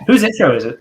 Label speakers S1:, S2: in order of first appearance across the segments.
S1: Whose intro is it?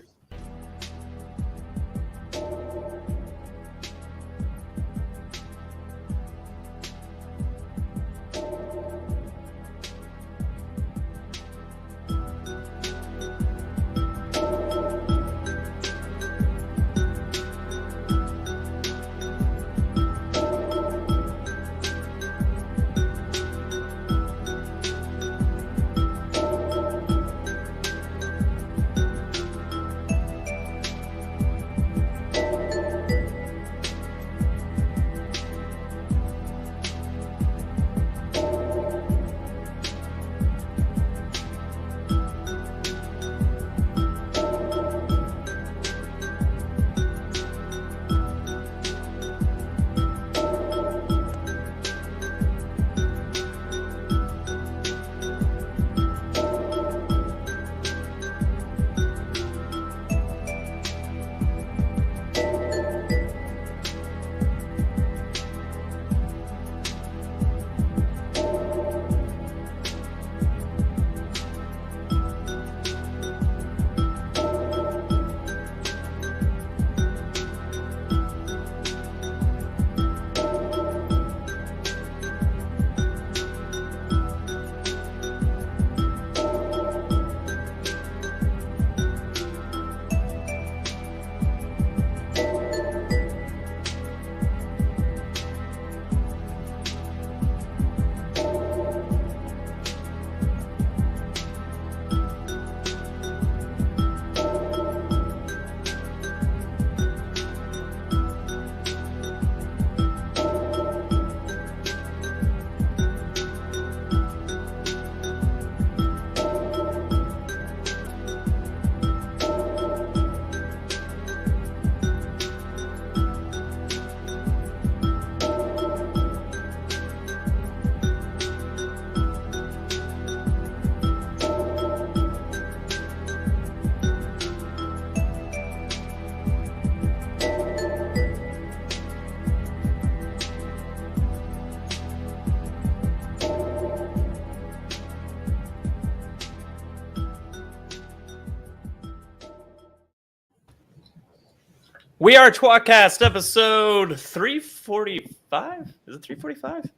S2: We are tWoTcast episode 345. Is it 345?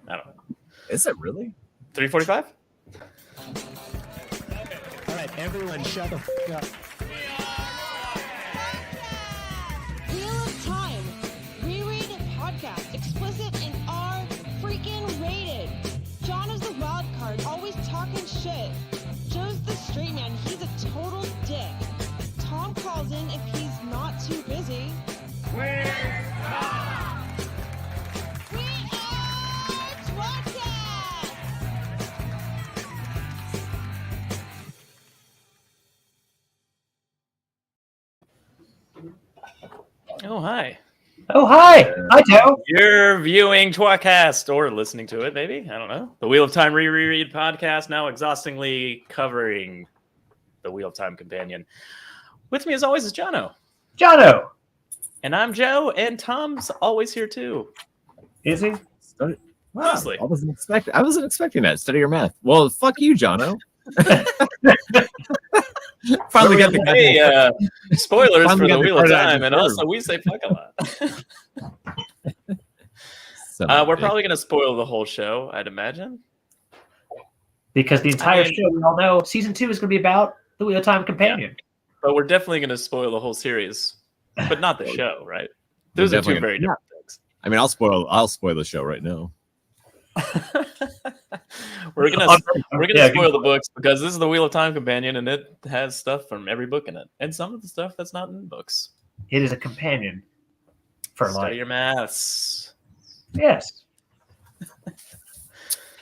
S2: I don't know.
S3: Is it really?
S2: 345?
S4: All right, everyone shut the f*** up.
S5: Wheel of Time. Reread podcast. Explicit and R freaking rated. John is the wild card, always talking shit. Joe's the straight man. He's a total dick. Tom calls in if he's not too busy. We are tWoTcast!
S2: Oh, hi.
S1: Oh, hi. Hi, Joe.
S2: You're viewing tWoTcast or listening to it, maybe. I don't know. The Wheel of Time Reread podcast, now exhaustingly covering the Wheel of Time companion. With me, as always, is Jono.
S1: Jono.
S2: And I'm Joe, and Tom's always here, too.
S1: Is he?
S3: Wow,
S2: Mostly.
S3: I wasn't expecting that. Study your math. Well, fuck you, Jono. Finally got the
S2: Hey, spoilers
S3: Finally
S2: for
S3: got
S2: the
S3: the
S2: Wheel of
S3: card I
S2: Time, and
S3: deserve.
S2: also we say fuck a lot.
S3: So,
S2: We're probably going to spoil the whole show, I'd imagine.
S1: Because the entire
S2: I mean-
S1: show, we all know, season 2 is going to be about the Wheel of Time companion.
S2: But we're definitely going to spoil the whole series, but not the show, right?
S3: We're
S2: Those are
S3: definitely
S2: two very different things.
S3: I mean, I'll spoil the show right now.
S2: we're gonna
S1: Yeah,
S2: spoil the books because this is the Wheel of Time companion, and it has stuff from every book in it, and some of the stuff that's not in books.
S1: It is a companion for
S2: Study
S1: life.
S2: your maths.
S1: Yes.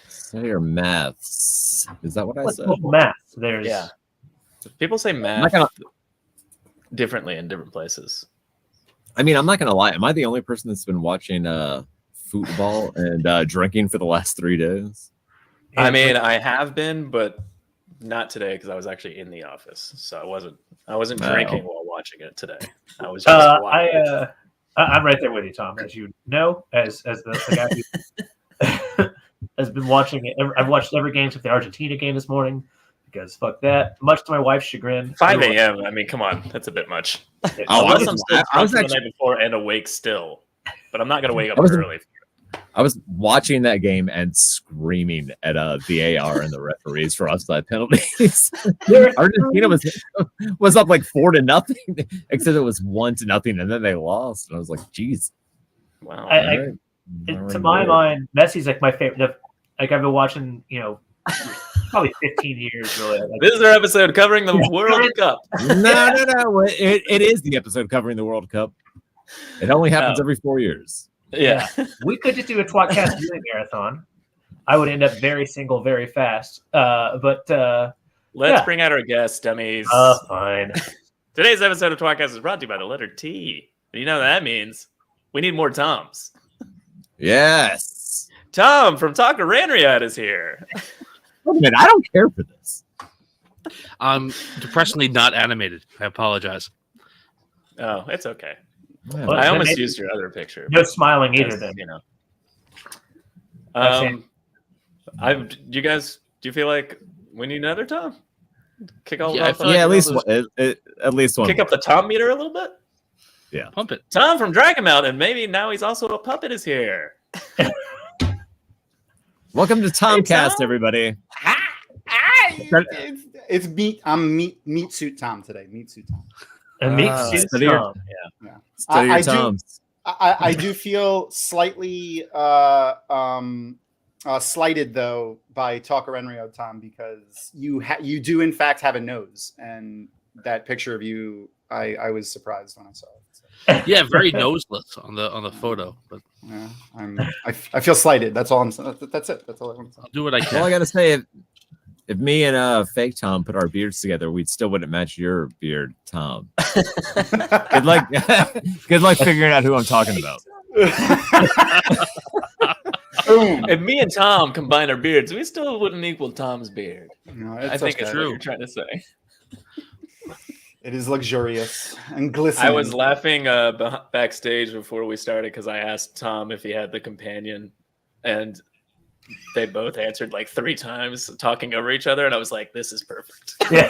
S3: Study your maths. Is that what I
S1: What's
S3: said?
S1: math? There's
S2: Yeah. People say
S3: I'm
S2: math
S3: not gonna,
S2: differently in different places.
S3: I mean, I'm not gonna lie. Am I the only person that's been watching football and drinking for the last 3 days?
S2: I mean, I have been, but not today because I was actually in the office, so I wasn't
S3: Wow.
S2: drinking while watching it today. I was just watching.
S1: I'm right there with you, Tom. As you know, as the guy who has been watching it. I've watched every game except the Argentina game this morning. because fuck that. Much to my wife's chagrin.
S2: 5 a.m. I mean, come on, that's a bit much.
S3: Oh,
S2: Unless I'm still
S3: I was
S2: drunk from the
S3: actually-
S2: night before and awake still, but I'm not gonna wake up
S3: I was-
S2: early.
S3: I was watching that game and screaming at the AR and the referees for offside penalties. Argentina was up like 4-0, except it was 1-0, and then they lost. And I was like, "Geez."
S2: Wow.
S1: To my mind, Messi's like my favorite. Like I've been watching, probably 15 years. Really. Like,
S2: This is our episode covering the World Cup.
S3: No. It is the episode covering the World Cup. It only happens every 4 years.
S2: Yeah.
S1: we could just do a tWoTcast viewing marathon. I would end up very single, very fast. Let's
S2: bring out our guest, dummies.
S1: Fine.
S2: Today's episode of tWoTcast is brought to you by the letter T. You know what that means? We need more Toms.
S3: Yes.
S2: Tom from Talk-aran-rhiod is here.
S3: Wait a minute, I don't care for this.
S6: I'm depressingly not animated. I apologize.
S2: Oh, it's okay.
S3: Yeah.
S1: Well,
S2: I almost
S1: maybe-
S2: used your other picture.
S1: No smiling either.
S2: Yes,
S1: Then
S2: Do you feel like we need another Tom? Kick all
S6: Yeah, I
S2: off,
S6: feel like
S3: at least
S6: all
S3: at least one.
S2: kick up the Tom meter a little bit.
S6: Pump it.
S2: Tom from Dragonmount, and maybe now he's also a puppet is here.
S3: Welcome to Tomcast,
S2: Tom.
S3: everybody.
S7: It's meat. I'm meat suit Tom today. Meat suit Tom.
S1: and meet Suit
S3: study your-
S1: Tom.
S3: Study your
S7: I do-
S3: Toms.
S7: I do feel slightly slighted though by Talk-aran-rhiod Tom because you do in fact have a nose, and that picture of you, I was surprised when I saw it. So,
S6: Yeah, very noseless on the photo, but
S7: yeah, I feel slighted. That's all I'm saying. That's it. That's all I want to say.
S6: I'll do what I
S3: Well,
S6: can.
S3: I gotta say, if me and fake Tom put our beards together, we still wouldn't match your beard, Tom. Good luck, good luck figuring out who I'm talking about.
S7: Boom.
S2: If me and Tom combine our beards, we still wouldn't equal Tom's beard.
S7: No,
S2: I think it's
S7: okay.
S2: what you're trying to say.
S7: It is luxurious and glistening.
S2: I was laughing backstage before we started because I asked Tom if he had the companion, and they both answered like 3 times, talking over each other, and I was like, "This is perfect."
S1: Yeah.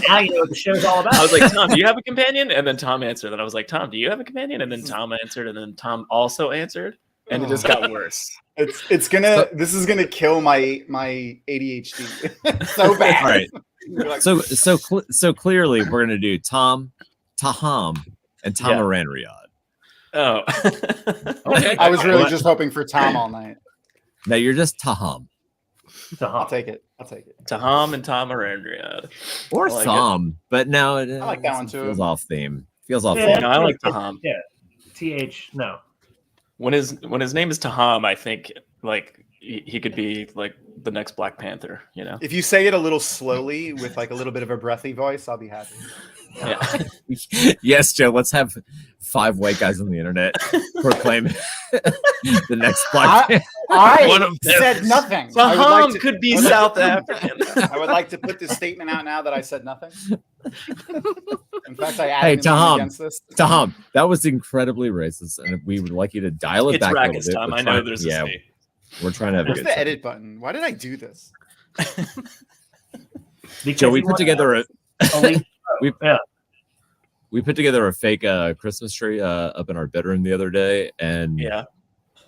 S1: Now you know what the show's all about.
S2: I was like, "Tom, do you have a companion?" And then Tom answered, and I was like, "Tom, do you have a companion?" And then Tom answered, and then Tom also answered, and it just got worse.
S7: It's gonna. This is gonna kill my ADHD so bad.
S3: All right.
S7: You're like,
S3: So clearly, we're gonna do Thom and Talk-aran-rhiod.
S2: Oh,
S6: Okay.
S7: I was really just hoping for Tom all night.
S3: Now you're just Thom
S7: I'll take it. I'll take it.
S2: Thom and Talk-aran-rhiod.
S3: or
S2: I like
S3: Thom, but no, it
S7: I like that one too.
S3: feels off theme. Feels off
S1: Yeah.
S3: theme.
S2: No, I like Thom.
S1: Yeah. No.
S2: When his name is Thom, I think like he could be like the next Black Panther. You know?
S7: If you say it a little slowly with like a little bit of a breathy voice, I'll be happy.
S2: Yeah.
S3: Yes, Joe. Let's have 5 white guys on the internet proclaim the next Black.
S6: One
S7: I
S6: of them.
S7: said nothing.
S2: Thom could be South African.
S7: I would like to put this statement out now that I said nothing. In fact, I
S3: Hey,
S7: added
S3: Tom.
S7: against this.
S3: Thom, that was incredibly racist, and we would like you to dial it
S2: It's
S3: back a little
S2: Rackets,
S3: bit.
S2: Tom.
S3: We're
S2: I know
S3: trying-
S2: there's a
S3: yeah,
S2: C.
S3: we're trying to have a
S7: Where's
S3: good
S7: the
S3: time.
S7: edit button? Why did I do this?
S3: Joe, we put together
S1: Yeah.
S3: we put together a fake Christmas tree up in our bedroom the other day, and
S2: Yeah.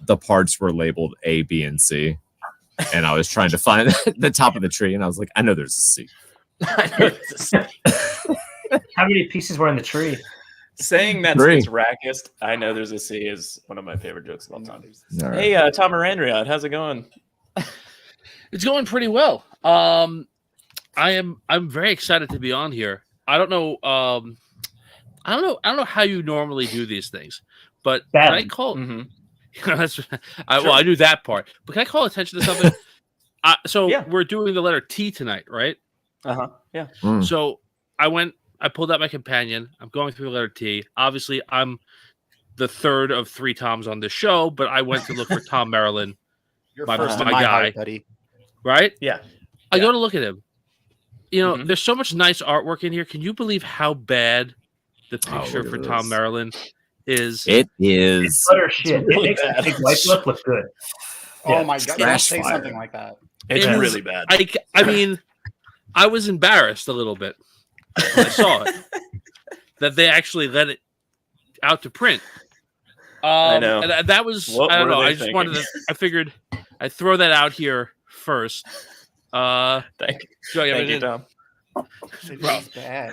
S3: the parts were labeled A, B, and C. And I was trying to find the top of the tree, and I was like, I know there's a C.
S2: I know there's a C.
S1: How many pieces were in the tree?
S2: Saying that
S3: 3.
S2: it's Rackist, I know there's a C is one of my favorite jokes of all time.
S3: All right.
S2: Hey, Talk-aran-rhiod, how's it going?
S6: It's going pretty well. I'm very excited to be on here. I don't know. I don't know how you normally do these things, but can I
S1: Badly.
S6: call?
S2: Mm-hmm.
S6: Well, I knew that part, but can I call attention to something? So
S2: Yeah.
S6: we're doing the letter T tonight, right?
S2: Uh-huh. Yeah.
S3: Mm.
S6: So I pulled out my companion. I'm going through the letter T. Obviously, I'm the third of 3 Toms on this show, but I went to look for Tom Maryland,
S7: You're
S6: My-
S7: first in
S6: my
S7: my
S6: guy.
S7: heart, buddy.
S6: right?
S2: Yeah.
S6: I
S2: Yeah.
S6: go to look at him. You know,
S2: Mhm.
S6: there's so much nice artwork in here. Can you believe how bad the
S3: Oh,
S6: picture
S3: look
S6: for
S3: at
S6: Tom
S3: this.
S6: Maryland is?
S3: It is.
S1: Butter shit.
S2: really
S1: It makes
S2: bad.
S1: the big white look good.
S7: Oh my god! Don't
S3: Trash
S7: say
S3: fire.
S7: something like that.
S2: It's
S6: It was-
S2: really bad.
S6: I mean, I was embarrassed a little bit when I saw it that they actually let it out to print.
S2: I know.
S6: And that was
S2: What
S6: I don't
S2: were
S6: know.
S2: they
S6: I just wanted to. I figured I'd throw that out here first.
S2: Thank
S6: Joe, you have
S2: you,
S6: anything?
S2: Tom.
S7: It
S6: Bro.
S7: was bad.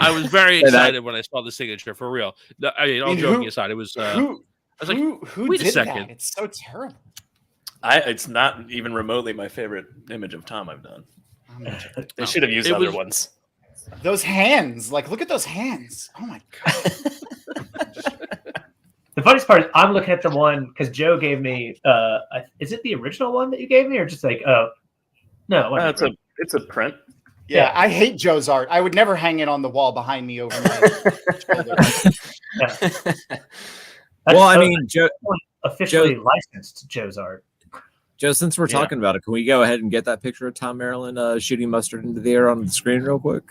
S6: I was very
S3: Say that.
S6: excited when I saw the signature for real. No, I mean, all
S7: mean,
S6: joking
S7: who-
S6: aside, it was.
S7: who
S6: I was like,
S7: who
S6: wait a
S7: did
S6: second.
S7: that? It's so terrible.
S2: It's not even remotely my favorite image of Tom I've done. They
S6: No.
S2: should have used
S6: It
S2: other
S6: was-
S2: ones.
S7: Those hands, like, look at those hands. Oh my god.
S1: The funniest part is I'm looking at the one because Joe gave me. Is it the original one that you gave me, or just like no? whatever.
S2: It's a print.
S7: Yeah, I hate Joe's art. I would never hang it on the wall behind me over my shoulder.
S3: Well, I mean, Joe,
S1: officially licensed Joe's art.
S3: Joe, since we're
S2: Yeah.
S3: talking about it, can we go ahead and get that picture of Tom Maryland shooting mustard into the air on the screen real quick?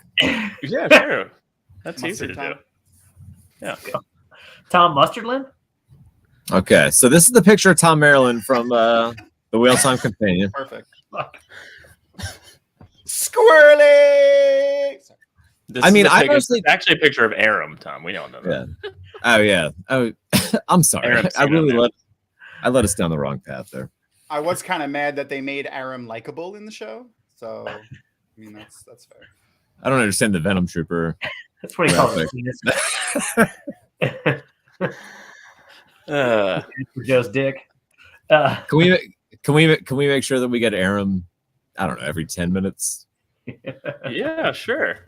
S2: Yeah, sure. That's easy
S7: Mustard
S2: to
S7: Tom?
S2: do.
S1: Tom Mustardland.
S3: Okay, so this is the picture of Tom Maryland from the Wheel Time Companion.
S7: Perfect. Squirrely. Sorry.
S2: This
S3: I
S2: is
S3: mean,
S2: a
S3: I
S2: picture-
S3: honestly-
S2: it's actually a picture of Aram, Tom. We don't know that.
S3: Yeah. Oh yeah. Oh, I'm sorry.
S2: Aaron's
S3: I
S2: seen it,
S3: really
S2: man.
S3: let us down the wrong path there.
S7: I was kind of mad that they made Aram likable in the show. So, I mean, that's fair.
S3: I don't understand the Venom Trooper.
S1: That's what he calls it. For Joe's dick.
S3: Can we make sure that we get Aram? I don't know, every 10 minutes.
S2: Yeah, sure.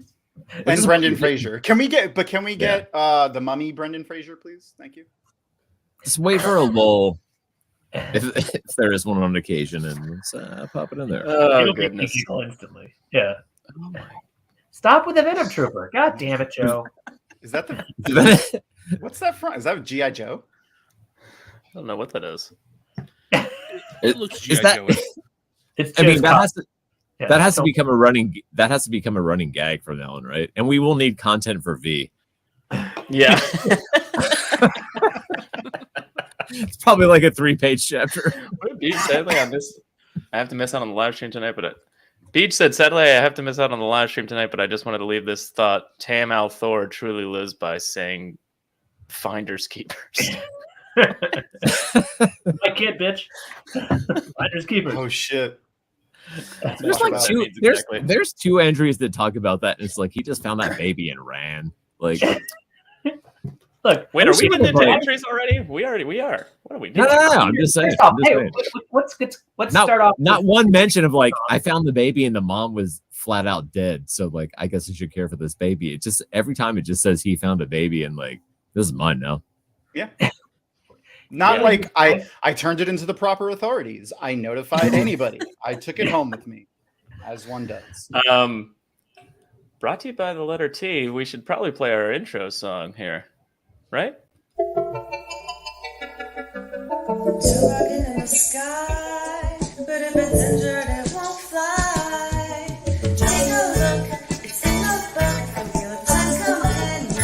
S7: And Brendan Fraser. Can we get the mummy Brendan Fraser, please? Thank you.
S3: Just wait for a lull. If there is one on occasion, and let's pop it in there.
S2: Oh,
S1: It'll make me
S2: goodness.
S1: giggle instantly. Yeah.
S2: Oh, my.
S1: Stop with the Venom Trooper. God damn it, Joe.
S7: Is that the what's that from? Is that G.I. Joe?
S2: I don't know what that is.
S6: It looks
S3: Is
S6: G.I.
S3: that?
S6: Joe-ish.
S1: It's
S3: I mean,
S1: Joe's
S3: that
S1: cop.
S3: has to
S1: Yeah,
S3: that has to
S1: don't-
S3: become a running gag from now on, right? And we will need content for V.
S2: Yeah.
S3: It's probably like a 3-page chapter.
S2: Beach, sadly, I have to miss out on the live stream tonight, but Beach said, sadly, I have to miss out on the live stream tonight, but I just wanted to leave this thought. Tam Al Thor truly lives by saying finders keepers.
S1: My kid, bitch. Finders keepers.
S7: Oh shit!
S3: There's
S7: Talk
S3: like
S7: about
S3: two.
S2: it. Exactly.
S3: There's two entries that talk about that, and it's like he just found that baby and ran. Like,
S1: Look,
S2: Wait, are we
S3: People
S2: into
S3: like-
S2: entries already? We are. What are we
S3: no,
S2: doing?
S3: I'm just saying.
S1: First off,
S3: I'm just
S1: hey,
S3: saying.
S1: let's start off.
S3: Not
S1: with-
S3: one mention of like I found the baby and the mom was flat out dead. So like I guess I should care for this baby. It just every time it just says he found a baby and like this is mine now.
S7: Not
S2: Yeah.
S7: like I turned it into the proper authorities. I notified anybody. I took it home with me, as one does.
S2: Brought to you by the letter T. We should probably play our intro song here, right?
S8: Rocket in the sky, but if it's injured, it won't fly. Take a look, it's in the book from your time companion.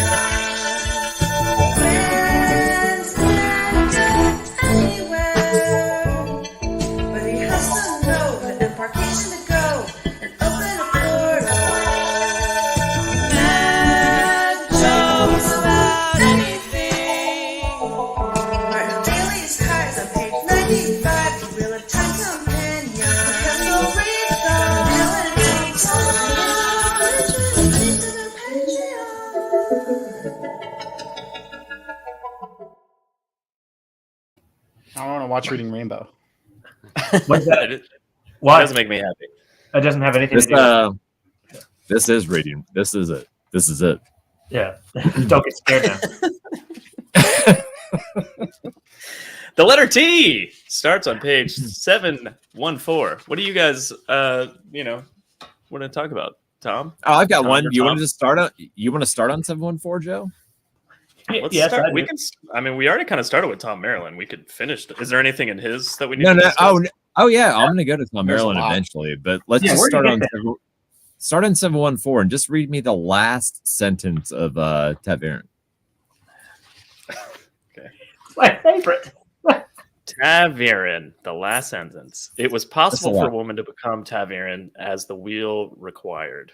S8: Friends can go anywhere, but he has to know the embarkation to go and open a portal. Mad jokes about anything. Martin Daly's cards on page 95 to Wheel of Time Companion. Because we'll read them now and
S7: I want to watch Reading Rainbow.
S1: What's that?
S2: It
S1: Why?
S2: doesn't make me happy.
S1: It doesn't have anything
S3: This
S1: to do with
S3: this is reading. This is it. This is it.
S1: Yeah. Don't get scared now.
S2: The letter T starts on page 714. What do you guys, want to talk about, Tom?
S3: Oh, I've got
S2: Tom
S3: one.
S2: or
S3: Do you want
S2: Tom?
S3: to start on? You want to start on 714, Joe?
S2: Let's
S1: Yes,
S2: start.
S1: I
S2: We
S1: do.
S2: can. I mean, we already kind of started with Tom Maryland. We could finish. Is there anything in his that we need?
S3: No,
S2: to
S3: no.
S2: discuss?
S3: Oh, oh yeah. I'm gonna go to Tom
S7: There's a
S3: Maryland
S7: lot.
S3: eventually, but let's
S1: Yeah,
S3: just
S1: where do you
S3: start on
S1: get
S3: start on 714 and just read me the last sentence of tWoTcast.
S1: My favorite.
S2: tWoTcast, the last sentence. It was possible
S3: That's a
S2: for
S3: lot.
S2: a woman to become tWoTcast as the wheel required.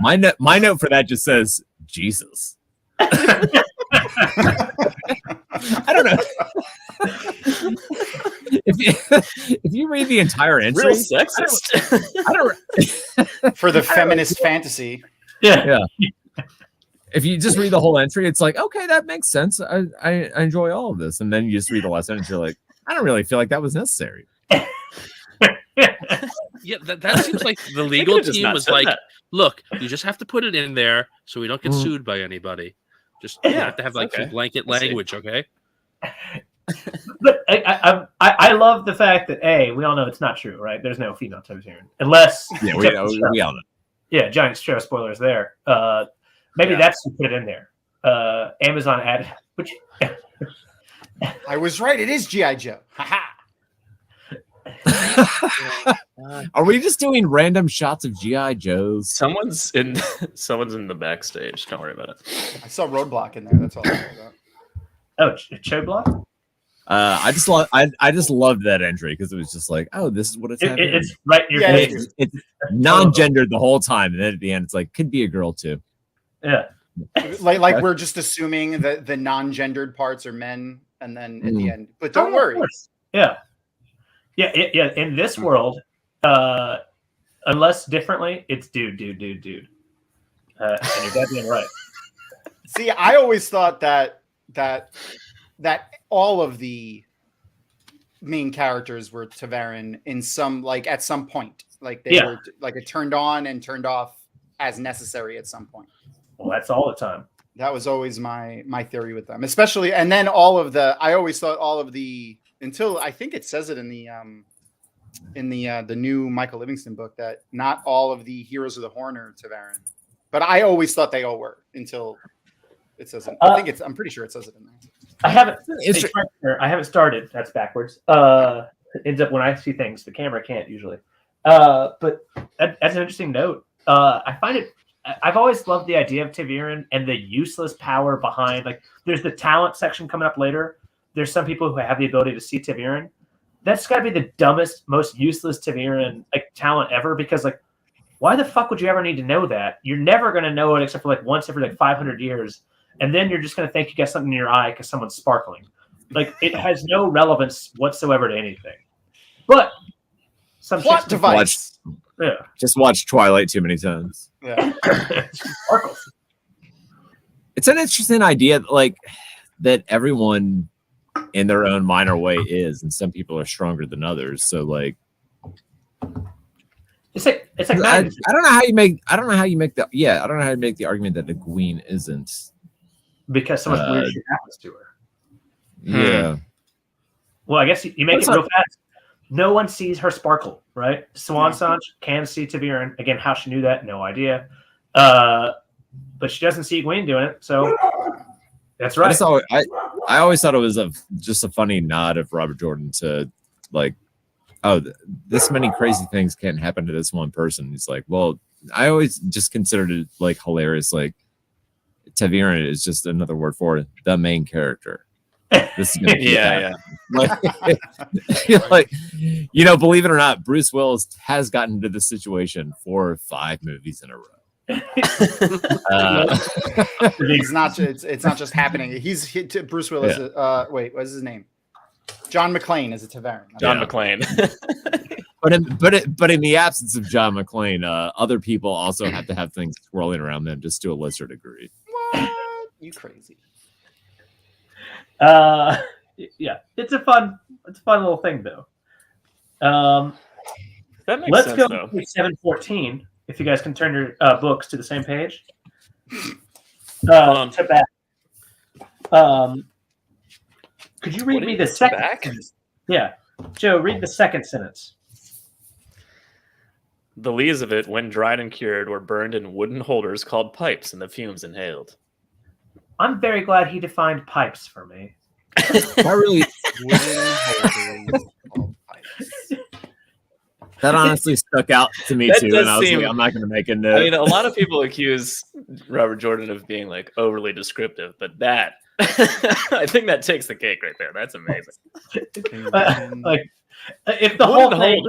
S3: My note for that just says Jesus. I don't know. if you read the entire entry,
S2: Real sexist.
S3: I don't.
S7: For the feminist fantasy.
S1: Yeah.
S3: If you just read the whole entry, it's like, okay, that makes sense. I enjoy all of this, and then you just read the last sentence, you're like, I don't really feel like that was necessary.
S6: Yeah, that seems like the legal
S2: just
S6: team
S2: not
S6: was
S2: said
S6: like,
S2: that.
S6: look, you just have to put it in there so we don't get sued by anybody. Just you have to have like
S2: okay.
S6: blanket
S2: I see.
S6: language, okay?
S1: But I love the fact that we all know it's not true, right? There's no female tWoTcast unless
S3: Yeah, we all know.
S1: Yeah, giant show spoilers there. Maybe that's who put it in there. Amazon ad, which
S7: I was right. It is G.I. Joe. Haha.
S3: Are we just doing random shots of GI Joes?
S2: Someone's in the backstage. Don't worry about it.
S7: I saw Roadblock in there. That's all I know about.
S1: oh, Cho Block.
S3: I just loved that entry because it was just like, oh, this is what it's happening.
S1: It's right in your
S7: Yeah,
S1: face.
S3: It's non-gendered the whole time, and then at the end, it's like could be a girl too.
S1: Yeah.
S7: Like we're just assuming that the non-gendered parts are men, and then at the end. But don't
S1: Oh, of
S7: worry.
S1: course. Yeah. Yeah. In this world, unless differently, it's dude. And you're definitely right.
S7: See, I always thought that all of the main characters were tWoTcast in some at some point. Like they were it turned on and turned off as necessary at some point.
S1: Well, that's all the time.
S7: That was always my theory with them, especially. And then I always thought all of the until I think it says it in the new Michael Livingston book that not all of the Heroes of the Horn are tWoTcast, but I always thought they all were until it says it. I'm pretty sure it says it in there.
S1: I haven't started. That's backwards. Ends up when I see things, the camera can't usually. But that's an interesting note. I find it. I've always loved the idea of tWoTcast and the useless power behind. Like, there's the talent section coming up later. There's some people who have the ability to see tWoTcast. That's got to be the dumbest, most useless tWoTcast talent ever. Because why the fuck would you ever need to know that? You're never going to know it except for once every 500 years. And then you're just going to think you got something in your eye because someone's sparkling. It has no relevance whatsoever to anything. But some
S7: Plot device.
S3: Just watch Twilight too many times.
S7: Yeah.
S1: Sparkles.
S3: It's an interesting idea, that everyone in their own minor way is, and some people are stronger than others. So
S1: It's like
S3: I don't know how you make the argument that the queen isn't.
S1: because so much weird shit happens to her.
S3: Yeah.
S1: Well, I guess you make it real fast. No one sees her sparkle, right? Swan Sanch can see tWoTcast. Again, how she knew that, no idea. But she doesn't see Gwen doing it, so that's right.
S3: I always thought it was just a funny nod of Robert Jordan to this many crazy things can't happen to this one person. He's like, well, I always just considered it hilarious. tWoTcast is just another word for it, the main character. This is gonna believe it or not, Bruce Willis has gotten into this situation 4 or 5 movies in a row.
S7: It's not just happening. Bruce Willis. Wait, what's his name? John McClane is a tWoTcast.
S2: John McClane.
S3: But in the absence of John McClane, other people also have to have things swirling around them just to a lesser degree.
S7: What? You crazy?
S1: Yeah, it's a fun little thing though.
S2: That makes
S1: Let's
S2: sense,
S1: go
S2: though.
S1: to 714. If you guys can turn your books to the same page. To back. Could you read me the second? Sentence? Yeah, Joe, read the second sentence.
S2: The leaves of it, when dried and cured, were burned in wooden holders called pipes, and the fumes inhaled.
S1: I'm very glad he defined pipes for me.
S3: I really that honestly stuck out to me
S2: That
S3: too,
S2: does
S3: and I was
S2: seem-
S3: like, I'm not going to make a note.
S2: I mean, a lot of people accuse Robert Jordan of being overly descriptive, but that I think that takes the cake right there. That's amazing.
S1: Like, if the whole thing,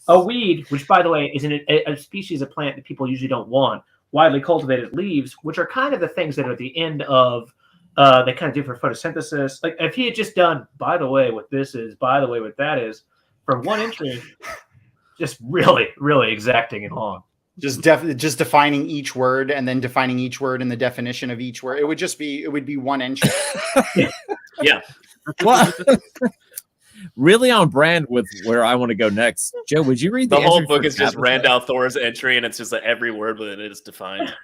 S1: a weed, which by the way is a species of plant that people usually don't want, widely cultivated leaves, which are kind of the things that are at the end of they kind of do for photosynthesis. Like if he had just done, by the way, what this is, by the way, what that is, for one entry, just really, really exacting and long.
S7: Just defining each word and then defining each word and the definition of each word. It would be one entry.
S2: Yeah.
S3: Well, really on brand with where I want to go next. Joe, would you read
S2: The whole
S3: entry
S2: book
S3: for
S2: is just
S3: Tabitha?
S2: Randall Thor's entry, and it's just like every word within it is defined.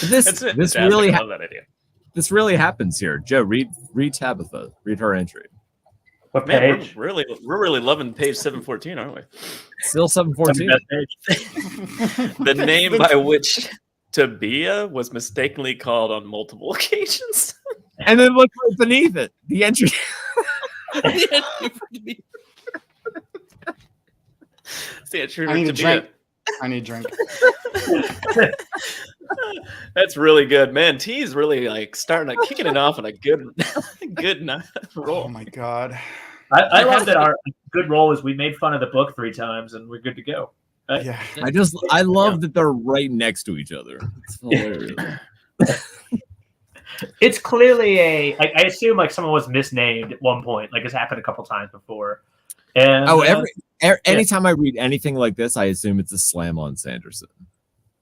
S3: This
S2: Fantastic.
S3: really
S2: I love that idea.
S3: this really happens here. Joe, read Tabitha. Read her entry.
S1: What
S2: Man,
S1: page?
S2: we're really loving page 714, aren't we?
S3: Still 714.
S2: The name by which Tabia was mistakenly called on multiple occasions.
S3: And then look right beneath it. The entry.
S2: See, it's true.
S7: I need a
S2: Tabia.
S7: drink. I need a drink.
S2: That's really good, man. T's really like starting to kicking it off on a good roll.
S7: Oh my god.
S1: I love that our good roll is we made fun of the book 3 times and we're good to go.
S7: Yeah.
S3: I love that they're right next to each other. It's hilarious.
S1: It's clearly I assume like someone was misnamed at one point, like it's happened a couple times before. And
S3: Anytime I read anything like this, I assume it's a slam on Sanderson.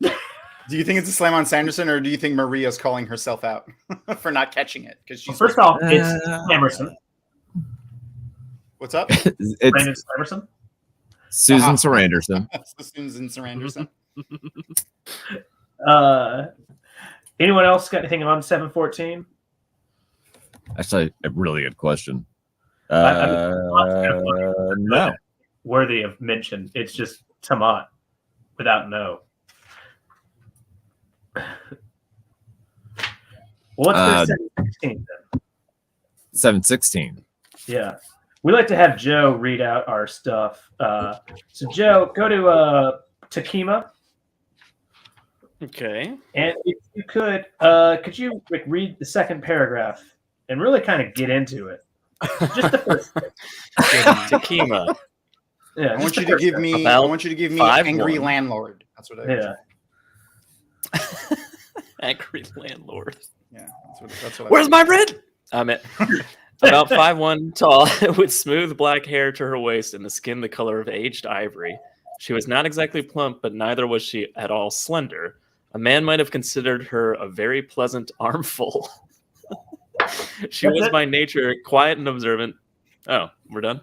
S7: Do you think it's a slam on Sanderson, or do you think Maria's calling herself out for not catching it? Because she's
S1: first off, it's Emerson.
S7: What's up?
S3: It's
S1: Brandon Emerson.
S3: Susan Saranderson.
S7: Susan Saranderson.
S1: Anyone else got anything on 714?
S3: Actually, a really good question.
S1: No.
S3: No.
S1: Worthy of mention. It's just Tamat without no. What's their 716 then?
S3: 716.
S1: Yeah. We like to have Joe read out our stuff. So Joe, go to Takima.
S2: Okay.
S1: And if you could you like, read the second paragraph and really kind of get into it? Just the first bit.
S2: Takima.
S1: Yeah,
S7: I want you to give me angry landlord. That's what I
S2: Angry landlord.
S7: Yeah, that's what
S2: Where's my rent? I'm at about 5'1" tall, with smooth black hair to her waist and the skin the color of aged ivory. She was not exactly plump, but neither was she at all slender. A man might have considered her a very pleasant armful. She was by nature quiet and observant. Oh, we're done?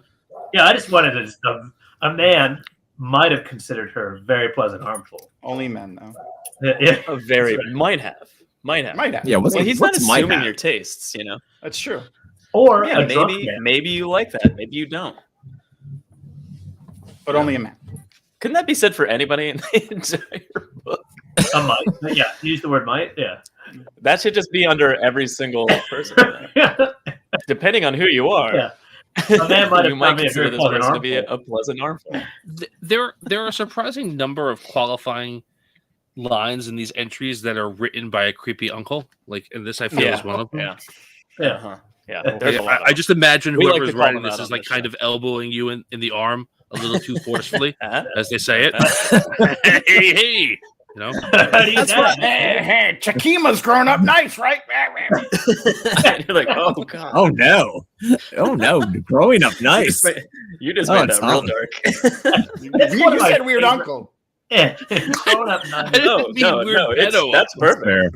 S1: Yeah, I just wanted to a man might have considered her a very pleasant armful.
S7: Only men, though.
S1: Yeah.
S2: A very might have.
S3: Yeah,
S2: Well, he's not
S3: what's might
S2: assuming
S3: have?
S2: your tastes, you know.
S7: That's true.
S1: Or
S2: Yeah,
S1: a drunk man.
S2: maybe you like that. Maybe you don't.
S7: But only a man.
S2: Couldn't that be said for anybody in the entire book?
S1: A might. Yeah, use the word might. Yeah.
S2: That should just be under every single person. Depending on who you are.
S1: Yeah. A man might
S2: You
S1: have
S2: might
S1: found me a
S2: consider
S1: very
S2: this
S1: pleasant
S2: person to be
S1: armful.
S2: a pleasant armful.
S6: There are a surprising number of qualifying lines in these entries that are written by a creepy uncle. Like, and this I feel is one of them.
S2: Yeah.
S1: Yeah.
S2: Uh-huh. Yeah. There's a lot
S6: I just imagine
S2: We like
S6: whoever's
S2: to call
S6: writing
S2: them
S6: this
S2: out
S6: is
S2: on
S6: like
S2: this
S6: kind
S2: show.
S6: of elbowing you in the arm a little too forcefully, as they say it. hey, you know.
S1: That's right.
S7: Hey, Chakima's grown up nice, right?
S2: You're like, oh god.
S3: Oh no. Oh no. Growing up nice.
S2: You just
S3: Oh,
S2: made
S3: it's
S2: that real
S3: Tom.
S2: dark.
S7: You said weird uncle.
S1: Yeah. Grown up nice.
S2: No, that's perfect.
S3: Fair.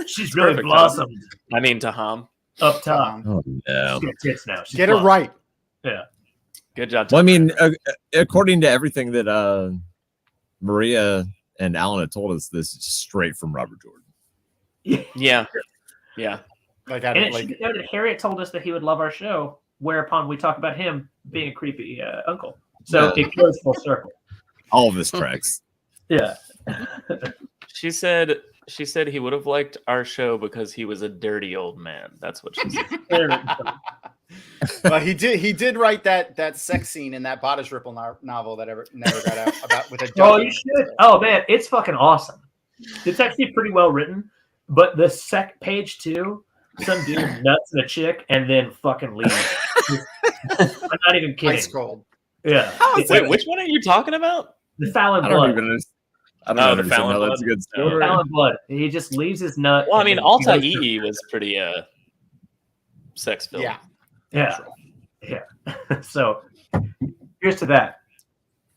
S1: She's really
S2: perfect,
S1: blossomed
S2: I mean, Taham.
S1: up top.
S3: Oh no.
S1: She's got tits now. She's
S7: Get it
S1: blonde.
S7: right.
S1: Yeah.
S2: Good job.
S3: Well, I
S2: Taham.
S3: mean, according to everything that Maria and Alan had told us, this is straight from Robert Jordan.
S2: Yeah.
S7: Like,
S1: And it should be noted, Harriet told us that he would love our show, whereupon we talk about him being a creepy uncle. So
S3: Yeah.
S1: it goes full circle.
S3: All of this tracks.
S1: Yeah.
S2: She said he would have liked our show because he was a dirty old man. That's what she said.
S7: Well, he did write that sex scene in that bodice ripple novel that never got out about with a
S1: Oh,
S7: dog.
S1: you should. Oh man, it's fucking awesome. It's actually pretty well written, but the page 2, some dude nuts and a chick, and then fucking leaves. I'm not even kidding.
S7: Ice cold.
S1: Yeah.
S2: Wait, which one are you talking about?
S1: The Fallon
S3: I
S1: Blood.
S3: don't even understand. I don't
S2: Oh, the
S3: understand
S2: Fallon
S3: how that's a
S2: Blood.
S3: good story.
S1: Fallon Blood. He just leaves his nut.
S2: Well, I
S1: and
S2: mean,
S1: then
S2: Alta
S1: he goes
S2: EE was pretty sex filled.
S7: Yeah.
S1: Yeah. So here's to that.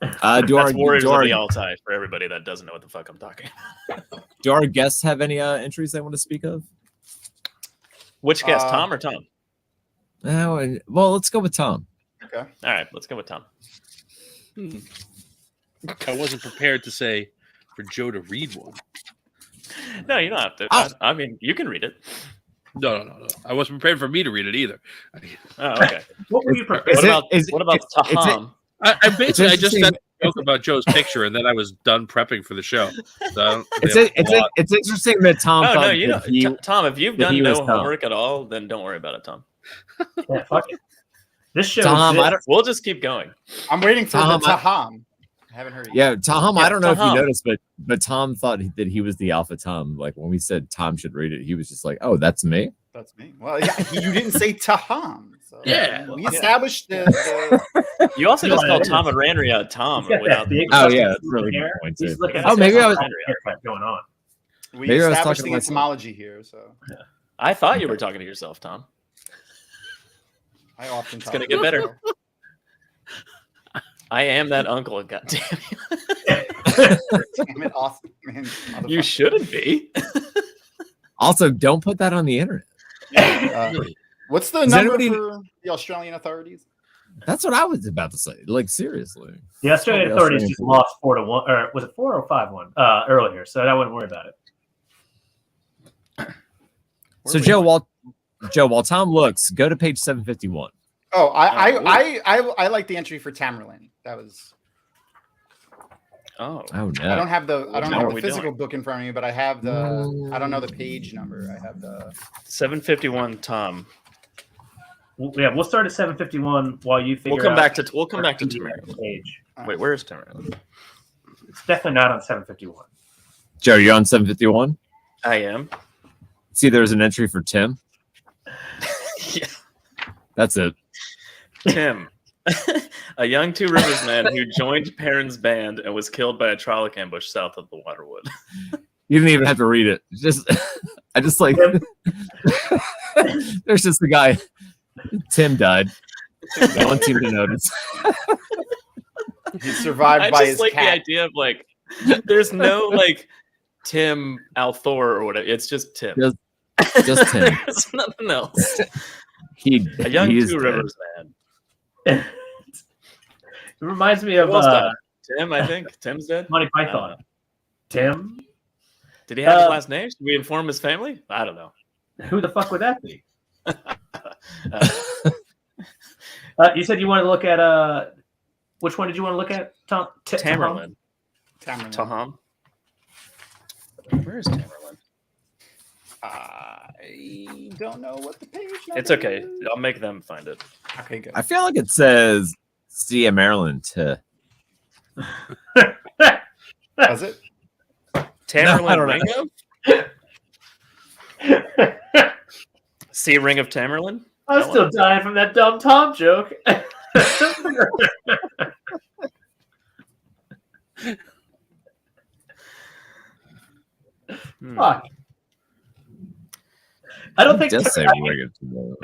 S3: Do
S2: That's Warriors of
S3: our
S2: the Altai for everybody that doesn't know what the fuck I'm talking about.
S3: do our guests have any entries they want to speak of?
S2: Which guest, Tom or Tom?
S3: Well, let's go with Tom.
S7: Okay.
S2: All right, let's go with Tom.
S6: I wasn't prepared to say for Joe to read one.
S2: No, you don't have to.
S3: Oh.
S2: I mean, you can read it.
S6: No. I wasn't prepared for me to read it either.
S2: Oh, okay.
S1: What were you prepared?
S2: What about Tom?
S6: I basically I just
S3: interesting-
S6: said a joke about Joe's picture, and then I was done prepping for the show. So I don't
S3: It's
S6: really have a lot.
S3: interesting that Tom.
S2: Oh
S3: thought
S2: no, you
S3: that
S2: don't.
S3: he-
S2: Tom, if you've
S3: that
S2: done
S3: he was
S2: no
S3: Tom.
S2: homework at all, then don't worry about it, Tom.
S1: Yeah, fuck it. This show
S3: Tom,
S1: is
S3: I don't-
S2: We'll just keep going.
S7: I'm waiting for
S3: Tom,
S7: the Taham. I haven't heard it
S3: Yeah,
S7: yet.
S3: Tom.
S2: Yeah,
S3: I don't know if
S2: Tom.
S3: you noticed, but Tom thought that he was the alpha Tom. Like when we said Tom should read it, he was just like, "Oh, that's me."
S7: That's me. Well, yeah, you didn't say Taham. So
S6: Yeah.
S7: we established the
S2: You also
S1: No,
S2: just
S1: I
S2: called
S1: didn't.
S2: Tom and Ranria Tom
S1: He's got that
S2: without
S1: big
S3: Oh,
S1: fucking
S3: yeah, that's really
S1: hair.
S3: good point,
S1: He's
S3: too.
S1: looking
S2: Oh,
S1: at
S3: maybe
S1: some
S3: I was-
S1: haircut going on.
S7: we
S3: Maybe I was
S7: established
S3: talking
S7: the
S3: to myself.
S7: etymology here. So
S2: I thought you were talking to yourself, Tom.
S7: I often
S2: It's
S7: talk
S2: gonna
S7: to
S2: get better.
S7: myself.
S2: I am that uncle. Goddamn you!
S7: Damn it, Austin, man,
S2: You
S7: motherfucker.
S2: shouldn't be.
S3: Also, don't put that on the internet.
S7: What's the
S3: Does
S7: number
S3: anybody-
S7: for the Australian authorities?
S3: That's what I was about to say. Like seriously.
S1: The Australian
S3: Oh, the
S1: authorities
S3: Australian
S1: just lost 4-1, or was it 4 or 5-1 earlier? So I wouldn't worry about it.
S3: So Joe, while Tom looks, go to page 751.
S7: Oh, I like the entry for Tamerlane. That was.
S2: Oh,
S3: Oh
S7: I don't
S3: no.
S7: have the
S2: How
S7: have
S2: are
S7: the
S2: we
S7: physical
S2: doing?
S7: book in front of me, but I have the. I don't know the page number. I have the.
S2: 751, Tom.
S1: Yeah, we'll start at 751 while you figure
S2: We'll come
S1: out
S2: back to
S1: the
S2: Tamara.
S1: page.
S2: Wait, where's Tamara?
S1: It's definitely not on 751.
S3: Joe, you're on 751.
S2: I am.
S3: See, there's an entry for Tim.
S2: Yeah.
S3: That's it.
S2: Tim, a young Two Rivers man who joined Perrin's band and was killed by a Trolloc ambush south of the Waterwood.
S3: You didn't even have to read it. Just, I just like. There's just the guy. Tim died. No one seemed to notice.
S7: He survived
S2: I
S7: by
S2: just
S7: his
S2: like the
S7: cat.
S2: idea of like, there's no like Tim Althor or whatever. It's just Tim.
S3: Just Tim.
S2: There's nothing else. A young
S3: he is
S2: Two
S3: dead.
S2: Rivers man.
S1: It reminds me of
S2: Who else died? Tim, I think. Tim's dead.
S1: Monty Python. Tim?
S2: Did he have his last name? Should we inform his family? I don't know.
S1: Who the fuck would that be? You said you wanted to look at which one did you want to look at? Tom?
S2: Tamerlane.
S7: Tamerlane.
S2: Taham. Where is Tamerlane?
S7: I don't know what the page number
S2: It's okay.
S7: is.
S2: I'll make them find it.
S7: Okay, good.
S3: I feel like it says "See Maryland" to.
S7: Does it?
S2: Tamerlane
S3: I don't
S2: Ringo? See Ring of Tamerlane?
S1: I'm
S2: That
S1: still dying from that dumb Tom joke. Fuck. I don't think
S3: It does say
S1: I
S3: "Ring of Tomorrow."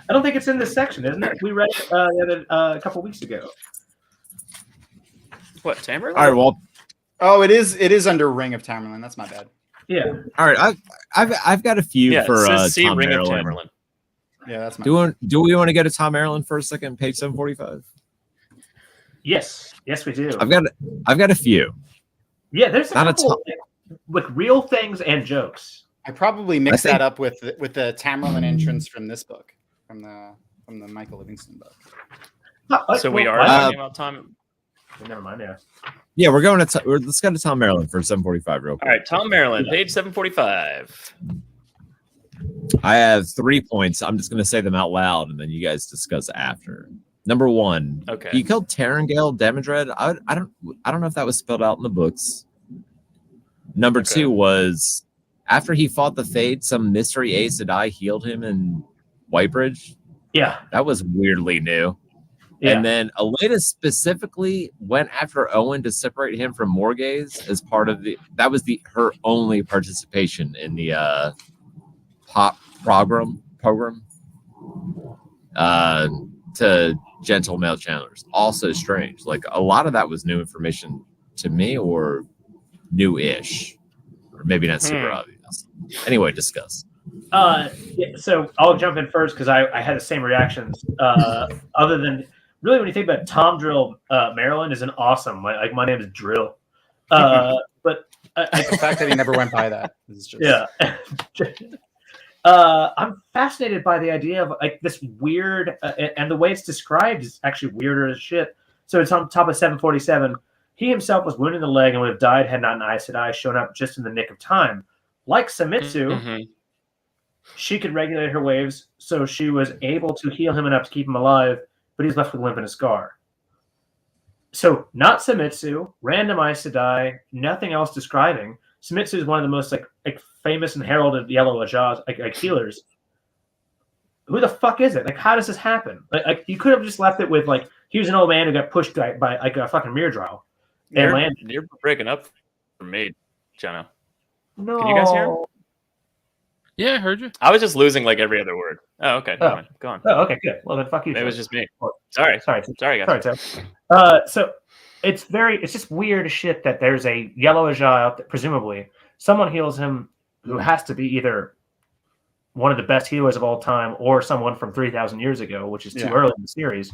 S1: don't think it's in this section, isn't it? We read it a couple weeks ago.
S2: What, Tamerlane?
S3: All right, well,
S7: Oh, it is. It is under Ring of Tamerlane. That's my bad.
S1: Yeah.
S3: all right. I've got a few
S2: Yeah,
S3: for
S2: it says see
S3: Tom
S2: Ring of
S3: Maryland.
S2: Tamerlane.
S7: Yeah, that's my.
S3: Do we want to go to Tom Maryland for a second? Page 745.
S1: Yes. Yes, we do.
S3: I've got a few.
S1: Yeah, there's a
S3: Not a
S1: couple with real things and jokes.
S7: I probably mixed
S3: I think-
S7: that up with the Tamerlane entrance from this book, from the Michael Livingston book.
S2: So we are
S1: well,
S2: talking about Tom.
S1: Never mind. Yeah.
S3: Yeah, we're going to. Let's go to Tom Maryland for 745 real
S2: All
S3: quick.
S2: right, Tom Maryland, page 745.
S3: I have 3 points. I'm just going to say them out loud, and then you guys discuss after. Number 1.
S2: Okay.
S3: He killed Tarangale Demodred. I don't know if that was spelled out in the books. Number 2 was after he fought the Fade, some mystery Aes Sedai healed him in Whitebridge.
S1: Yeah.
S3: That was weirdly new.
S1: Yeah.
S3: And then Aleda specifically went after Owen to separate him from Morgaze as part of that was her only participation in the pop program to gentle male channelers. Also strange. Like a lot of that was new information to me, or new-ish, or maybe not super obvious. Anyway, discuss.
S1: So I'll jump in first because I had the same reactions. Other than really, when you think about it, Tom Drill Maryland is an awesome. Like my name is Drill, but
S7: The fact that he never went by that is just
S1: I'm fascinated by the idea of like this weird, and the way it's described is actually weirder as shit. So it's on top of 747. He himself was wounded in the leg and would have died had not an Aes Sedai shown up just in the nick of time. Like Samitsu, she could regulate her waves, so she was able to heal him enough to keep him alive, but he's left with a limp and a scar. So not Samitsu, random Aes Sedai, nothing else describing. Samitsu is one of the most like famous and heralded Yellow Ajahs, like healers. Who the fuck is it? Like, how does this happen? Like you could have just left it with like he was an old man who got pushed by like a fucking Myrddraal.
S2: You're breaking up for me, Jono.
S1: No.
S2: Can you guys hear him?
S6: Yeah, I heard you.
S2: I was just losing like every other word. Oh, okay.
S1: Oh.
S2: Go on.
S1: Oh, okay, good. Well, then fuck you.
S2: It
S1: Joe.
S2: was just me. Sorry, guys.
S1: Sorry, so it's just weird as shit that there's a Yellow Ajah out there, presumably someone heals him who has to be either one of the best healers of all time or someone from 3,000 years ago, which is too early in the series,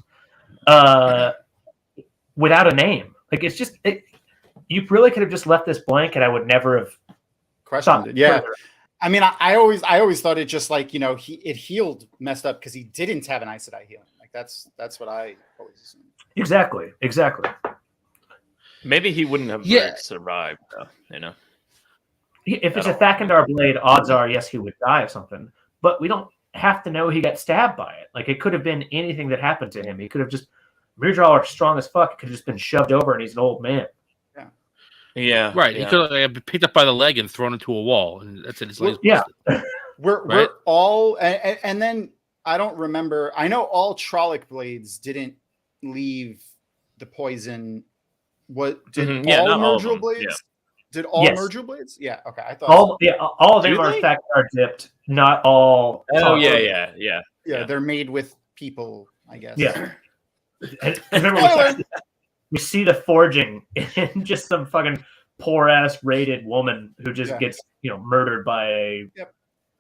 S1: without a name. Like it's just you really could have just left this blank, and I would never have
S7: questioned it. Yeah.
S1: further.
S7: I mean, I always thought it just like, it healed messed up because he didn't have an Aes Sedai healing. Like that's what I always assumed.
S1: Exactly.
S2: Maybe he wouldn't have survived, though,
S1: If it's a Thakandar blade, odds are yes he would die of something. But we don't have to know he got stabbed by it. Like it could have been anything that happened to him. He could have just Myrddraal are strong as fuck. It could have just been shoved over, and he's an old man.
S2: Yeah.
S6: Right.
S2: Yeah.
S6: He could have been picked up by the leg and thrown into a wall, and that's it. His leg's
S1: Yeah.
S6: busted.
S7: We're all and then I don't remember. I know all Trolloc blades didn't leave the poison. What did all
S2: not all of
S7: Myrddraal
S2: them.
S7: blades?
S2: Yeah.
S7: Did all
S1: Yes.
S7: Myrddraal blades? Yeah. Okay. I thought
S1: all of them
S2: Do
S1: are
S2: they?
S1: Thakandar dipped. Not all.
S2: Oh yeah.
S7: Yeah, they're made with people, I guess.
S1: Yeah. And remember, we see the forging in just some fucking poor ass raided woman who just gets murdered by a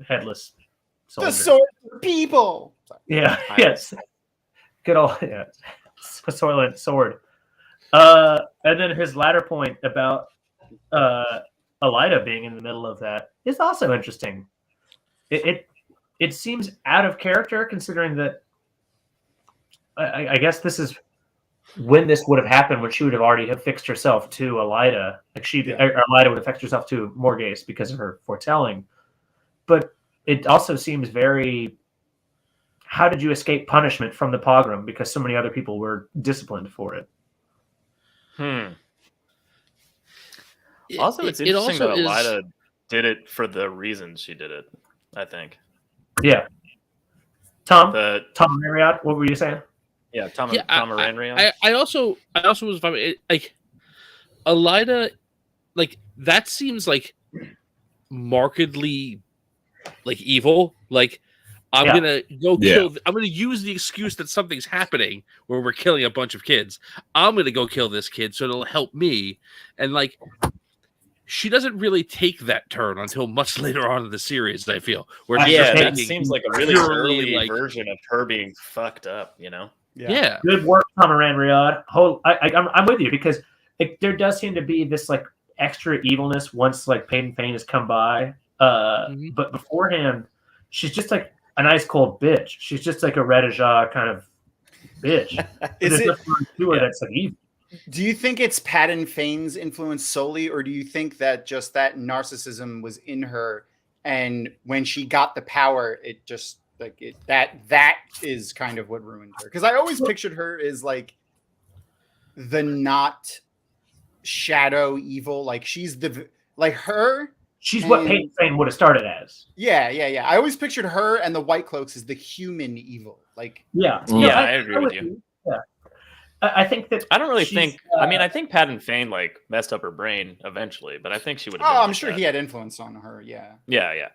S1: headless soldier.
S7: The sword for people.
S1: Yeah. Yes. Good old Soylent sword. And then his latter point about Alida being in the middle of that is also interesting. It seems out of character considering that I guess this is when this would have happened, when she would have already have fixed herself to Alida. Like Alida would have fixed herself to Morgaze because of her foretelling. But it also seems very, how did you escape punishment from the pogrom because so many other people were disciplined for it?
S2: Also, it's interesting that Alida did it for the reasons she did it, I think.
S1: Yeah. Thom and what were you saying?
S2: Yeah, tWoTcast.
S6: I also was like Alida, like that seems like markedly like evil. Like I'm gonna go kill. I'm gonna use the excuse that something's happening where we're killing a bunch of kids. I'm gonna go kill this kid so it'll help me. And like she doesn't really take that turn until much later on in the series. I feel where
S2: it seems like a really early version of her being fucked up.
S6: Yeah.
S1: Good work, Talk-aran-rhiod. I'm with you because there does seem to be this like extra evilness once like Peyton Fane has come by. But beforehand, she's just like a nice cold bitch. She's just like a Red Ajah kind of bitch. There's nothing to her that's like evil.
S7: Do you think it's Patton Fane's influence solely, or do you think that just that narcissism was in her, and when she got the power, it just Like that is kind of what ruined her. Because I always pictured her as like the not shadow evil. Like she's her.
S1: She's what Peyton Fane would have started as.
S7: Yeah. I always pictured her and the White Cloaks as the human evil. Like
S1: yeah,
S2: I agree with you.
S1: Yeah, I think that
S2: I don't really think. I mean, I think Patton Fane like messed up her brain eventually, but I think she would have.
S7: Oh,
S2: been
S7: I'm
S2: like
S7: sure
S2: that.
S7: he had influence on her. Yeah.
S2: Yeah.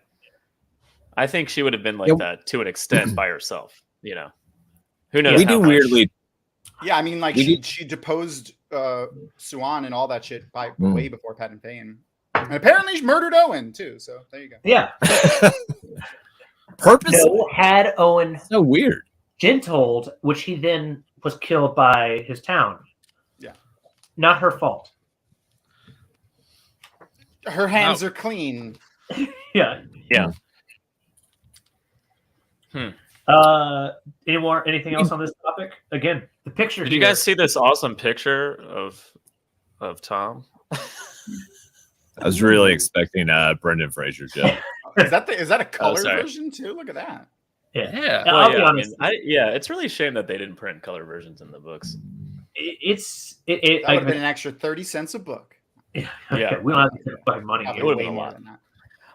S2: I think she would have been like that to an extent by herself. You know, who knows?
S3: We
S2: how
S3: do
S2: much.
S3: weirdly.
S7: Yeah, I mean, like she deposed Suan and all that shit by way before Patton Fane. And apparently she murdered Owen too. So there you go.
S1: Yeah.
S3: Purpose
S1: had Owen
S3: so weird.
S1: Gintold, which he then was killed by his town.
S7: Yeah. Not
S1: her fault.
S7: Her hands are clean.
S1: Yeah. Anything else on this topic? Again, the picture.
S2: Did you guys see this awesome picture of Tom?
S3: I was really expecting Brendan Fraser joke.
S7: Is that a color
S2: sorry.
S7: version too? Look at that.
S6: Yeah.
S2: Well,
S1: I'll be
S2: yeah,
S1: honest.
S2: It's really a shame that they didn't print color versions in the books.
S7: That would have been an extra 30 cents a book.
S1: Yeah,
S2: Yeah.
S1: we don't have to spend money.
S7: Probably
S2: It would've
S7: way
S2: been a
S7: more
S2: lot.
S7: than that.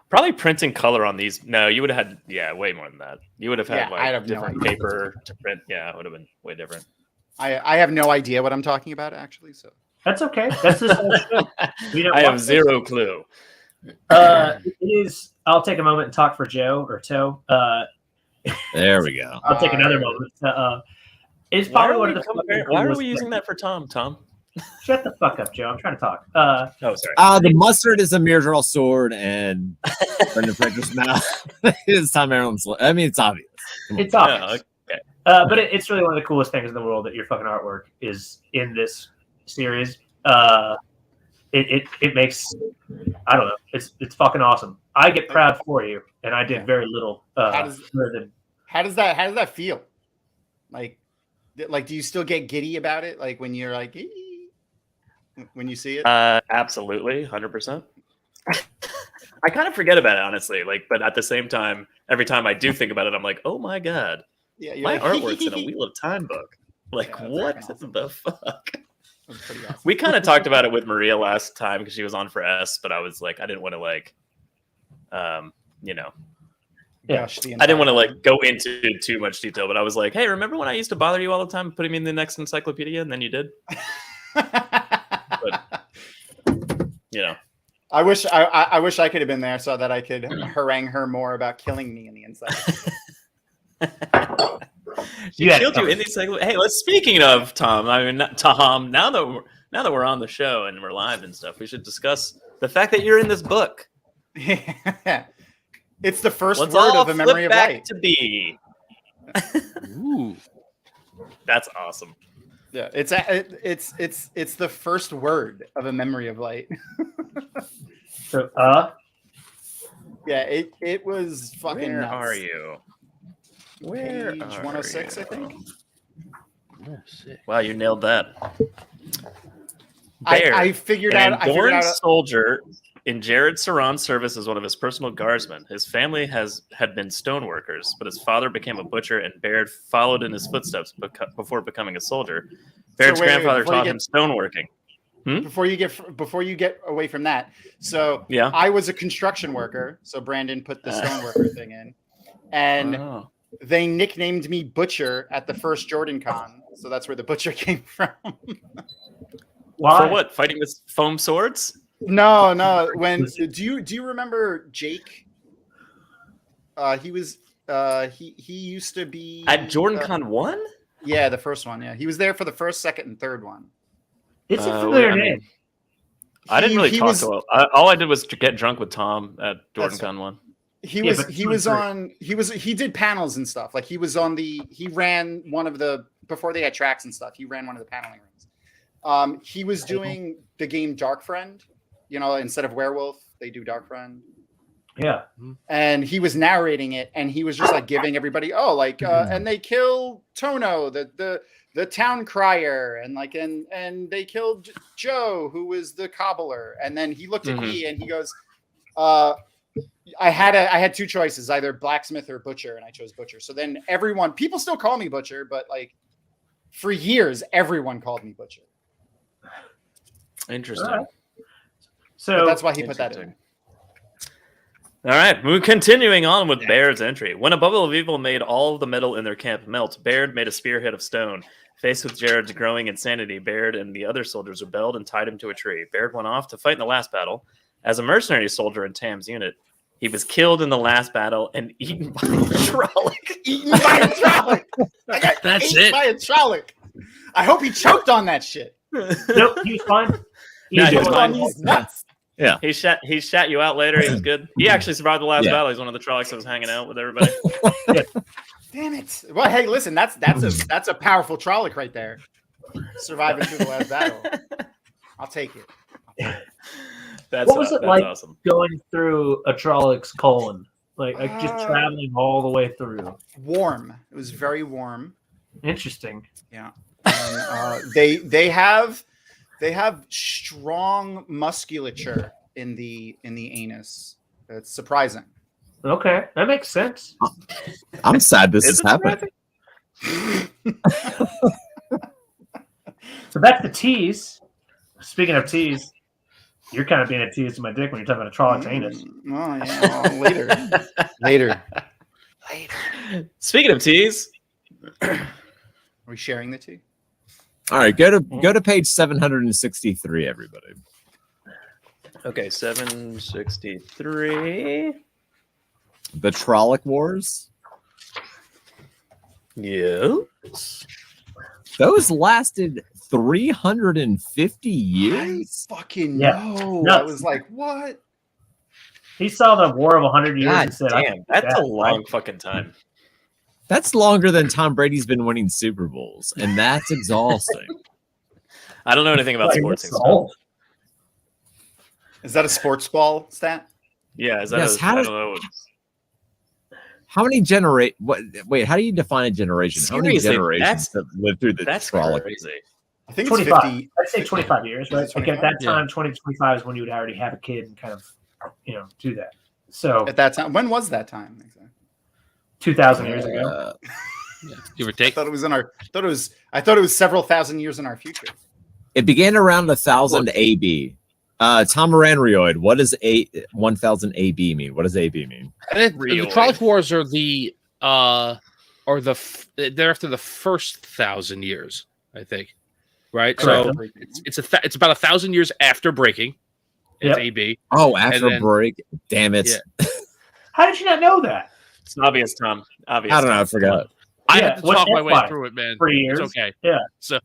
S2: Probably printing color on these. No, you would have had way more than that. You would have had
S7: Yeah, I'd have
S2: like
S7: no
S2: different
S7: idea.
S2: paper to print. Yeah, it would have been way different.
S7: I have no idea what I'm talking about actually. So
S1: That's okay. That's this whole show.
S2: I have zero clue.
S1: It is. I'll take a moment and talk for Joe or Toe.
S3: There we go.
S1: I'll take another moment. It's probably one of the.
S2: Why are we using that for Tom? Tom?
S1: Shut the fuck up, Joe. I'm trying to talk.
S2: Oh, sorry.
S3: The mustard is a Myrdral sword, and Brendan Fraser's mouth is Tom Maryland's. I mean, it's obvious.
S1: It's obvious.
S2: Okay.
S1: But it's really one of the coolest things in the world that your fucking artwork is in this series. It makes, I don't know, it's fucking awesome. I get proud for you, and I did very little.
S7: how does that feel? Like, do you still get giddy about it? Like when you're like, "Ee," when you see it?
S2: Absolutely, 100%. I kind of forget about it, honestly. But at the same time, every time I do think about it, I'm like, oh my god,
S7: Yeah,
S2: my
S7: like,
S2: artwork's in a Wheel of Time book. Like,
S7: Yeah, that's
S2: what
S7: fucking
S2: the fuck?
S7: That's pretty awesome.
S2: We kind of talked about it with Maria last time because she was on for S, but I was like, I didn't want to
S7: Gosh, the
S2: I didn't want to
S7: entire-
S2: go into too much detail, but I was like, hey, remember when I used to bother you all the time putting me in the next encyclopedia, and then you did?
S7: I wish I could have been there so that I could harangue her more about killing me in the inside.
S2: She killed you in the encyclopedia. Hey, speaking of Tom, I mean Tom. Now that we're on the show and we're live and stuff, we should discuss the fact that you're in this book.
S7: It's the 1st
S2: Let's
S7: word
S2: all
S7: of A Memory
S2: flip
S7: of
S2: back
S7: Light.
S2: to be.
S6: Ooh.
S2: That's awesome.
S7: Yeah, it's the 1st word of A Memory of Light.
S1: So,
S7: Yeah, it was fucking
S2: Where
S7: nuts.
S2: are you? Where
S7: Page
S2: are
S7: 106,
S2: you?
S7: I think.
S6: Yeah, sick.
S2: Wow, you nailed that.
S7: I figured
S2: An
S7: out.
S2: Andorran soldier in Jared Saran's service as one of his personal guardsmen. His family had been stoneworkers, but his father became a butcher, and Baird followed in his footsteps before becoming a soldier. Baird's grandfather taught him stoneworking.
S7: Before you get away from that, so
S2: Yeah.
S7: I was a construction worker. So Brandon put the stoneworker thing in, and
S2: Oh.
S7: they nicknamed me Butcher at the first Jordan Con. So that's where the Butcher came from.
S1: why?
S2: For what? Fighting with foam swords?
S7: No. When do you remember Jake? He was he used to be
S2: At Jordan Con 1?
S7: Yeah, the first one. Yeah, he was there for the first, second, and third one.
S1: It's a familiar
S2: I mean,
S1: name.
S2: I didn't really
S7: He
S2: talk
S7: was-
S2: to him. All I did was get drunk with Tom at Jordan
S7: That's
S2: Con 1.
S7: He
S1: Yeah,
S7: was
S1: but
S7: he was he did panels and stuff. Like he ran one of the before they had tracks and stuff. He ran one of the paneling rooms. He was doing the game Dark Friend. Instead of Werewolf, they do Dark Friend.
S1: Yeah.
S7: And he was narrating it, and he was just like giving everybody, and they kill Tono, the town crier, and they killed Joe, who was the cobbler. And then he looked at me and he goes, I had two choices, either blacksmith or butcher, and I chose butcher. So then people still call me butcher, but like for years, everyone called me butcher.
S2: Interesting.
S1: All right. So
S7: But that's why he put that in.
S2: All right, we're continuing on with Baird's entry. When a bubble of evil made all of the metal in their camp melt, Baird made a spearhead of stone. Faced with Jared's growing insanity, Baird and the other soldiers rebelled and tied him to a tree. Baird went off to fight in the last battle. As a mercenary soldier in Tam's unit, he was killed in the last battle and eaten by a Trolloc.
S7: Eaten by a Trolloc. I got
S6: That's
S7: ate
S6: it.
S7: by a Trolloc. I hope he choked on that shit.
S1: nope, he was fine.
S2: Yeah, he was fine.
S7: He's nuts.
S3: Yeah.
S2: He shot you out later. He was good. He actually survived the last battle. He's one of the Trollocs that was hanging out with everybody.
S7: Damn it. Well, hey, listen, that's a powerful Trolloc right there. Surviving through the last battle. I'll take it.
S1: What was it
S2: that's
S1: like
S2: awesome.
S1: going through a Trolloc's colon? Like just traveling all the way through.
S7: Warm. It was very warm.
S1: Interesting.
S7: Yeah. They have strong musculature in the anus. It's surprising.
S1: Okay, that makes sense.
S3: I'm sad this is
S2: it
S3: happening.
S1: So that's the tease. Speaking of tease, you're kind of being a tease to my dick when you're talking about a Trolloc's anus.
S7: Oh, yeah. Later.
S2: Speaking of teas,
S7: Are we sharing the tea?
S3: All right, go to page 763, everybody.
S2: okay, 763.
S3: The Trolloc Wars.
S2: Yes.
S7: Those
S3: lasted 350 years.
S7: Fucking
S1: Yeah.
S7: no.
S1: Nuts.
S7: I was like, what?
S1: He saw the War of 100 Years
S2: God
S1: and said,
S2: damn, that's a long fucking time.
S3: That's longer than Tom Brady's been winning Super Bowls, and that's exhausting.
S2: I don't know anything about sports.
S7: Is that a sports ball stat?
S2: Yeah, is that
S3: Yes,
S2: I don't know.
S3: How many Wait, how do you define a generation? How many
S2: Seriously,
S3: generations have lived through the
S2: That's
S3: Trolloc?
S2: crazy.
S7: I think it's
S1: 25.
S7: 50.
S1: I'd say 25 years, right? Like at
S7: 25?
S1: that time, 20 to 25 is when you would already have a kid and kind of, do that. So
S7: At that time. When was that time? Exactly.
S1: 2,000 years ago.
S6: Give or
S7: I
S6: take.
S7: thought it was I thought it was several thousand years in our future.
S3: It began around 1000 AB. Tawmaran-rhiod. What does 1000 AB mean? What does AB mean?
S6: And the Trolloc Wars are they're after the first 1,000 years, I think. Right?
S1: Correct.
S6: So it's about 1,000 years after breaking. It's
S1: Yep.
S6: AB.
S3: Oh, after
S6: then-
S3: break. Damn it.
S6: Yeah.
S1: How did you not know that?
S2: It's obvious, Tom. Obvious.
S3: I don't know. I forgot.
S6: I
S1: Yeah,
S6: have to
S1: what's
S6: talk my
S1: that
S6: way
S1: by?
S6: through it, man.
S1: 3 years?
S6: It's okay.
S1: Yeah.
S6: So,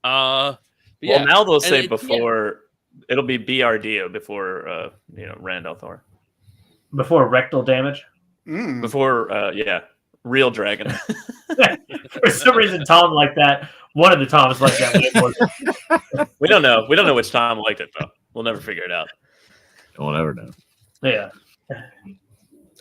S2: Well,
S6: yeah.
S2: now they'll say
S6: it-
S2: before it'll be BRD before Randall Thor.
S1: Before rectal damage?
S7: Mm.
S2: Before real dragon.
S1: For some reason, Tom liked that. One of the Toms liked that.
S2: We don't know. We don't know which Tom liked it though. We'll never figure it out.
S3: We'll never know.
S1: Yeah.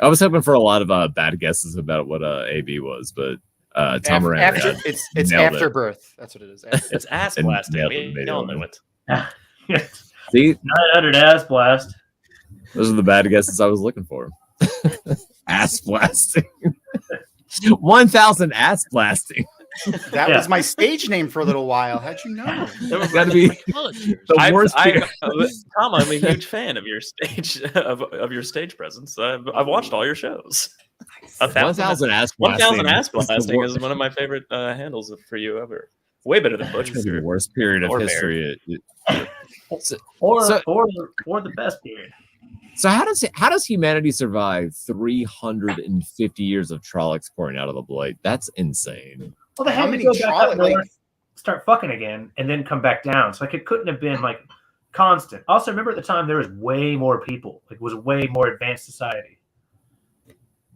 S3: I was hoping for a lot of bad guesses about what AB was, but Tawmaran-rhiod
S7: It's
S3: nailed it.
S7: afterbirth. That's what it is.
S2: It's ass
S3: And
S2: blasting.
S3: nailed it
S2: We all know it.
S3: See,
S1: 900 ass blast.
S3: those are the bad guesses I was looking for. Ass blasting. 1000 ass blasting.
S7: That
S1: Yeah.
S7: was my stage name for a little while. How'd you know?
S3: Got to be
S6: college years.
S3: the worst.
S2: Tom, I'm a huge fan of your stage of your stage presence. I've watched all your shows.
S3: 1000 ass blasting.
S2: 1,000 ass
S3: is the
S2: blasting
S3: worst-
S2: is one of my favorite handles for you ever. Way better than Butch.
S3: It's the worst period of
S2: Or
S3: history.
S1: Or
S3: So-
S1: or the best period.
S3: So how does humanity survive 350 years of Trollocs pouring out of the blade? That's insane.
S1: Well, they
S7: How
S1: had to
S7: many
S1: go back up
S7: Trolloc,
S1: north, start fucking again, and then come back down. So it couldn't have been like constant. Also, remember at the time there was way more people. Like, it was a way more advanced society.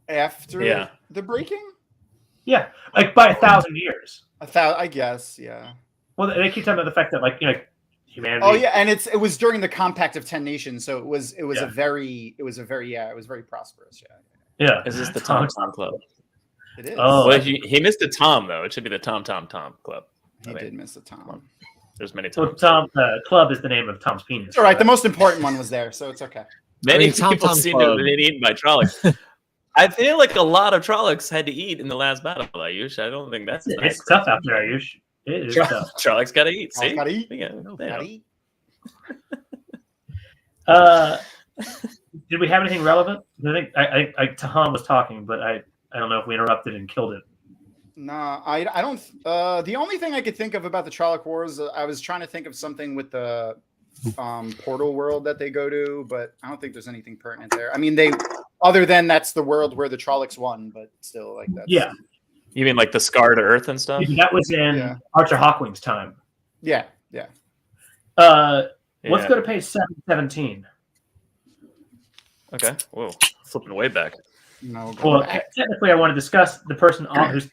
S7: After the breaking?
S1: Yeah, like by 1,000 years.
S7: I guess, yeah.
S1: Well, they keep talking about the fact that humanity.
S7: Oh yeah, and it was during the Compact of 10 Nations, so it was
S1: Yeah.
S7: a very prosperous.
S1: Yeah.
S2: Is this the Tom Club?
S7: It is.
S1: Oh.
S2: Well, he missed a Tom though. It should be the Tom Club.
S7: He did miss a Tom.
S2: There's many
S1: So
S2: Toms.
S1: Tom Club is the name of Tom's penis.
S7: It's all right. The most important one was there, so it's okay.
S2: Many
S3: Tom
S2: people
S3: Tom
S2: seem to have
S3: Club.
S2: been eaten by Trollocs. I feel like a lot of Trollocs had to eat in the last battle, Ayush. I don't think that's
S1: It's tough out there, Ayush. It is tough.
S2: Trollocs got to eat. See?
S7: Gotta eat.
S2: Yeah,
S7: Gotta eat.
S1: Did we have anything relevant? I think Thom was talking, but I don't know if we interrupted and killed it.
S7: No, I don't. The only thing I could think of about the Trolloc Wars, I was trying to think of something with the portal world that they go to, but I don't think there's anything pertinent there. I mean, other than that's the world where the Trollocs won, but still, like that's
S1: Yeah,
S2: You mean like the scarred earth and stuff?
S1: that was in Archer Hawkwing's time.
S7: yeah.
S1: Let's go to page 717.
S2: Okay. Whoa. Flipping way back.
S7: No, go
S1: Well,
S7: back.
S1: technically, I want to discuss the person who's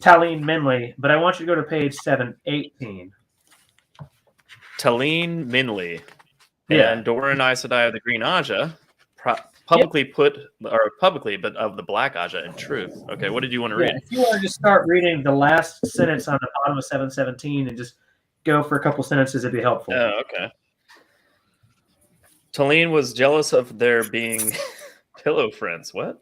S1: Talene Minley, but I want you to go to page 718.
S2: Talene Minley
S1: Yeah.
S2: and Doran Aes Sedai of the Green Aja publicly but of the Black Aja in truth. Okay, what did you want to read?
S1: If you want to just start reading the last sentence on the bottom of 717 and just go for a couple sentences, it'd be helpful.
S2: Oh, okay. Talene was jealous of their being pillow friends. What?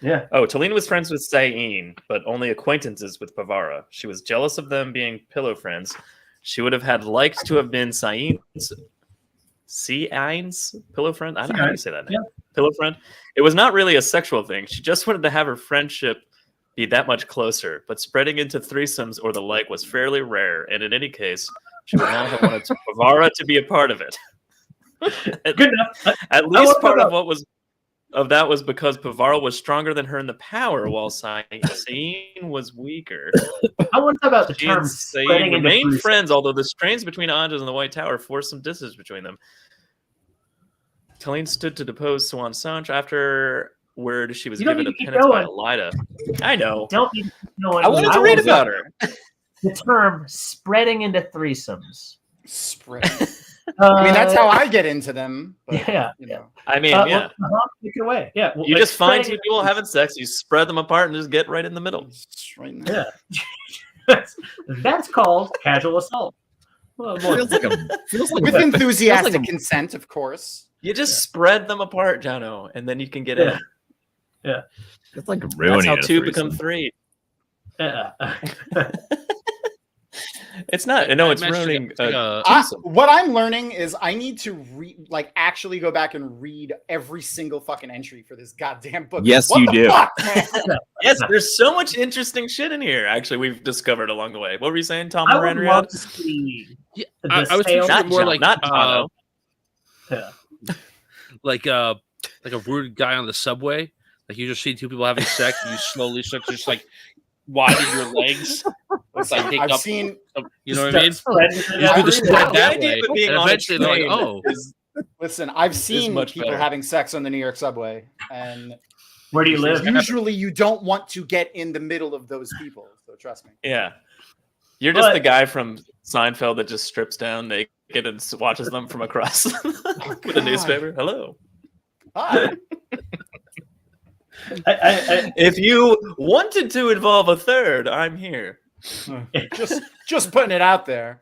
S1: Yeah.
S2: Oh, Talene was friends with Sain, but only acquaintances with Pavara. She was jealous of them being pillow friends. She would have had liked to have been Sain's pillow friend. I don't know how you say that name.
S1: Yeah.
S2: Pillow friend. It was not really a sexual thing. She just wanted to have her friendship be that much closer. But spreading into threesomes or the like was fairly rare, and in any case, she would not have wanted Pavara to be a part of it.
S1: Good enough.
S2: At least part of that was because Pavara was stronger than her in the power, while Sain was weaker.
S1: I want to talk about the
S2: She
S1: term
S2: and
S1: spreading
S2: Sain
S1: into
S2: remained
S1: threesome.
S2: friends, although the strains between Anjas and the White Tower forced some distance between them. Talene stood to depose Swan Sanch afterward. She was
S1: You don't
S2: given a
S1: need to keep
S2: penance by
S1: going.
S2: Elida. I know.
S1: Don't need to keep going.
S2: I wanted to read
S1: want
S2: about her.
S1: the term spreading into threesomes.
S7: Spread. I mean, that's how I get into them. But,
S1: Yeah.
S7: You know.
S2: I mean, yeah.
S1: Take it away. Yeah. Well,
S2: You
S1: like
S2: just find
S1: spreading
S2: two people having sex, you spread them apart, and just get right in the middle.
S7: Right now.
S1: Yeah. That's called casual assault. Well,
S3: Feels like
S7: With enthusiastic
S3: like a-
S7: consent, of course.
S2: You just spread them apart, Jono, and then you can get in.
S1: Yeah.
S3: it's like
S2: That's
S3: ruining
S2: how
S3: a
S2: two
S3: threesome.
S2: become three.
S1: Yeah.
S2: It's not. No, it's
S6: Imagine
S2: ruining.
S6: it's like a-
S7: What I'm learning is I need to actually go back and read every single fucking entry for this goddamn book.
S3: Yes,
S7: What
S3: you
S7: the
S3: do.
S7: fuck, man?
S2: Yes, there's so much interesting shit in here. Actually, we've discovered along the way. What were you saying, Thom
S1: I would
S2: and
S1: love
S2: Rhiod?
S1: to see
S6: Yeah,
S1: the
S6: I was
S1: sales-
S6: thinking
S2: Not
S6: more
S2: John,
S6: like
S2: not Jono.
S1: Yeah.
S6: like a rude guy on the subway. Like you just see two people having sex, and you slowly start to just like widen your legs. It's like take
S7: I've
S6: up,
S7: seen.
S6: you know what I mean?
S1: Spread-
S6: You do the spread
S2: The
S6: that
S2: idea
S6: way,
S2: of being
S6: and
S2: on a
S6: eventually they're like,
S2: train
S6: "Oh,
S2: is-
S7: Listen, I've seen
S2: much
S7: people
S2: better.
S7: having sex on the New York subway, and
S1: Where do you live?
S7: usually you don't want to get in the middle of those people. So trust me.
S2: yeah. You're just
S1: But-
S2: the guy from Seinfeld that just strips down naked and watches them from across with a
S7: God.
S2: newspaper. Hello.
S7: Hi.
S2: If you wanted to involve a third, I'm here.
S7: just putting it out there.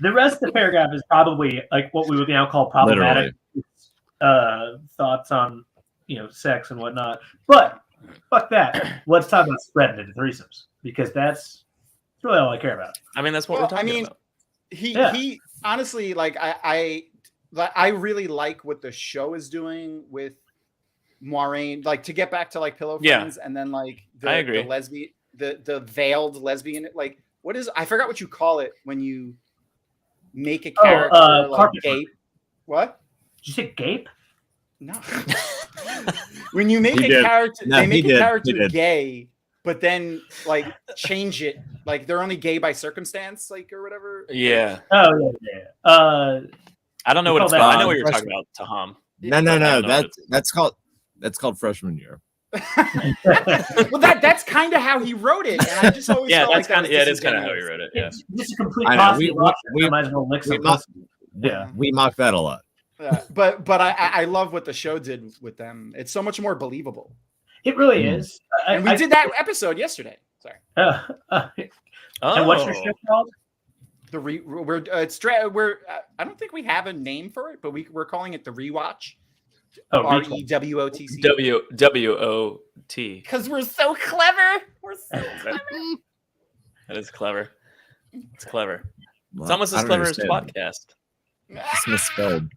S1: The rest of the paragraph is probably like what we would now call problematic thoughts on sex and whatnot. But fuck that. Let's talk about spreading into threesomes because that's really all I care about.
S2: I mean, that's what
S7: Well,
S2: we're talking
S7: I mean,
S2: about.
S7: He honestly, like I really like what the show is doing with Moiraine, like to get back to like pillow
S2: Yeah.
S7: friends, and then like
S2: I agree.
S7: the lesbian, the veiled lesbian, like what is, I forgot what you call it when you make a character like
S1: carpet
S7: gay. What?
S1: Did you say gape?
S7: No. When you make
S3: He
S7: a
S3: did.
S7: character,
S3: No,
S7: they
S3: he
S7: make a
S3: did. He
S7: character
S3: did.
S7: gay, but then like change it, like they're only gay by circumstance, like or whatever.
S2: Yeah.
S1: Oh yeah.
S2: I don't know what
S1: We
S2: it's
S1: call
S2: called.
S1: that-
S2: I know what you're
S3: freshman-
S2: talking about, Taham.
S3: No.
S2: I don't know what
S3: That's called freshman year.
S7: Well, that's kind of how he wrote it, and I just always
S2: Yeah,
S7: felt
S2: that's
S7: like
S2: kind of
S7: that was
S2: it is kind of how he
S7: disingenuous.
S2: wrote it. Yeah.
S1: It's just a complete
S3: I know.
S1: posse.
S3: We-
S1: I might as well lick
S3: we
S1: some
S3: mock-
S1: pussy. Yeah.
S3: We mock that a lot.
S7: Yeah, but I love what the show did with them. It's so much more believable.
S1: It really is.
S7: And we did that episode yesterday. Sorry,
S1: And what's your show called?
S7: we're I don't think we have a name for it, but we're calling it the rewatch.
S1: Oh, retweet.
S7: REWOTC.
S2: WOT.
S7: Because we're so clever. We're so clever.
S2: That is clever. It's clever. It's
S3: Well,
S2: almost
S3: I
S2: as
S3: don't
S2: clever as
S3: understand.
S2: podcast.
S3: It's misspelled.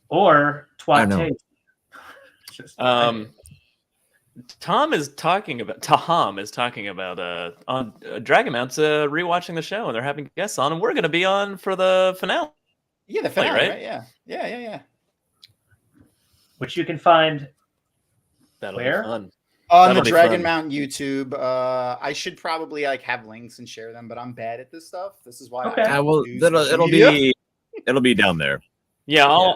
S1: Or
S3: I know.
S1: twat tape.
S2: Thom is talking about on Dragonmount's rewatching the show, and they're having guests on, and we're going to be on for the finale.
S7: Yeah, the finale,
S2: right?
S7: right? Yeah.
S1: Which you can find
S2: That'll
S1: Where?
S2: be fun.
S7: On
S2: That'll
S7: the
S2: be fun.
S7: Dragonmount YouTube. I should probably have links and share them, but I'm bad at this stuff. This is why
S1: Okay.
S7: I
S3: Well,
S7: use
S3: it'll
S7: social media.
S3: be down there.
S2: Yeah,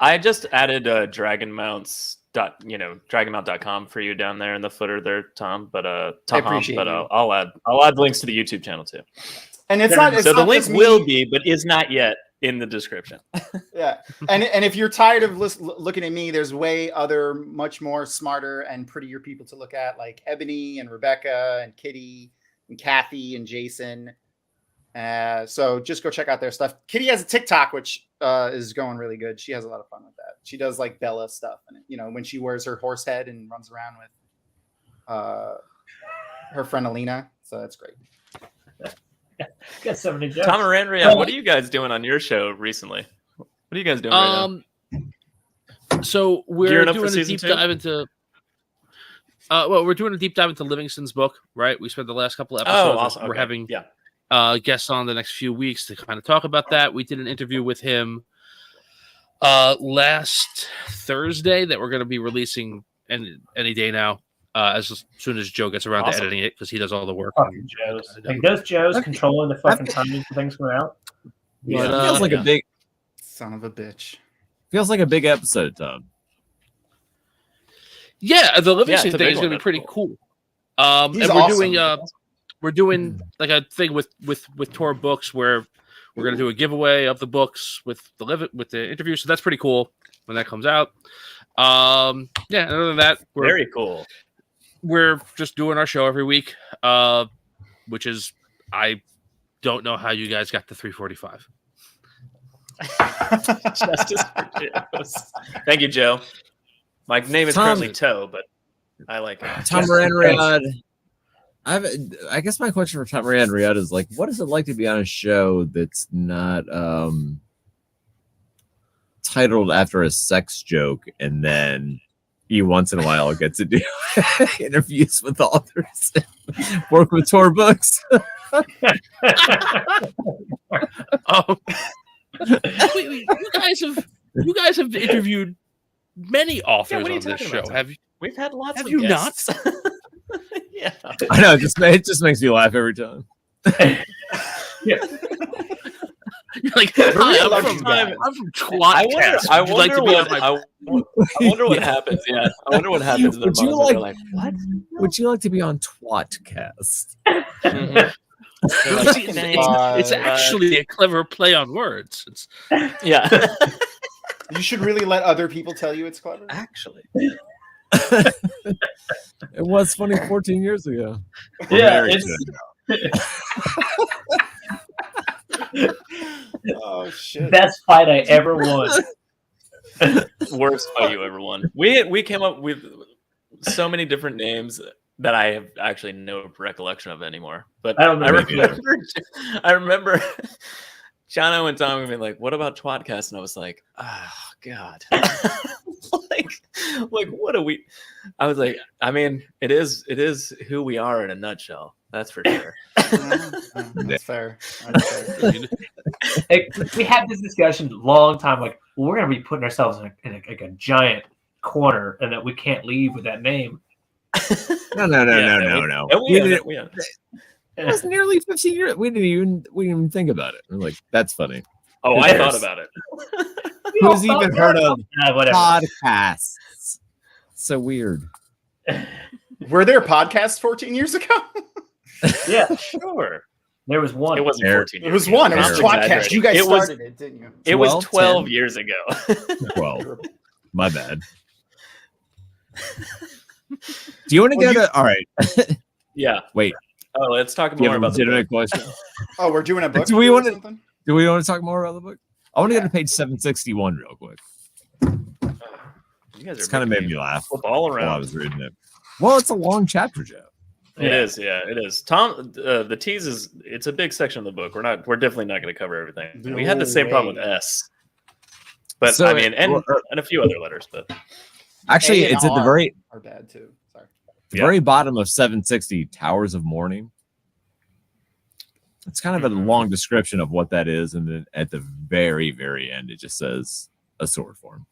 S2: I just added Dragonmount.com for you down there in the footer there, Tom. But Tom,
S7: appreciate
S2: but
S7: you.
S2: I'll add links to the YouTube channel too.
S7: And it's
S1: So
S7: not. It's
S2: So the
S7: not
S2: link
S7: just me.
S2: will be, but is not yet in the description.
S7: Yeah, and if you're tired of looking at me, there's much more smarter and prettier people to look at, like Ebony and Rebecca and Kitty and Kathy and Jason. So just go check out their stuff. Kitty has a TikTok, which is going really good. She has a lot of fun with that. She does like Bella stuff, and when she wears her horse head and runs around with her friend Alina. So that's great.
S1: got so many jokes.
S2: Thom-aran-rhiod, what are you guys doing on your show recently? What are you guys doing right now?
S6: So we're
S2: Gearing up for
S6: doing a
S2: season
S6: deep
S2: 2?
S6: dive into. We're doing a deep dive into Livingston's book, right? We spent the last couple episodes.
S2: Oh, awesome.
S6: We're
S2: Okay.
S6: having
S2: Yeah.
S6: guests on the next few weeks to kind of talk about that. We did an interview with him last Thursday that we're going to be releasing any day now, as soon as Joe gets around to
S2: Awesome.
S6: editing it, because he does all the work.
S1: Fucking Joes. Like those Joes controlling the fucking timing for things coming out.
S2: Yeah.
S3: It feels like a big
S7: Son of a bitch.
S3: big episode, Tom.
S6: Yeah, the Livingston
S2: it's a
S6: thing
S2: big
S6: is
S2: one.
S6: going to be
S2: That's
S6: pretty
S2: cool.
S6: cool.
S7: He's
S6: And
S7: awesome.
S6: we're doing like a thing with Tor Books where we're going to do a giveaway of the books with the interview. So that's pretty cool when that comes out. Yeah. Other than that,
S2: Very cool.
S6: we're just doing our show every week, which is I don't know how you guys got to 345.
S2: Justice for Joes. Thank you, Joe. My name is
S3: Tom-
S2: currently Toe, but I like it.
S3: Thom-aran-rhiod. I guess my question for Thom-aran-rhiod is like, what is it like to be on a show that's not titled after a sex joke, and then you once in a while get to do interviews with authors, work with Tor Books?
S6: You guys have interviewed many authors
S2: what are you
S6: on this
S2: talking
S6: show.
S2: about, Tom?
S6: Have you?
S2: We've had lots
S6: Have
S2: of
S6: you
S2: guests. Yeah.
S3: I know, it just makes me laugh every time.
S6: You're like, hi, I'm
S2: lucky
S6: from
S2: guy.
S6: tWoTcast.
S2: I
S6: Would you like to be on my?
S2: I wonder what happmes. Yeah, I wonder what happens in their
S3: Would you
S2: minds when they're
S3: like-
S2: what?
S3: Would you like to be on tWoTcast?
S2: Mhm. They're like,
S6: See,
S2: "Thanks."
S6: it's actually a clever play on words. It's
S2: Yeah.
S7: You should really let other people tell you it's clever.
S2: Actually.
S3: It was funny 14 years ago.
S1: Yeah,
S3: Very
S7: Oh shit!
S1: best fight I ever won.
S2: Worst fight you ever won. We came up with so many different names that I have actually no recollection of anymore. But
S1: I don't remember.
S2: I remember Jono and Tom being like, "What about tWoTcast?" And I was like, "Oh God." like what are we? I was like, I mean, it is who we are in a nutshell. That's for sure.
S7: That's fair. That's fair.
S1: We had this discussion a long time. Like, well, we're gonna be putting ourselves in a giant corner, and that we can't leave with that name.
S3: No.
S2: And
S3: It was nearly 15 years. We didn't even think about it. We're like, that's funny.
S2: Oh, I thought about it.
S3: Who's even heard of
S1: Whatever.
S3: podcasts? So weird.
S7: Were there podcasts 14 years ago?
S1: Yeah,
S2: Sure.
S1: there was one.
S2: It wasn't
S3: There-
S2: 14
S7: It
S2: years
S7: was
S2: ago.
S7: one. It was
S2: I'm
S7: tWoTcast.
S2: exaggerating.
S7: You guys
S2: It was-
S7: started it, didn't you?
S2: It was
S3: 12,
S2: 12
S3: 10.
S2: years ago.
S3: 12. My bad. Do you want to go to? All right.
S2: Yeah.
S3: Wait.
S2: Oh, let's talk
S3: Do you
S2: more
S3: have a
S2: about the book.
S3: legitimate question?
S7: Oh, we're doing a book.
S3: Do we
S7: review or
S3: wanna-
S7: something?
S3: Do we want to talk more about the book? I want to go to page 761 real quick.
S2: You guys
S3: It's
S2: are
S3: kind of
S2: making
S3: made me laugh
S2: flip all
S3: while I
S2: around.
S3: was reading it. Well, it's a long chapter, Joe.
S2: It is, yeah, it is. Tom, the tease is it's a big section of the book. We're definitely not going to cover everything. We had the same problem with S, but
S3: So,
S2: I mean, and a few other letters, but
S3: Actually,
S7: A and
S3: it's at the
S7: R
S3: very
S7: are bad too. Sorry.
S3: very bottom of 760, Towers of Mourning. It's kind of a long description of what that is, and then at the very, very end, it just says a sword form.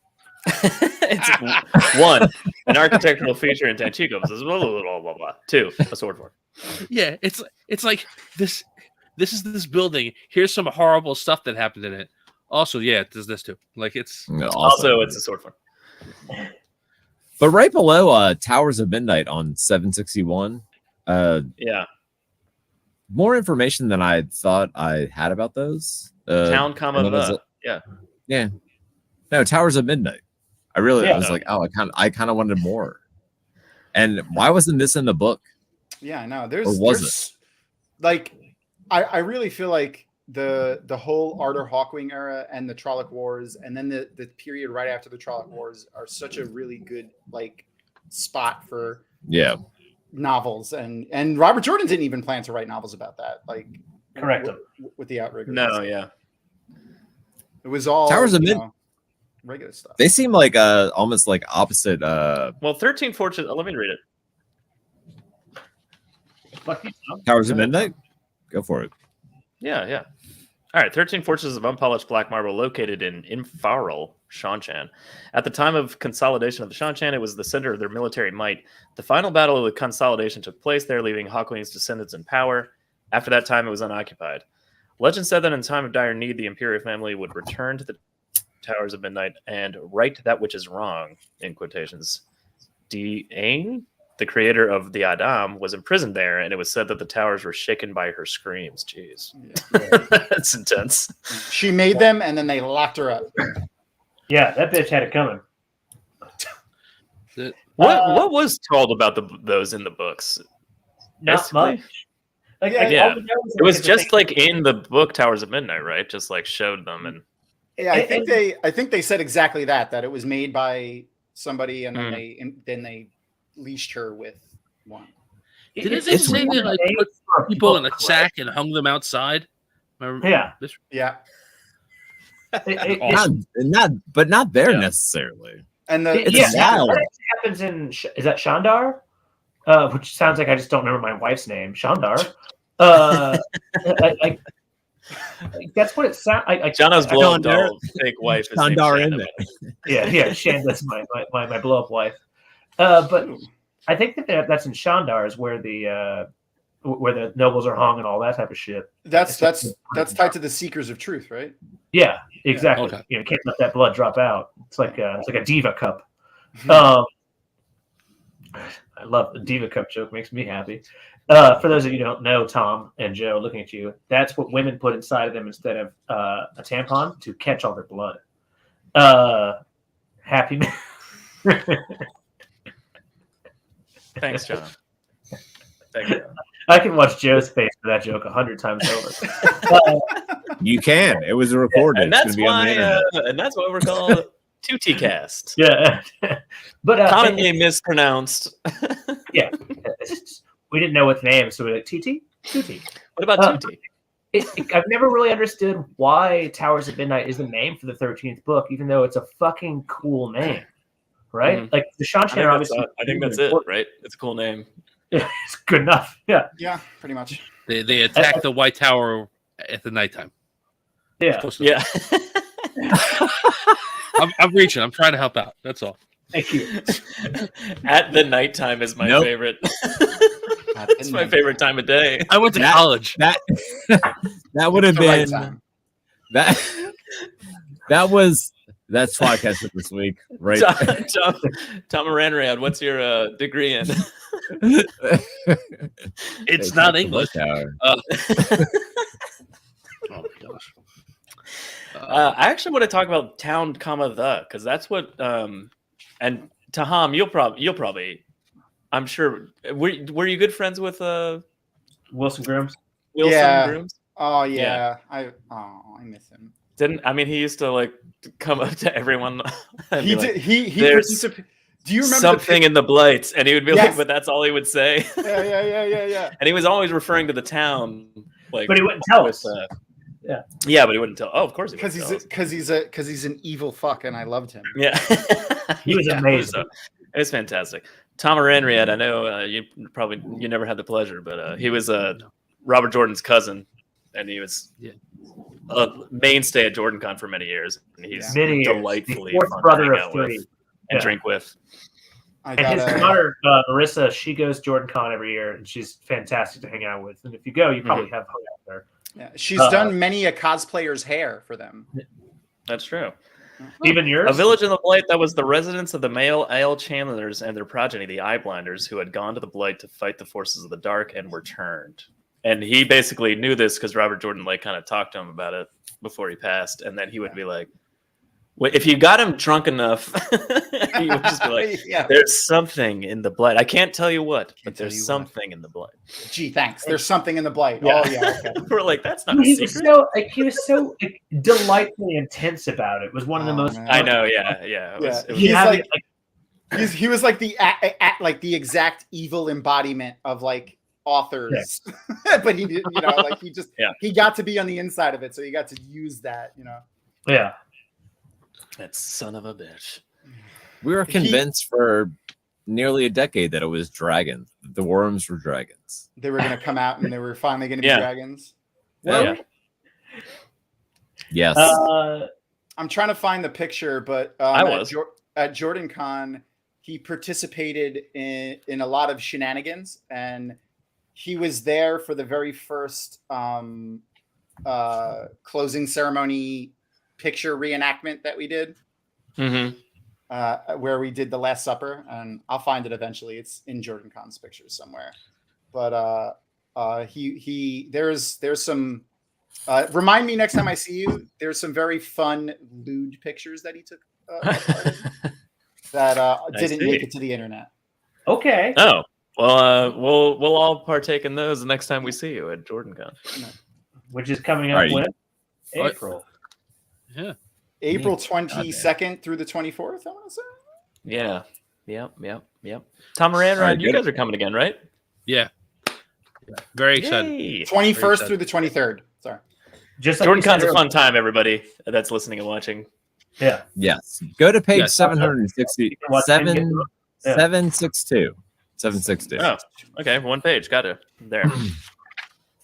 S2: it's one, an architectural feature in Tanchico. Blah, blah, blah, blah, blah. Two, a sword form.
S6: Yeah, it's like this. This is this building. Here's some horrible stuff that happened in it. Also, yeah, it does this too. Like it's
S2: Also, it's a sword form.
S3: But right below Towers of Midnight on 761,
S2: Yeah,
S3: more information than I thought I had about those.
S2: town,
S3: and
S2: comma
S3: then I was
S2: the.
S3: like-
S2: Yeah,
S3: no, Towers of Midnight. I really
S1: Yeah.
S3: was like, oh, I kind of wanted more. And why wasn't this in the book?
S7: Yeah, no,
S3: Or
S7: there's
S3: was
S7: like I really feel like the whole Arthur Hawkwing era and the Trolloc Wars and then the period right after the Trolloc Wars are such a really good like spot for
S3: Yeah.
S7: novels and Robert Jordan didn't even plan to write novels about that, like
S1: Correct.
S7: with the Outriggers.
S2: no, yeah.
S7: It was all
S3: Towers of
S7: regular stuff.
S3: They seem like almost like opposite.
S2: Well, 13 Fortunes. Let me read it.
S1: Fuck you, Tom.
S3: Towers of Midnight. Go for it.
S2: Yeah, yeah. All right, 13 fortresses of unpolished black marble located in Infaral, Shanshan. At the time of consolidation of the Shanshan, it was the center of their military might. The final battle of the consolidation took place there, leaving Hawkwing's descendants in power. After that time, it was unoccupied. Legend said that in time of dire need, the Imperial family would return to the Towers of Midnight and right that which is wrong, in quotations. Aang, the creator of the Adam, was imprisoned there, and it was said that the towers were shaken by her screams. Jeez. That's intense.
S7: She made them and then they locked her up.
S1: Yeah, that bitch had it coming.
S2: What was told about those in the books?
S1: Not
S2: Basically-
S1: much. Like,
S2: Yeah.
S1: all we know is
S2: It was
S1: it's a
S2: just
S1: thing-
S2: like in the book Towers of Midnight, right? Just like showed them and
S7: Yeah, I think they said exactly that it was made by somebody and then they leashed her with one.
S6: Didn't
S1: It's
S6: they say they like
S1: weird
S6: put
S1: for
S6: people in a
S1: book,
S6: sack and hung them outside? Remember
S1: Yeah.
S6: this?
S7: Yeah,
S3: But not there
S2: Yeah.
S3: necessarily.
S7: and the
S3: It's
S1: yeah,
S3: wild.
S1: that actually happens in is that Shandar? Which sounds like I just don't remember my wife's name. Shandar. I that's what it sounds like.
S2: Jono's blow up
S3: Shandar-
S2: doll fake wife is named
S3: Shandar in
S2: Shanda.
S1: Yeah, Shanda's my blow up wife. But I think that's in Shandar is where the nobles are hung and all that type of shit.
S7: that's tied to the Seekers of Truth, right?
S1: Yeah, exactly.
S6: Okay.
S1: You know, can't let that blood drop out. It's like a diva cup. I love the diva cup joke. Makes me happy. For those of you who don't know, Tom and Joe, looking at you, that's what women put inside of them instead of a tampon to catch all their blood. Happy.
S2: Thanks, Jono. Thank you.
S1: I can watch Joe's face for that joke 100 times over.
S3: You can. It was recorded.
S2: And
S3: It's
S2: that's
S3: gonna be on the
S2: why
S3: internet.
S2: and that's why we're called tWoTcast.
S1: Yeah, but
S2: Commonly mispronounced.
S1: yeah, we didn't know what the name, so we're like TT.
S2: What about Tutti?
S1: I've never really understood why Towers of Midnight is the name for the 13th book, even though it's a fucking cool name, right?
S2: Mhm.
S1: Like the Shanshan obviously.
S2: I think that's it, right? It's a cool name.
S1: Yeah, it's good enough. Yeah,
S7: Yeah, pretty much.
S6: They attacked the White Tower at the nighttime.
S1: yeah.
S6: Supposed to-
S2: Yeah.
S6: I'm reaching. I'm trying to help out. That's all.
S1: Thank you.
S2: At the nighttime is my
S3: Nope.
S2: favorite. It's my favorite time of day.
S6: I went to
S3: That-
S6: college.
S3: That would have
S7: The right
S3: been
S7: time.
S3: that's podcast this week, right?
S2: tWoTcast, what's your degree in?
S6: It's not English.
S3: Tower.
S6: Oh my gosh.
S2: I actually want to talk about town, the, because that's what. And Thom, you'll probably. I'm sure. Were you good friends with
S1: Wilson Grooms.
S2: Wilson
S7: Yeah.
S2: Grooms?
S7: Oh yeah, I miss him.
S2: He used to like come up to everyone. And
S7: He
S2: be like,
S7: did. He
S2: "There's
S7: participated. Do you remember
S2: something in the blight?" And he would be
S7: Yes.
S2: like, "But that's all he would say."
S7: Yeah.
S2: And he was always referring to the town, like,
S1: But he wouldn't tell us.
S2: yeah, but he wouldn't tell. Oh, of course he
S7: Because
S2: wouldn't tell us.
S7: he's an evil fuck, and I loved him.
S2: Yeah,
S1: He was amazing.
S2: It was fantastic. Talk-aran-rhiod, I know you never had the pleasure, but he was Robert Jordan's cousin, and he was a mainstay at JordanCon for many years. And he's
S1: Many years.
S2: delightfully
S1: The fourth
S2: fun to
S1: brother
S2: hang
S1: of
S2: out with
S1: three.
S2: and
S1: Yeah.
S2: drink with.
S1: And his daughter, Marissa, she goes JordanCon every year, and she's fantastic to hang out with. And if you go, you probably have hung out there.
S7: Yeah, she's done many a cosplayer's hair for them.
S2: That's true.
S1: Even yours?
S2: A village in the Blight that was the residence of the male Ale Chandlers and their progeny, the Eyeblinders, who had gone to the Blight to fight the forces of the Dark and returned. And he basically knew this because Robert Jordan like kind of talked to him about it before he passed, and then he would be like, if you got him drunk enough, he would just be like, "There's something in the Blight. I can't tell you what, but there's something in the Blight."
S7: Gee, thanks. There's something in the Blight.
S2: Yeah.
S7: Oh yeah, okay.
S2: We're like, "That's not a
S1: He
S2: secret."
S1: was so delightfully intense about it. It was one of the most.
S2: I know, yeah. It was
S7: He's like, he was like the exact evil embodiment of like authors, but he didn't, like he got to be on the inside of it, so he got to use that,
S1: Yeah.
S2: That son of a bitch.
S3: We were convinced for nearly a decade that it was dragons. The worms were dragons.
S7: They were going to come out and they were finally going to be dragons.
S3: Yeah. Yes.
S7: I'm trying to find the picture, but at JordanCon, he participated in a lot of shenanigans, and he was there for the very first closing ceremony picture reenactment that we did, where we did the Last Supper, and I'll find it eventually. It's in JordanCon's pictures somewhere. But there's some. Remind me next time I see you. There's some very fun lewd pictures that he took that didn't make it to the internet.
S1: Okay.
S2: Oh well, we'll all partake in those the next time we see you at JordanCon,
S1: which is coming up when April.
S6: Yeah,
S7: April 22nd through the 24th. I want to say.
S2: Yeah. Yep. Thom-aran-rhiod, you guys are coming again, right?
S6: Yeah. Very excited.
S7: 21st through the 23rd. Sorry.
S1: Just like
S2: JordanCon's a fun time, everybody that's listening and watching.
S1: Yeah.
S3: Yes. Go to page 762. 762.
S2: Oh, okay. One page. Got it. There.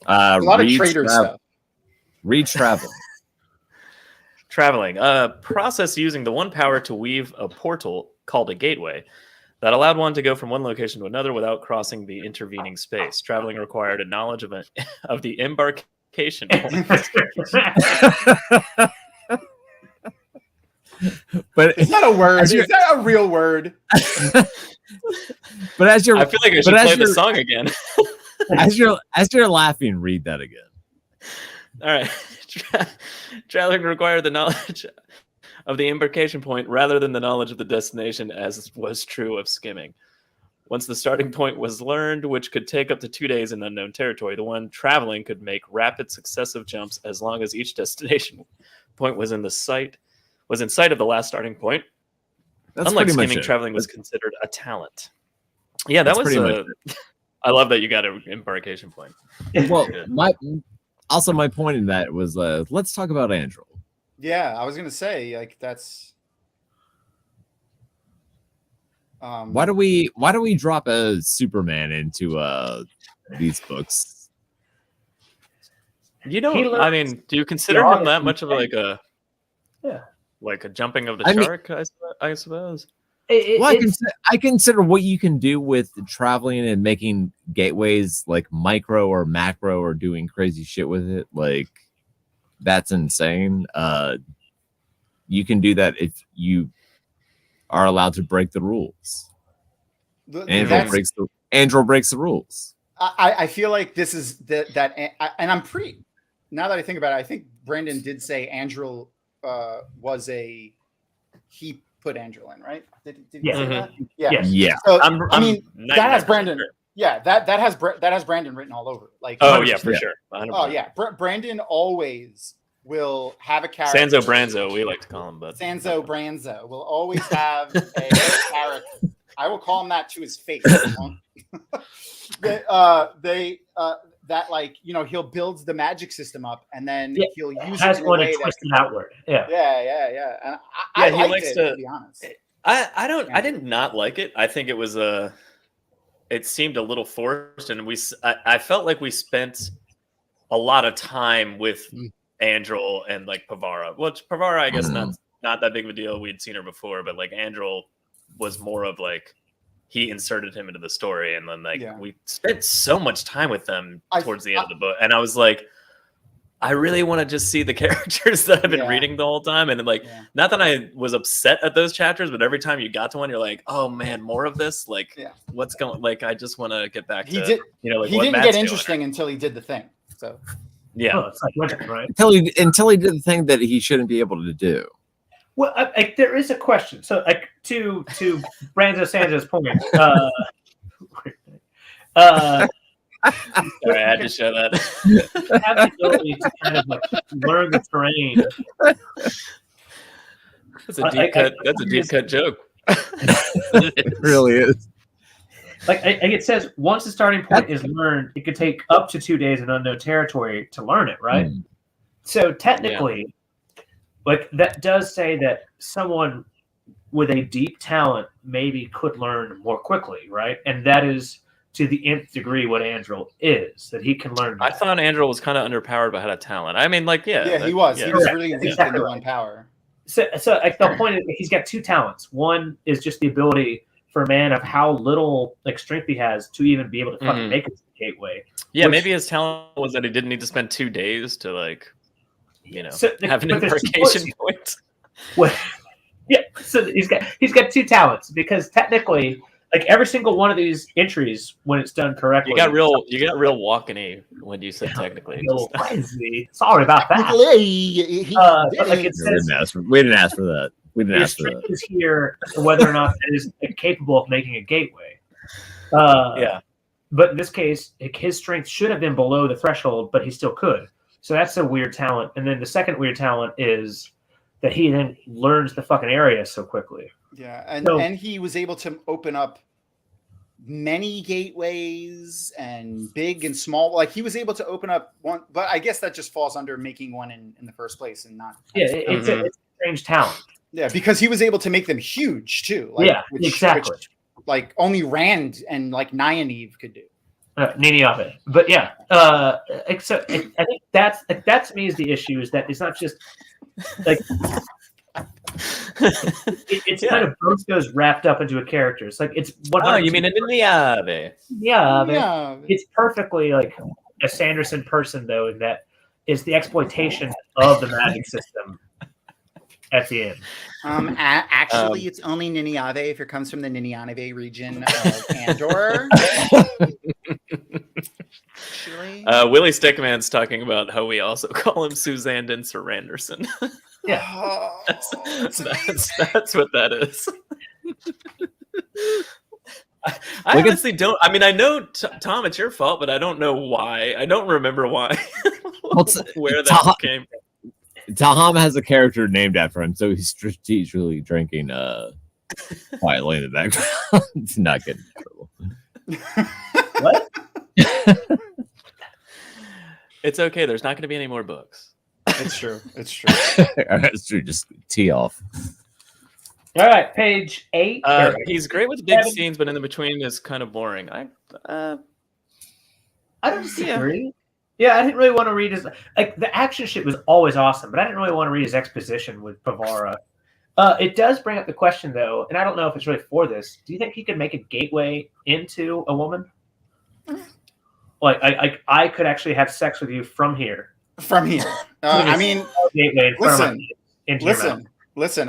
S7: A lot of trader stuff.
S3: Read traveling.
S2: Traveling. Process using the one power to weave a portal called a gateway that allowed one to go from one location to another without crossing the intervening space. Traveling required a knowledge of the embarkation point.
S3: But
S7: it's not a word. Is that a real word?
S3: But as you're,
S2: I feel like I should play the song again.
S3: as you're laughing, read that again.
S2: All right. Traveling required the knowledge of the embarkation point rather than the knowledge of the destination, as was true of skimming. Once the starting point was learned, which could take up to 2 days in unknown territory, the one traveling could make rapid successive jumps as long as each destination point was in sight of the last starting point.
S3: That's
S2: Unlike
S3: pretty much
S2: skimming,
S3: it.
S2: traveling was considered a talent. Yeah, that was I love that you got an embarkation point.
S3: Well, my point in that was let's talk about Andrel.
S7: Yeah, I was gonna say like that's.
S3: Why do we drop a Superman into these books?
S2: You don't. I mean, do you consider him that much of like a jumping of the shark? I suppose.
S3: I consider what you can do with traveling and making gateways like micro or macro or doing crazy shit with it. Like that's insane. You can do that if you are allowed to break the rules. Andrel breaks the rules.
S7: I feel like this is that, and I'm pretty. Now that I think about it, I think Brandon did say Andrel was he put Andrel in, right? Did he say that? Yeah.
S3: Yeah.
S7: So, I mean, that has Brandon. Yeah, that has Brandon written all over it. Like,
S2: Oh yeah, for
S3: 100%.
S2: sure. 100%.
S7: oh yeah, Brandon always will have a character.
S2: Sanzo Branzo, we like to call him, but
S7: Sanzo Branzo will always have a character. I will call him that to his face. That like, you know, he'll build the magic system up and then he'll use
S1: has
S7: it in a
S1: one
S7: way
S1: twist
S7: that
S1: it outward. Yeah.
S7: Yeah. And I
S2: he
S7: liked
S2: likes
S7: it,
S2: to
S7: to be honest.
S2: I did not like it. I think it was it seemed a little forced, and I felt like we spent a lot of time with Andrel and like Pavara. Which Pavara, I guess, not that big of a deal. We'd seen her before, but like Andrel was more of like he inserted him into the story, and then like we spent so much time with them towards the end of the book, and I was like, I really want to just see the characters that I've been reading the whole time. And like, not that I was upset at those chapters, but every time you got to one, you're like, oh man, more of this. Like, what's going? Like, I just want to get back to like
S7: he
S2: what
S7: didn't
S2: Matt's
S7: get
S2: doing.
S7: Interesting until he did the thing. So
S1: it's like Winter, right?
S3: Until he did the thing that he shouldn't be able to do.
S1: Well, there is a question. So, like, to Branzo Sanzo's point,
S2: Sorry, I had to show that.
S1: have the ability to kind of like learn the terrain.
S2: That's a deep cut. That's a deep cut joke.
S3: It really is.
S1: Like it says, once the starting point is learned, it could take up to 2 days in unknown territory to learn it, right? So technically, like that does say that someone with a deep talent maybe could learn more quickly, right? And that is to the nth degree what Andrel is, that he can learn.
S2: I thought Andrel was kind of underpowered but had a talent. I mean, like,
S7: he was. He was really weak in the one power.
S1: So like the point is, he's got two talents. One is just the ability for a man of how little like strength he has to even be able to fucking make it to the gateway.
S2: Yeah, maybe his talent was that he didn't need to spend 2 days to like, you know, have an embarkation point.
S1: Well, yeah, so he's got two talents because technically, like every single one of these entries, when it's done correctly,
S2: you got real walking-y when you said technically.
S1: Crazy. Sorry about that. But like it says,
S3: we didn't ask for that. We didn't ask for that.
S1: Is here whether or not it is capable of making a gateway. But in this case, his strength should have been below the threshold, but he still could. So that's a weird talent. And then the second weird talent is that he then learns the fucking area so quickly.
S7: Yeah, and he was able to open up many gateways and big and small. Like he was able to open up one, but I guess that just falls under making one in the first place and not.
S1: Yeah, it's a strange talent.
S7: Yeah, because he was able to make them huge too. Like,
S1: exactly.
S7: Which, like only Rand and like Nynaeve could do.
S1: Nynaeve. But yeah, except I think that to me is the issue, is that it's not just like it's kind of both goes wrapped up into a character. It's like it's 100%.
S2: Oh, you mean Nynaeve?
S1: Yeah, it's perfectly like a Sanderson person though, in that it's the exploitation of the magic system at the end.
S7: Actually, it's only Nynaeve if it comes from the Nynaeve region of Andor.
S2: Willie Stickman's talking about how we also call him Suzanne Sir Randerson.
S1: Yeah,
S2: that's what that is. I honestly don't. I mean, I know Tom, it's your fault, but I don't know why. I don't remember why. Where that came from.
S3: Thom has a character named after him, so he's strategically drinking quietly in the background. It's not getting in trouble.
S1: What?
S2: It's okay. There's not going to be any more books.
S7: It's true. It's true.
S3: It's true. Just tee off.
S1: All right, page 8.
S2: He's great with big scenes, but in the between is kind of boring. I
S1: don't disagree. Yeah, I didn't really want to read his like the action shit was always awesome, but I didn't really want to read his exposition with Pavara. It does bring up the question though, and I don't know if it's really for this. Do you think he could make a gateway into a woman? Like I could actually have sex with you from here.
S7: From here. I mean,
S1: gateway
S7: listen.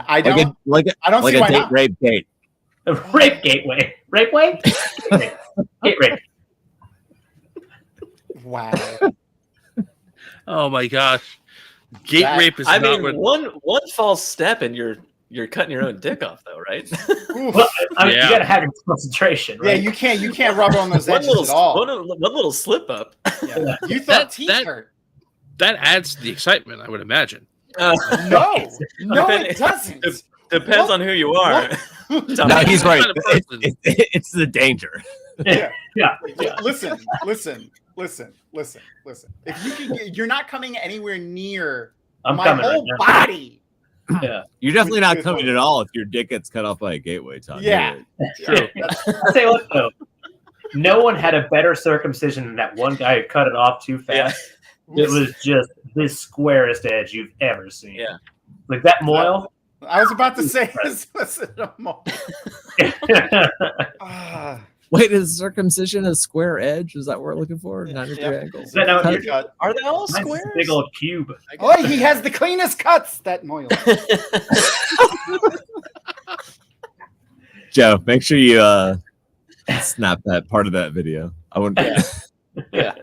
S7: I don't see
S3: like
S7: why
S3: a date
S7: not.
S3: rape gate.
S1: A rape gateway. Rape way? Gate rape.
S7: Wow.
S6: Oh my gosh. Gate rape is
S2: I
S6: not
S2: mean, one false step and you're You're cutting your own dick off, though, right?
S1: Well, I mean,
S6: Yeah.
S1: you gotta have your concentration,
S7: Yeah,
S1: right?
S7: you can't rub on those
S2: one
S7: edges
S2: little,
S7: at all.
S2: one little slip up.
S7: Yeah. You thought teeth
S6: that-
S7: hurt.
S6: That adds to the excitement, I would imagine.
S7: No, no, it doesn't.
S2: Depends on who you are.
S3: No, he's right.
S6: Kind of person.
S3: It's the danger.
S1: Yeah.
S7: Listen. If you can, you're not coming anywhere near
S1: I'm
S7: my
S1: coming
S7: whole
S1: right now.
S7: body.
S1: Yeah.
S3: You're definitely not
S7: With-
S3: coming at all if your dick gets cut off by a gateway, Tom.
S7: Yeah.
S6: True.
S1: I'll tell you what, though. No one had a better circumcision than that one guy who cut it off too fast. It was just the squarest edge you've ever seen.
S2: Yeah.
S1: Like that moil.
S7: I was about to say this was a moment. Ah,
S3: Wait, is circumcision a square edge? Is that what we're looking for? Not a
S7: Yep.
S3: triangle.
S1: But no,
S7: cut.
S1: you're-
S2: Are they all
S1: Mine's
S2: squares?
S1: a big old cube.
S7: Oh, he has the cleanest cuts. That Moyle.
S3: Joe, make sure you snap that part of that video. I wouldn't.
S2: Yeah.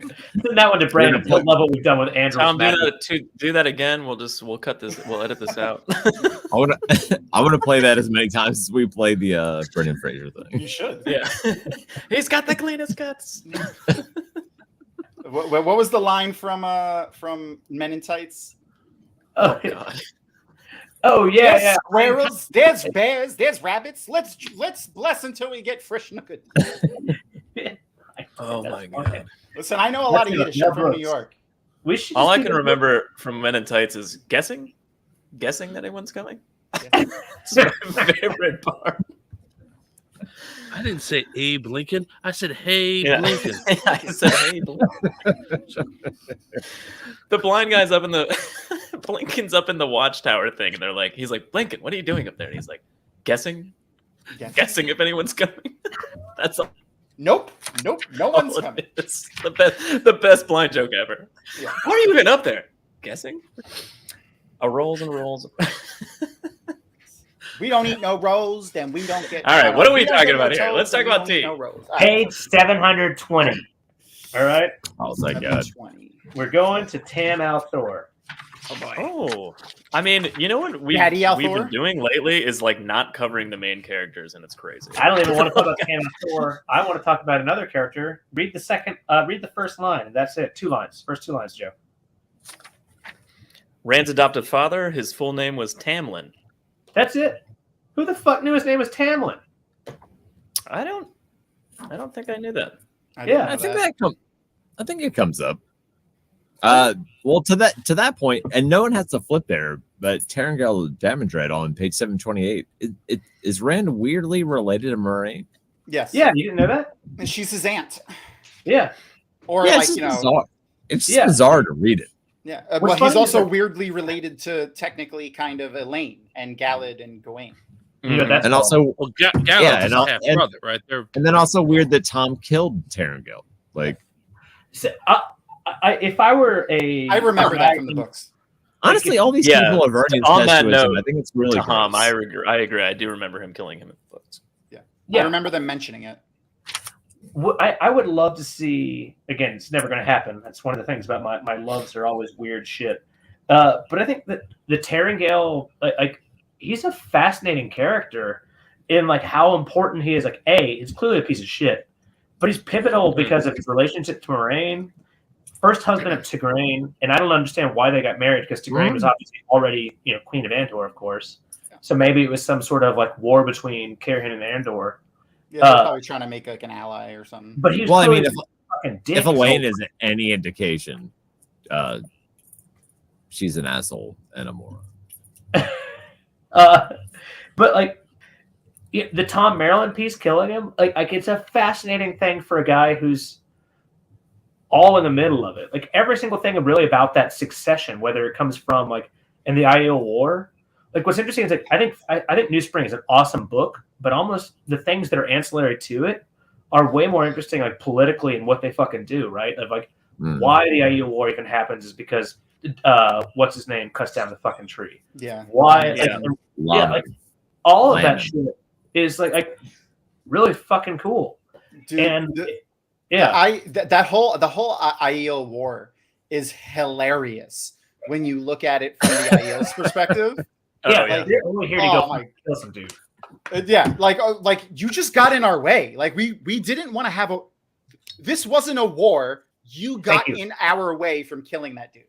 S1: Send that one to Brandon. He'll love what we've done with Andrew.
S2: Tom, do that again. We'll cut this. We'll edit this out.
S3: I want to play that as many times as we play the Brendan Fraser thing.
S7: You should.
S2: Yeah. He's got the cleanest cuts.
S7: What was the line from Men in Tights?
S1: Oh,
S2: God.
S1: oh yeah,
S7: There's
S1: yeah.
S7: squirrels, there's bears, there's rabbits. Let's bless until we get fresh nooket.
S2: Oh my God.
S7: Listen, I know a lot of Yiddish. I'm from New York.
S1: We should
S2: All
S1: just
S2: I
S1: do
S2: can
S1: the-
S2: remember from Men in Tights is guessing that anyone's coming. It's my favorite part.
S6: I didn't say Abe Lincoln. I said, hey,
S2: Yeah.
S6: Lincoln.
S2: I said, hey, the blind guy's up in the Blinken's up in the watchtower thing, and he's like, Blinken, what are you doing up there? And he's like, guessing if anyone's coming. That's all.
S7: Nope. No one's
S2: it
S7: coming.
S2: is. The best blind joke ever.
S7: Yeah.
S2: What are you even up there? Guessing? Rolls and rolls.
S7: We don't eat no rolls, then we don't get.
S2: All right, what are we
S7: don't
S2: talking
S7: get no
S2: about here?
S7: toes,
S2: Let's
S7: then
S2: talk
S7: we
S2: about
S7: don't eat
S2: tea.
S7: No rolls. All right.
S1: Page 720. All right,
S3: Oh my god!
S7: 720.
S1: we're going to Tam Thor.
S7: Oh boy.
S2: Oh, I mean, you know what we've
S7: Daddy Althor?
S2: been doing lately is not covering the main characters, and it's crazy.
S1: I don't even want to talk about Tam Thor. I want to talk about another character. Read the first line, and that's it. 2 lines. First 2 lines, Joe.
S2: Rand's adopted father, his full name was Tamlin.
S1: That's it. Who the fuck knew his name was Tamlin?
S2: I don't think I knew that.
S1: Yeah,
S3: I think I think it comes up. Well, to that point, and no one has to flip there, but Tarangel Damondred on page 728. Is Rand weirdly related to Moraine?
S7: Yes.
S1: Yeah, you didn't know that?
S7: And she's his aunt.
S1: Yeah.
S7: Or
S3: Yeah,
S7: like,
S3: it's
S7: you
S3: just
S7: know.
S3: bizarre. It's just
S1: Yeah.
S3: bizarre to read it.
S7: Yeah.
S1: What's
S7: Well, he's
S1: funny is
S7: also
S1: that-
S7: weirdly related to technically kind of Elaine and Galad and Gawain.
S1: You know, that's
S3: And
S1: wrong.
S3: also,
S6: Well, Gallup
S3: Yeah,
S6: is
S3: and
S6: a half
S3: and-
S6: brother, right? They're
S3: and then also weird that Tom killed Tarangel. Like,
S1: So, if I were a,
S7: I remember that from the books.
S3: honestly, all these
S2: Yeah.
S3: people have already
S2: On that
S3: attached to him.
S2: note,
S3: I think it's really
S2: Tom,
S3: gross.
S2: I agree. I do remember him killing him in the books.
S1: Yeah.
S7: I remember them mentioning it.
S1: I would love to see, again, it's never going to happen. That's one of the things about my loves are always weird shit. But I think that the Tarangel, like he's a fascinating character in like how important he is. Like, he's clearly a piece of shit, but he's pivotal because of his relationship to Moraine, first husband of Tigraine, and I don't understand why they got married because Tigraine was obviously already, Queen of Andor, of course. So maybe it was some sort of like war between Carrion and Andor.
S7: Yeah, they're probably trying to make like an ally or something.
S1: But he was
S3: Well, I mean,
S1: clearly a fucking dick.
S3: if Elaine is any indication, she's an asshole and a moron.
S1: But like the Tom Maryland piece killing him, like it's a fascinating thing for a guy who's all in the middle of it. Like every single thing really about that succession, whether it comes from like in the Aiel War. Like what's interesting is like I think New Spring is an awesome book, but almost the things that are ancillary to it are way more interesting, like politically and what they fucking do, right? Of like why the Aiel War even happens is because what's his name cuts down the fucking tree.
S7: Yeah.
S1: Why?
S2: Yeah.
S1: Like all of that
S3: Lyman.
S1: shit is like really fucking cool.
S7: Dude,
S1: And
S7: the whole Aiel War is hilarious when you look at it from the Aiel's perspective.
S2: Oh,
S1: yeah,
S2: yeah.
S1: like, they're only here to
S7: Oh
S1: go
S7: my-
S1: kill some dude.
S7: Yeah, like you just got in our way. Like we didn't want to have a. This wasn't a war. You got
S1: you.
S7: in our way from killing that dude.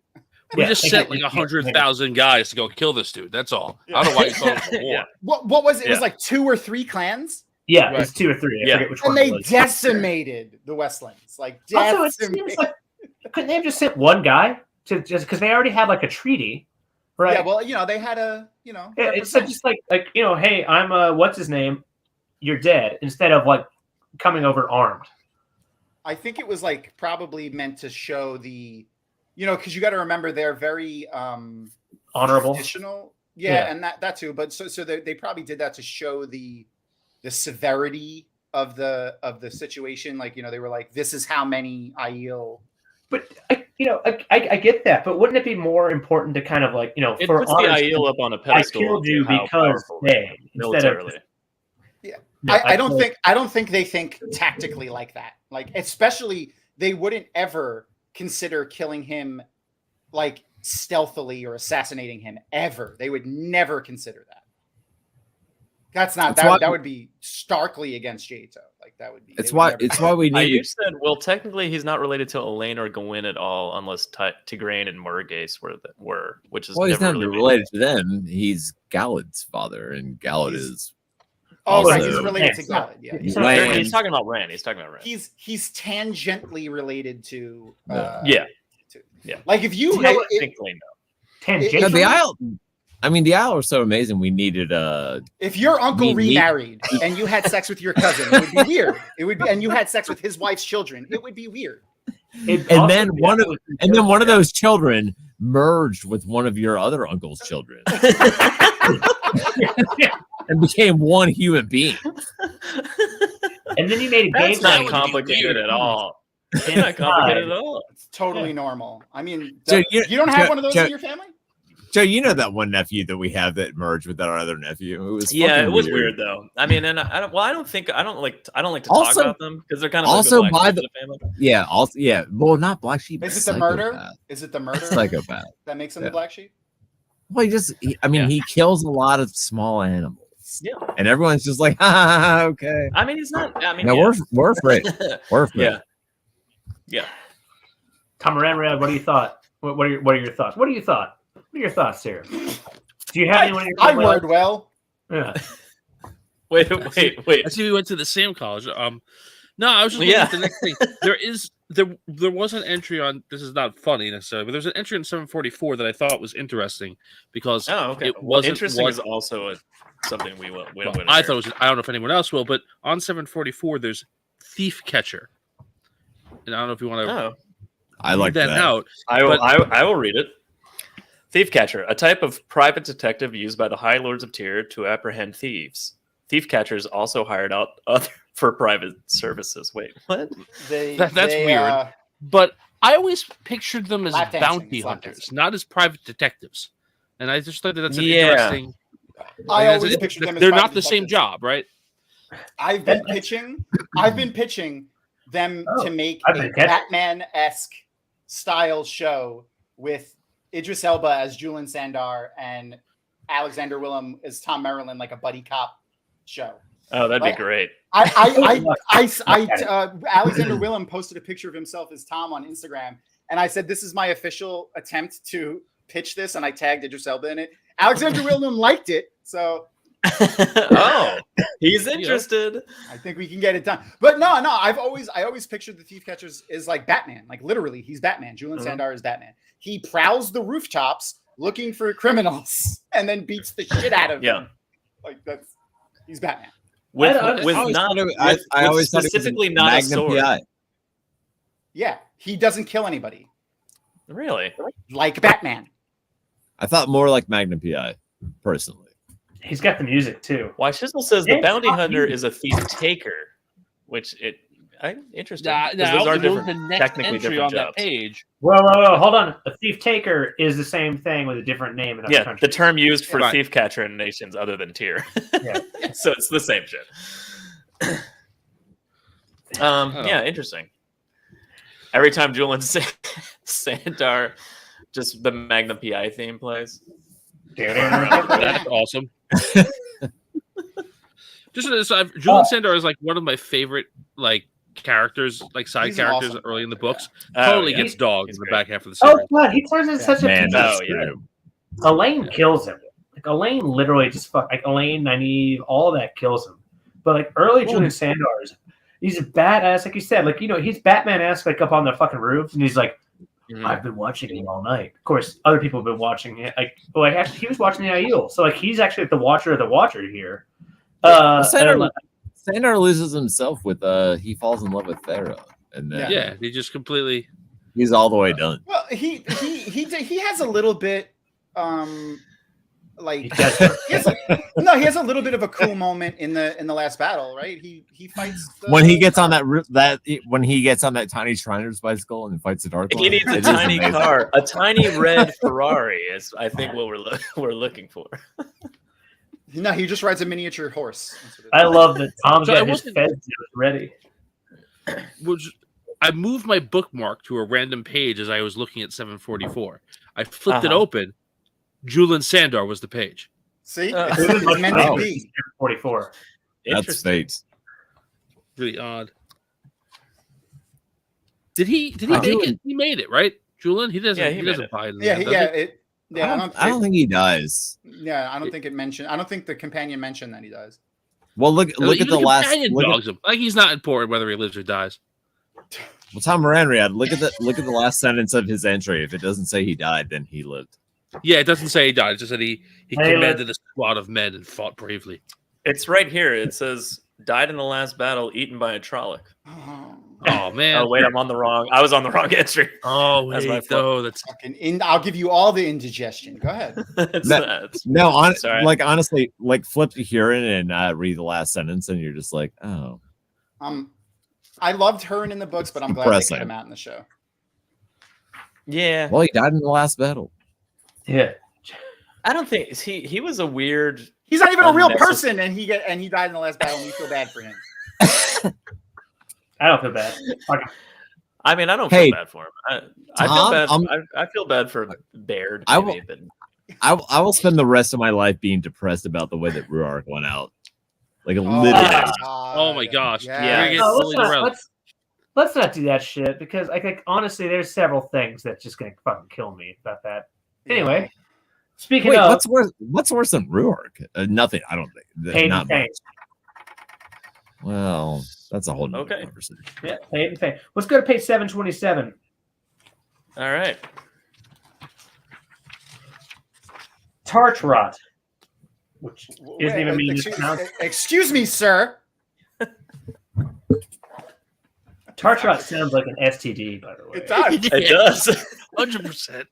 S6: We
S1: Yeah,
S6: just
S1: thank
S6: sent
S1: you.
S6: like 100,000 guys to go kill this dude. That's all. I don't know why you thought it was a war.
S2: Yeah.
S7: What was it? It was
S2: Yeah.
S7: like 2 or 3 clans,
S1: Yeah,
S6: Right.
S1: it's 2 or 3. I
S2: Yeah.
S1: forget which one
S7: and
S1: it
S7: they
S1: was.
S7: decimated the Westlands. Like
S1: Also, it
S7: decimated.
S1: seems like couldn't they have just sent one guy to just because they already had like a treaty, right?
S7: Yeah, well, they had a,
S1: Yeah, it's just like hey, I'm what's his name? You're dead. Instead of like coming over armed.
S7: I think it was like probably meant to show the, because you got to remember they're very
S1: Honorable.
S7: traditional.
S1: Yeah.
S7: And that too. But so they probably did that to show the severity of the situation. Like, they were like, this is how many Aiel.
S1: But I get that. But wouldn't it be more important to kind of like
S2: It
S1: for
S2: puts the
S1: honor,
S2: Aiel up on a
S1: I
S2: pedestal.
S1: killed you
S2: how
S1: because
S2: powerful they
S1: they
S2: are
S1: instead of
S2: militarily.
S1: No,
S7: I don't think they think tactically like that. Like, especially they wouldn't ever consider killing him like stealthily or assassinating him ever. They would never consider that. That's not that would be starkly against Jato. Like that would be.
S3: It's why we need.
S2: You said, well, technically he's not related to Elaine or Gawain at all, unless Tigraine and Morghese were, which is
S3: He's
S2: never
S3: not
S2: really
S3: related to them. He's Galad's father, and Galad is.
S7: Oh, right,
S3: also-
S7: he's related to God. Yeah,
S3: He's
S2: He's talking about Ran. He's talking about Ran.
S7: he's tangentially related to.
S2: Yeah.
S7: Like if you
S2: Technically, no.
S1: tangential.
S3: No, the Isle. I mean, the Isle are so amazing. We needed
S7: if your uncle
S3: Me-
S7: remarried and you had sex with your cousin, it would be weird. It would be, and you had sex with his wife's children. It would be weird.
S1: It'd
S3: and
S1: also
S3: then
S1: be
S3: one of
S1: absolutely
S3: and then one of
S1: terrible.
S3: those children merged with one of your other uncle's children and became one human being.
S1: And then you made a game.
S2: That's not
S6: would be
S2: complicated
S6: weird.
S2: at all. It's not complicated at all.
S7: It's totally normal. I mean,
S3: So
S7: you don't have one of those in your family?
S3: Joe, you know that one nephew that we have that merged with our other nephew. It was
S2: Yeah,
S3: fucking
S2: it was weird though. I mean, and I don't like to
S3: Also-
S2: talk about them because they're kind of
S3: also
S2: like a
S3: by
S2: black
S3: the-
S2: sheep of family.
S3: Yeah, also yeah. Well, not black sheep.
S7: Is it the murder?
S3: psychopath.
S7: Is it the murder
S3: Psychopath.
S7: that makes him
S3: Yeah.
S7: the black sheep?
S3: Well, he kills a lot of small animals.
S2: Yeah.
S3: And everyone's just like, ha, okay.
S2: I mean, he's not. I mean,
S3: No,
S2: yeah.
S3: we're afraid. We're afraid.
S2: Yeah. Yeah.
S1: Tamaran, what do you thought? What are your thoughts? What are your thoughts here? Do you have anyone? in your
S7: I
S1: family
S7: word well.
S1: Yeah.
S2: Wait.
S6: I see we went to the same college. No, I was just looking at the next thing. There was an entry on. This is not funny necessarily, but there's an entry in 744 that I thought was interesting because
S2: Oh, okay.
S6: it
S2: Well,
S6: wasn't
S2: interesting
S6: what-
S2: is also something we will.
S6: well, I thought it was. I don't know if anyone else will, but on 744 there's thief catcher, and I don't know if you want to
S2: Oh,
S3: I like
S6: read that out.
S2: I will.
S6: But-
S2: I will read it. Thief catcher, a type of private detective used by the High Lords of Tyr to apprehend thieves. Thief catchers also hired out for private services. Wait, what?
S6: That's weird. But I always pictured them as
S7: Lap dancing,
S6: bounty
S7: it's lap
S6: hunters,
S7: dancing.
S6: not as private detectives. And I just thought that's an
S2: Yeah.
S6: interesting.
S7: I
S6: like,
S7: always
S6: that's-
S7: pictured them as
S6: they're
S7: private
S6: not the same
S7: detectives.
S6: job, right?
S7: I've been pitching them to make
S1: I've
S7: a
S1: been catching.
S7: Batman-esque style show with Idris Elba as Julian Sandar and Alexander Willem as Tom Maryland, like a buddy cop show.
S2: Oh, that'd
S7: Like-
S2: be great.
S7: Alexander Willem posted a picture of himself as Tom on Instagram, and I said, "This is my official attempt to pitch this," and I tagged Idris Elba in it. Alexander Willem liked it, so
S2: Oh, he's interested.
S7: I think we can get it done. But no, I always pictured the thief catchers is like Batman. Like literally, he's Batman. Julian Sandar is Batman. He prowls the rooftops looking for criminals and then beats the shit out of
S2: Yeah.
S7: them. Like he's Batman.
S2: With
S1: I
S2: not
S3: I always thought it was
S2: specifically not a
S3: Magnum
S2: sword.
S3: PI.
S7: Yeah, he doesn't kill anybody
S2: Really?
S7: like Batman.
S3: I thought more like Magnum PI, personally.
S1: He's got the music too.
S2: Why Shizzle says the
S1: Yeah,
S2: bounty
S1: it's not
S2: hunter
S1: you.
S2: is a thief taker, which interesting.
S6: Now,
S2: 'cause those are
S6: if you look
S2: different,
S6: at the next
S2: technically
S6: entry
S2: different
S6: on that
S2: jobs.
S6: page.
S1: Whoa, hold on. A thief taker is the same thing with a different name in other
S2: Yeah,
S1: countries.
S2: the term used for
S6: Right.
S2: thief catcher in nations other than Tyr.
S1: Yeah.
S2: So it's the same shit. Yeah, interesting. Every time Julian Sandar, just the Magnum PI theme plays.
S6: That's awesome. Julian Sandor is like one of my favorite characters, side
S7: He's
S6: characters
S7: awesome.
S6: early in the books.
S2: Oh,
S6: Totally
S2: yeah.
S6: gets dogged
S2: He's
S6: in the
S2: great.
S6: back half of the series.
S1: Oh god, he turns into such a
S3: Man, that's
S2: Oh, yeah.
S3: true.
S1: Elaine kills him. Like Elaine literally just Elaine, Nynaeve, all of that kills him. But like early Julian Sandor he's a badass, like you said, he's Batman-esque up on the fucking roofs, and he's like, I've been watching him all night. Of course, other people have been watching it. He was watching the Aiel, so he's actually the watcher of the watcher here.
S3: Sandor loses himself with he falls in love with Thera, and then
S6: Yeah, he just completely.
S3: he's all the way done.
S7: Well, he has a little bit
S1: He does.
S7: he has a little bit of a cool moment in the last battle, right? He fights
S3: When he gets on when he gets on that tiny Shriner's bicycle and fights the Dark Lord.
S2: He needs a
S3: it is
S2: tiny
S3: amazing.
S2: car, a tiny red Ferrari. Is I think what we're looking for.
S7: No, he just rides a miniature horse.
S1: I love that Tom's
S6: So I
S1: got his
S6: wasn't-
S1: feds ready.
S6: I moved my bookmark to a random page as I was looking at 744. I flipped it
S2: Uh-huh.
S6: open. Julian Sandor was the page.
S7: See,
S2: Uh,
S7: it's meant to
S3: Oh.
S7: be.
S1: 44.
S3: That's
S2: Interesting.
S3: fate.
S6: Really odd. Did he
S3: Oh.
S6: make it? He made it, right? Julian? He doesn't.
S2: Yeah,
S6: he
S2: he made
S6: doesn't
S2: it.
S6: buy it. in the
S7: Yeah,
S6: end,
S7: he,
S6: does
S7: yeah,
S6: he?
S7: it. Yeah,
S3: I don't think he does.
S7: Yeah, I don't think it mentioned. I don't think the companion mentioned that he does.
S3: Well, look
S6: No,
S3: at the last.
S6: companion
S3: Look at,
S6: dogs him. He's not important whether he lives or dies.
S3: well, tWoTcast, look at the last sentence of his entry. If it doesn't say he died, then he lived.
S6: Yeah, it doesn't say he died. It just said he
S1: Hey,
S6: commanded a squad of men and fought bravely.
S2: It's right here. It says died in the last battle, eaten by a Trolloc.
S6: Oh man!
S2: Oh wait, I was on the wrong entry.
S6: Oh
S2: That's my
S6: wait,
S2: fault.
S6: no, that's
S7: I'll give you all the indigestion. Go ahead.
S3: No,
S2: Sorry.
S3: honestly, flip to Huron and read the last sentence, and you're just like, oh,
S7: I loved Hearn in the books, but I'm glad they
S3: Depressing.
S7: cut him out in the show.
S2: Yeah,
S3: well, he died in the last battle.
S1: Yeah.
S2: I don't think he was a weird.
S7: He's not even a real
S2: Unnecessary.
S7: person, and he died in the last battle, and we feel bad for him.
S1: I don't feel bad.
S2: I mean, I don't
S3: Hey,
S2: feel bad for him. I feel
S3: Tom,
S2: bad. I feel bad for Baird.
S3: I
S2: Maybe,
S3: will-
S2: but
S3: I will spend the rest of my life being depressed about the way that Ruark went out. Literally.
S6: Oh my gosh.
S7: Yeah.
S6: We're gonna get
S1: No,
S6: silly around.
S1: let's not do that shit because honestly, there's several things that's just gonna fucking kill me about that. Anyway, speaking
S3: Wait,
S1: of
S3: what's worse than Ruark? Nothing. I don't think.
S1: pain
S3: Not
S1: and pain.
S3: much. Well, that's a whole nother
S2: Okay.
S3: conversation.
S1: Yeah, pain and pain. Let's go to page 727.
S2: all right.
S1: Tartrot, which isn't even mean to
S7: excuse,
S1: pronounce.
S7: excuse me, sir.
S1: Tartrot sounds like an STD, by the way.
S7: It does.
S2: It does.
S6: 100%.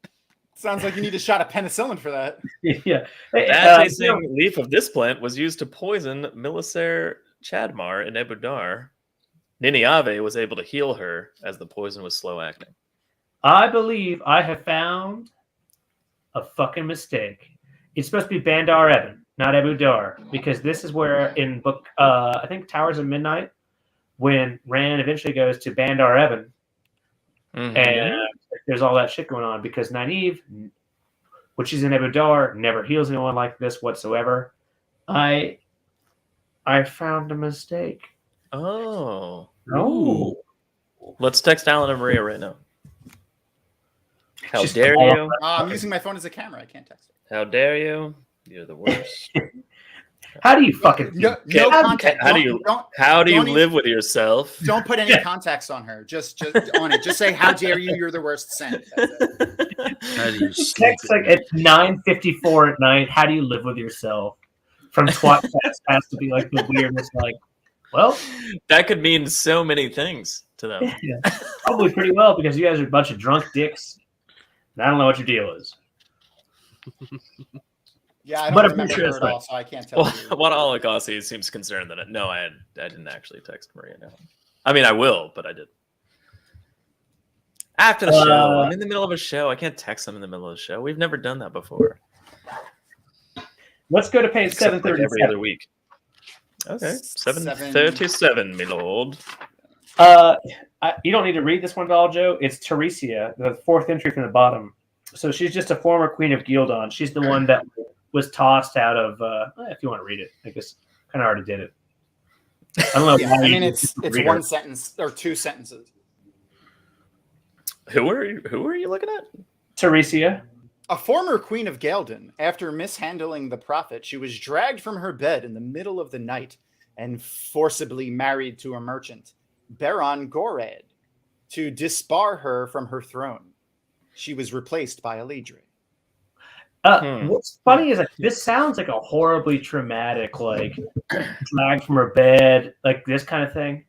S7: Sounds like you need a shot of penicillin for that.
S1: Yeah. Hey,
S2: That tasting leaf of this plant was used to poison Milicer Chadmar in Ebudar. Nynaeve was able to heal her as the poison was slow acting.
S1: I believe I have found a fucking mistake. It's supposed to be Bandar Evan, not Ebudar, because this is where in book, I think Towers of Midnight, when Rand eventually goes to Bandar Evan, and there's all that shit going on because Nynaeve, which is in Ebudar, never heals anyone like this whatsoever. I found a mistake.
S2: Oh.
S1: No.
S2: Let's text Alan and Maria right now. How
S1: Just
S2: dare
S1: call
S2: you?
S7: I'm using my phone as a camera. I can't text it.
S2: How dare you? You're the worst.
S1: How do you fucking
S7: No
S2: How-
S7: contact.
S2: how do you- How do you
S7: Don't
S2: live with yourself?
S7: Don't put any contacts on her. Just on it. Just say, "How dare you? You're the worst." Send. That's it.
S6: How do you
S1: text like at 9:54 at night? How do you live with yourself? From tWoTcast has to be like the weirdest. Like, well,
S2: That could mean so many things to them.
S1: yeah, probably pretty well because you guys are a bunch of drunk dicks. And I don't know what your deal is.
S7: Yeah, I
S1: But
S7: don't
S1: I'm
S7: remember
S1: sure
S7: her
S1: it's
S7: at
S1: right.
S7: all, so I can't tell
S2: Well,
S7: you.
S2: what Olagossi seems concerned that I didn't actually text Maria. No, I mean I will, but I did after the show. I'm in the middle of a show. I can't text them in the middle of the show. We've never done that before.
S1: Let's go to page
S2: Except like every
S1: 737.
S2: other week. Okay, 737, my lord.
S1: You don't need to read this one at all, Joe. It's Teresia, the fourth entry from the bottom. So she's just a former queen of Gildon. She's the one that was tossed out of. If you want to read it, I guess kind of already did it. I don't know.
S7: Yeah, I mean, it's one sentence or two sentences.
S2: Who are you looking at?
S1: Teresia.
S7: A former queen of Galdon, after mishandling the prophet, she was dragged from her bed in the middle of the night and forcibly married to a merchant, Baron Gorad, to disbar her from her throne. She was replaced by Eladre.
S1: What's funny is like this sounds like a horribly traumatic, like dragged from her bed, like this kind of thing.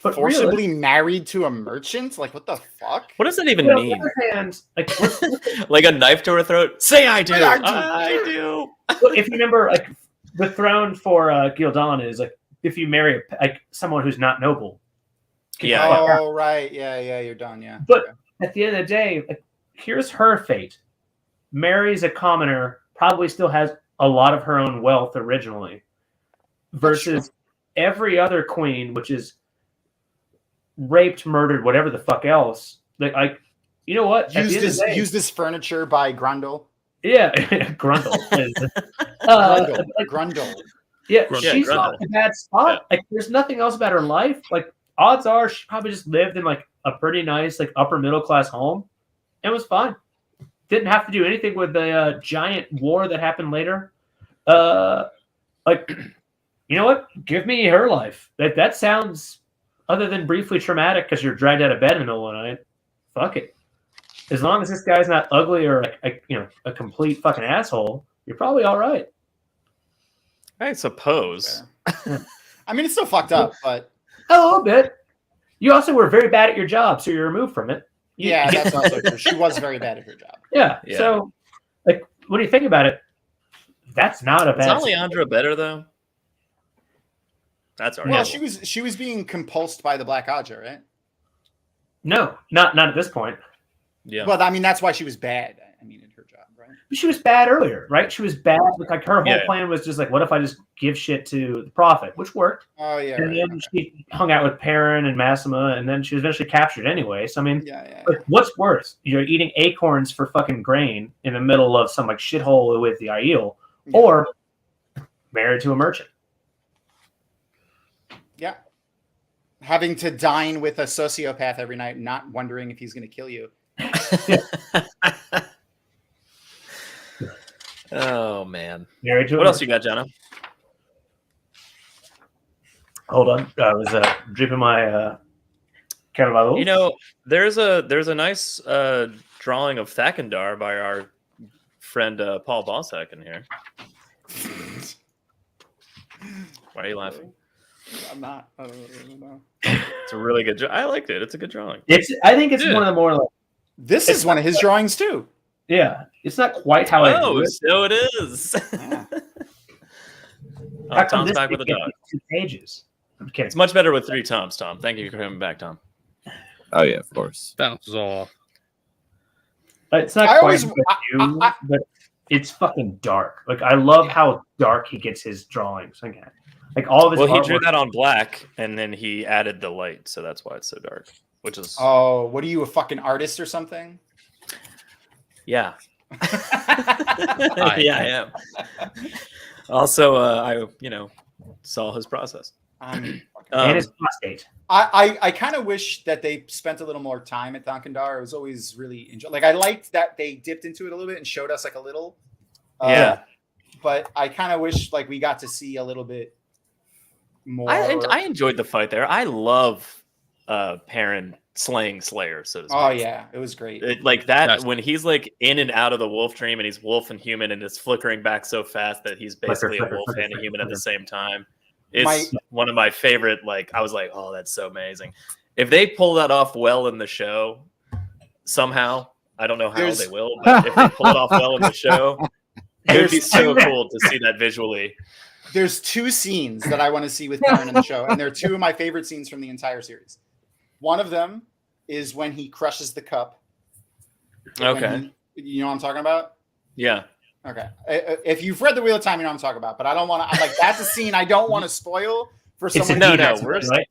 S1: But
S7: Forcibly married to a merchant? Like, what the fuck?
S2: What does that even
S1: on
S2: mean?
S1: the other hand, like,
S2: Like a knife to her throat? Say I do.
S7: I
S2: do.
S1: if you remember, like the throne for Gildan is like if you marry like someone who's not noble.
S2: Yeah.
S7: Oh, right. Yeah, you're done. Yeah.
S1: But
S7: Okay.
S1: at the end of the day, like, here's her fate. Marries a commoner, probably still has a lot of her own wealth originally, versus every other queen, which is raped, murdered, whatever the fuck else. Like you know what?
S7: Used this furniture by Grundle.
S1: Yeah, Grundle.
S7: Grundle.
S1: Yeah,
S2: Grundle.
S1: she's not in a bad spot. Like, there's nothing else about her life. Like, odds are she probably just lived in like a pretty nice, like upper middle class home, and was fine. Didn't have to do anything with the giant war that happened later. Like, you know what? Give me her life. That sounds, other than briefly traumatic because you're dragged out of bed in the middle of the night. Fuck it. As long as this guy's not ugly or a complete fucking asshole, you're probably all right.
S2: I suppose.
S7: I mean, it's still fucked up, but
S1: A little bit. You also were very bad at your job, so you're removed from it.
S7: yeah, that's also true. She was very bad at her job.
S1: Yeah.
S2: Yeah.
S1: So, like, what do you think about it? That's not a
S2: Is
S1: bad.
S2: Alejandra better though? That's
S7: Well,
S2: arguable.
S7: she was being compulsed by the Black Aja, right?
S1: No, not at this point.
S2: Yeah.
S7: Well, I mean, that's why she was bad. I mean, in her job, right?
S1: But she was bad earlier, right? She was bad. Like her whole
S2: Yeah.
S1: plan was just like, what if I just give shit to the prophet, which worked.
S7: Oh yeah.
S1: And
S7: Right,
S1: then she hung out with Perrin and Massima, and then she was eventually captured anyway. So I mean,
S7: yeah.
S1: like, what's worse? You're eating acorns for fucking grain in the middle of some like shithole with the Aiel,
S7: Yeah.
S1: or married to a merchant.
S7: Yeah. Having to dine with a sociopath every night, not wondering if he's going to kill you.
S2: Oh man.
S1: Married to a
S2: What else
S1: merchant.
S2: you got, Jono?
S1: Hold on, I was dripping my Carvalho.
S2: You know, there's a nice drawing of Thakandar by our friend Paul Bossack in here. Why are you laughing?
S7: I'm not. I don't know.
S2: It's a really good. I liked it. It's a good drawing.
S1: I think it's
S2: Yeah.
S1: one of the more like,
S7: This is one of his drawings too.
S1: yeah, it's not quite how I do
S2: Oh,
S1: it.
S2: so it is.
S7: Yeah.
S1: How come
S2: Tom's
S1: this
S2: back with a
S1: thing
S2: dog.
S1: gets 2 pages? I'm kidding.
S2: It's much better with 3 Toms, Tom. Thank you for coming back, Tom.
S3: Oh yeah, of course.
S6: Bounces all off.
S1: It's not
S7: I
S1: quite
S7: always-
S1: as good as you, but it's fucking dark. Like, I love how dark he gets his drawings. Like all of his
S2: Well, he drew
S1: artwork-
S2: that on black, and then he added the light, so that's why it's so dark. Which is
S7: Oh, what are you, a fucking artist or something?
S2: yeah, yeah, I am. Also, I saw his process.
S1: and his prostate.
S7: I kind of wish that they spent a little more time at Thankandar. It was always really like I liked that they dipped into it a little bit and showed us like a little.
S2: Yeah.
S7: But I kind of wish like we got to see a little bit more.
S2: I enjoyed the fight there. I love Perrin slaying Slayer, so to speak.
S7: Oh yeah, it was great.
S2: Like that
S6: Yes.
S2: when he's like in and out of the wolf dream and he's wolf and human and it's flickering back so fast that he's basically a wolf and a human at the same time. It's one of my favorite. Like I was like, oh, that's so amazing. If they pull that off well in the show, somehow, I don't know how they will, but if they pull it off well in the show, it would be so cool to see that visually.
S7: There's 2 scenes that I want to see with Perrin in the show, and they're 2 of my favorite scenes from the entire series. One of them is when he crushes the cup.
S2: Okay.
S7: You know what I'm talking about?
S2: Yeah.
S7: Okay. If you've read The Wheel of Time, you know what I'm talking about. But I don't want to. Like that's a scene I don't want to spoil for someone.
S2: No,
S7: who
S2: no,
S7: hasn't
S2: we're
S7: read it.
S1: right?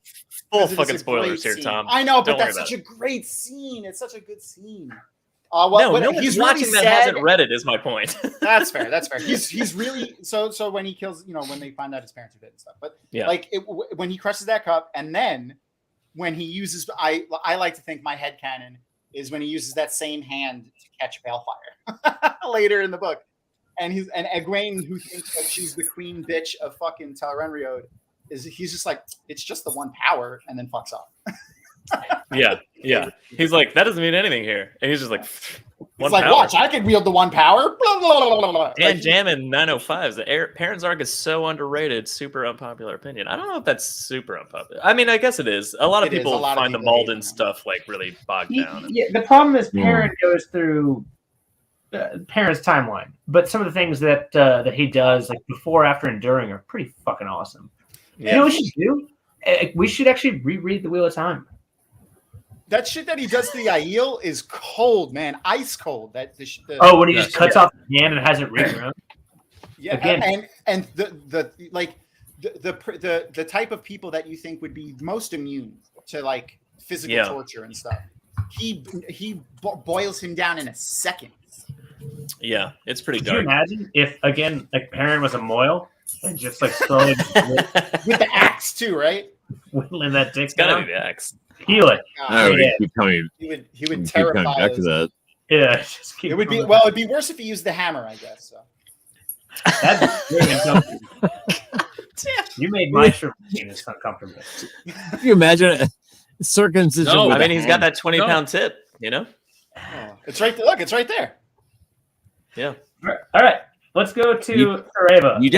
S2: full
S7: Because it is
S2: fucking
S7: a
S2: spoilers
S7: great
S2: here,
S7: scene.
S2: Tom.
S7: I know, but
S2: Don't worry
S7: that's
S2: about
S7: such a great scene. It's such a good scene.
S2: No one's watching that hasn't read it. Is my point.
S7: That's fair. That's fair. He's really so when he kills, when they find out his parents are dead and stuff. But when he crushes that cup, and then when he uses, I like to think my headcanon is when he uses that same hand to catch Balefire later in the book, and Egwene, who thinks that she's the queen bitch of fucking tWoTcast, he's just like, it's just the one power, and then fucks off.
S2: Yeah. He's like, that doesn't mean anything here, and he's just like,
S7: it's like, watch, I can wield the one power. Blah, blah, blah, blah, blah.
S2: Dan Jam in 905s. The Parents arc is so underrated. Super unpopular opinion. I don't know if that's super unpopular. I mean, I guess it is. A lot of people find the Malden stuff like really bogged down.
S1: Yeah, the problem is Perrin goes through Perrin's timeline, but some of the things that that he does, like before, after, and during, are pretty fucking awesome. Yeah. You know what we should do? We should actually reread the Wheel of Time.
S7: That shit that he does to the Aiel is cold, man. Ice cold. When
S1: he just cuts off the hand and has it regrown.
S7: Yeah, again. And the type of people that you think would be most immune to like physical torture and stuff. He boils him down in a second.
S2: Yeah, it's pretty
S1: dark.
S2: Could
S1: you imagine if again like Perrin was a Moil and just like slowly
S7: with the axe too, right?
S1: Whittling that dick.
S2: It's gotta be the axe.
S1: Heal it.
S7: He would terrify
S3: back to that.
S1: Yeah, just keep.
S7: It'd be worse if he used the hammer, I guess. So.
S1: You made my shirt uncomfortable.
S3: Can you imagine a circumcision?
S2: No, I mean he's got that 20-pound tip.
S7: Oh, it's right there. Look, it's right there.
S2: Yeah.
S1: All right, let's go to Areva.
S3: You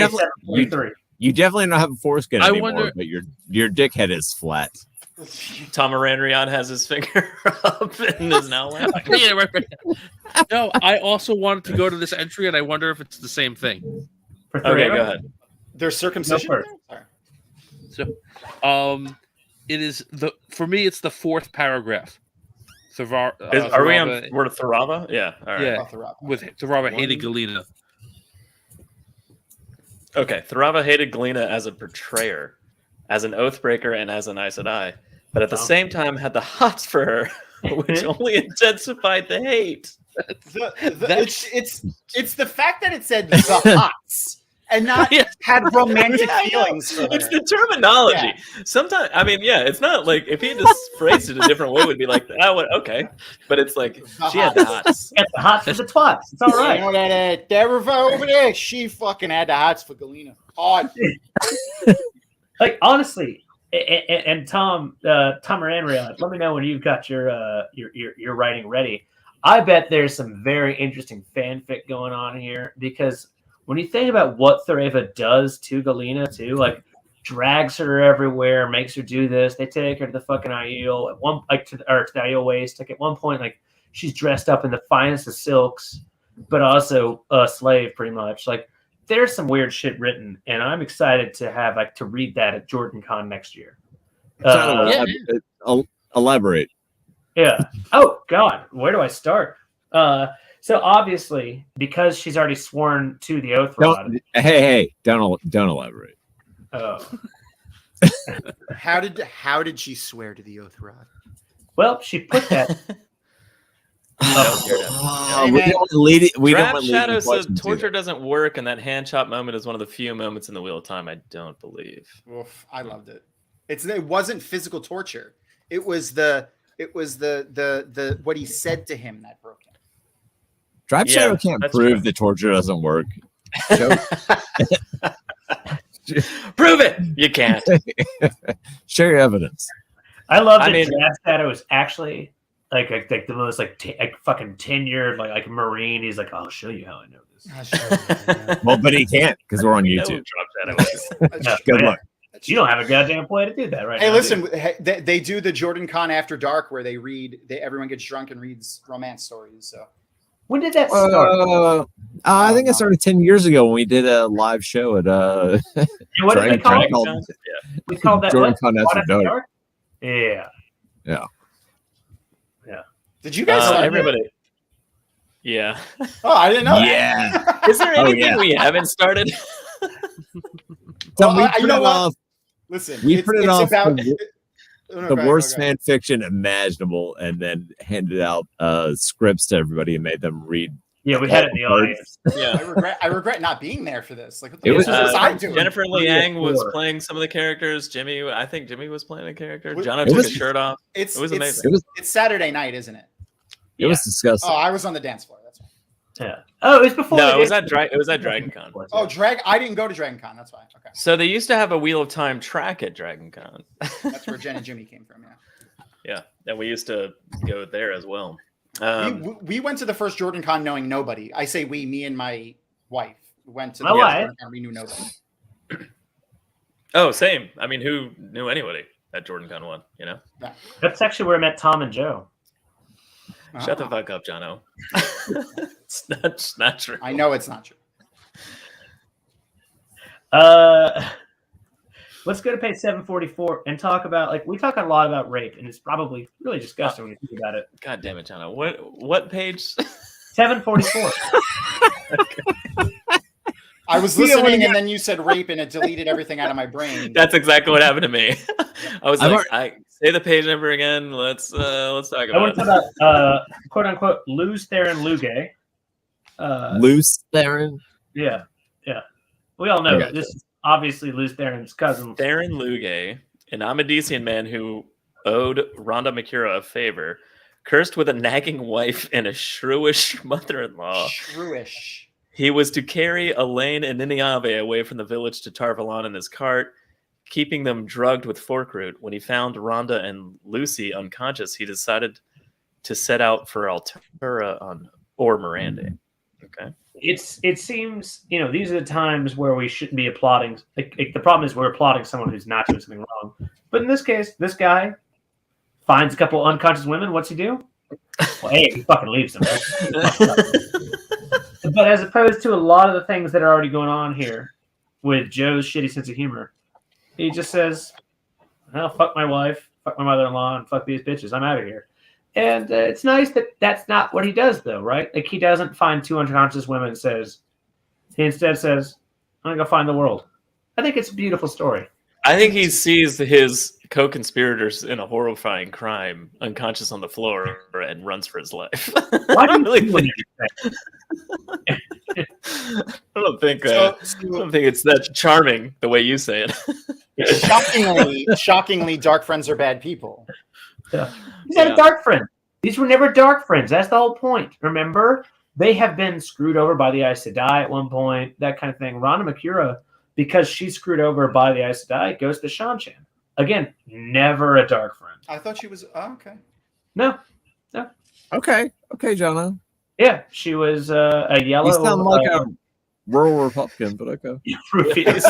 S3: definitely don't have a foreskin anymore, but your dickhead is flat.
S2: Thom-aran-rhiod has his finger up and is now laughing.
S6: Yeah, right. No, I also wanted to go to this entry, and I wonder if it's the same thing.
S2: Okay, go ahead.
S7: There's circumcision.
S6: So, it is for me. It's the fourth paragraph.
S2: Are we on word of Thorava? Yeah. All right.
S6: Yeah. With Thorava hated Galena.
S2: Okay, Thorava hated Galena as a betrayer, as an oathbreaker, and as an Aes Sedai, but at the same time had the hots for her, which only intensified the hate.
S7: It's the fact that it said the hots and not had romantic feelings for her.
S2: It's the terminology. Yeah. Sometimes, I mean, it's not like if he had just phrased it a different way, it would be like, okay. But it's like, she had the hots.
S1: Had the hots for the twats. It's all right.
S7: You know that Dereva over there, she fucking had the hots for Galena. Odd.
S1: Like, honestly, and Thom-aran-rhiod, let me know when you've got your writing ready. I bet there's some very interesting fanfic going on here, because when you think about what Thorava does to Galena, too, like drags her everywhere, makes her do this. They take her to the fucking Aiel at one, to the Aiel waist. Like at one point, like she's dressed up in the finest of silks, but also a slave, pretty much. Like there's some weird shit written, and I'm excited to have to read that at JordanCon next year.
S3: Elaborate.
S1: Yeah. Oh God, where do I start? So obviously, because she's already sworn to the oath rod.
S3: Don't elaborate.
S1: Oh.
S7: How did she swear to the oath rod?
S1: Well, she put that.
S2: Shadow says torture doesn't work, and that hand chop moment is one of the few moments in the Wheel of Time I don't believe.
S7: Oof, I loved it. It wasn't physical torture. It was the what he said to him that broke him.
S3: Drive Shadow can't prove the torture doesn't work.
S2: Prove it. You can't.
S3: Share your evidence.
S1: I love that Drive Shadow is actually like the most fucking tenured like Marine. He's like, I'll show you how I know this.
S3: Well, but he can't because we're on YouTube. Good luck.
S1: You don't have a goddamn play to do that right now.
S7: Hey, listen, they do the JordanCon After Dark where everyone gets drunk and reads romance stories. So
S1: when did that start?
S3: I think it started 10 years ago when we did a live show at
S1: what did they call it? We called that
S3: JordanCon After Dark.
S1: Yeah.
S7: Did you guys
S2: everybody? Yeah.
S7: Oh, I didn't know.
S3: Yeah.
S2: Is there anything we haven't started?
S7: You know what? Listen,
S3: we put it off. the worst fan fiction imaginable, and then handed out scripts to everybody and made them read.
S1: Yeah, we had it in the audience.
S2: Yeah.
S7: I regret not being there for this. Like, what
S3: It was-
S7: what was I doing?
S2: Jennifer Liang was
S1: Four.
S2: playing some of the characters. I think Jimmy was playing a character.
S7: It
S2: Jono
S3: was-
S2: took his shirt off.
S7: It's
S2: It was
S7: it's-
S2: amazing.
S3: It was
S7: It's Saturday night, isn't it?
S3: it was disgusting.
S7: Oh, I was on the dance floor. That's right.
S1: Yeah. Oh, it was before.
S2: No,
S1: the
S2: it was
S1: dance-
S2: at DragonCon.
S7: Oh, I didn't go to DragonCon. That's why. Okay,
S2: So they used to have a Wheel of Time track at DragonCon.
S7: that's where Jen and Jimmy came from. Yeah.
S2: Yeah, and we used to go there as well.
S7: We went to the first Jordan Con knowing nobody. I say we, me and my wife went to the
S1: My
S7: first
S1: wife?
S7: Jordan Con. We knew nobody.
S2: Oh, same. I mean, who knew anybody at JordanCon 1, you know?
S1: That's actually where I met Tom and Joe.
S2: Shut the fuck up, Jono. It's not true.
S7: I know it's not true.
S1: Let's go to page 744 and talk about, we talk a lot about rape, and it's probably really disgusting when you think about it.
S2: God damn it, Jono. What page?
S1: 744.
S7: I was listening, and then you said rape, and it deleted everything out of my brain.
S2: That's exactly what happened to me. I was
S3: I've
S2: like, I say the page number again. Let's talk
S1: I want
S2: about
S1: to
S2: it.
S1: talk about, quote unquote, Luz Theron Lugay.
S3: Loose Theron.
S1: Yeah. We all know
S3: Okay.
S1: this is obviously Luz Theron's cousin.
S2: Theron Lugay, an Amadisian man who owed Rhonda Makura a favor, cursed with a nagging wife and a shrewish mother-in-law.
S7: Shrewish.
S2: He was to carry Elaine and Niniave away from the village to Tarvalon in his cart, keeping them drugged with fork root. When he found Rhonda and Lucy unconscious, he decided to set out for Altura or Miranda. Okay.
S1: It seems, these are the times where we shouldn't be applauding. The problem is we're applauding someone who's not doing something wrong. But in this case, this guy finds a couple unconscious women. What's he do? Well, hey, he fucking leaves them. But as opposed to a lot of the things that are already going on here with Joe's shitty sense of humor, he just says, well, fuck my wife, fuck my mother-in-law, and fuck these bitches. I'm out of here. And it's nice that that's not what he does, though, right? Like, he doesn't find two unconscious women and he instead says, I'm going to go find the world. I think it's a beautiful story.
S2: I think he sees his co-conspirators in a horrifying crime unconscious on the floor and runs for his life.
S1: Why do
S2: I
S1: you
S2: really
S1: do
S2: think,
S1: anything?
S2: I don't think it's that charming the way you say it.
S7: Shockingly, dark friends are bad people.
S1: Yeah. He's not a dark friend. These were never dark friends. That's the whole point. Remember? They have been screwed over by the Aes Sedai at one point, that kind of thing. Rhonda Makura, because she's screwed over by the Aes Sedai, goes to Shanshan. Again, never a dark friend.
S7: I thought she was okay.
S1: No.
S3: Okay, Jono.
S1: Yeah, she was a yellow.
S3: You sound like a rural Republican, but okay.
S1: Rufus.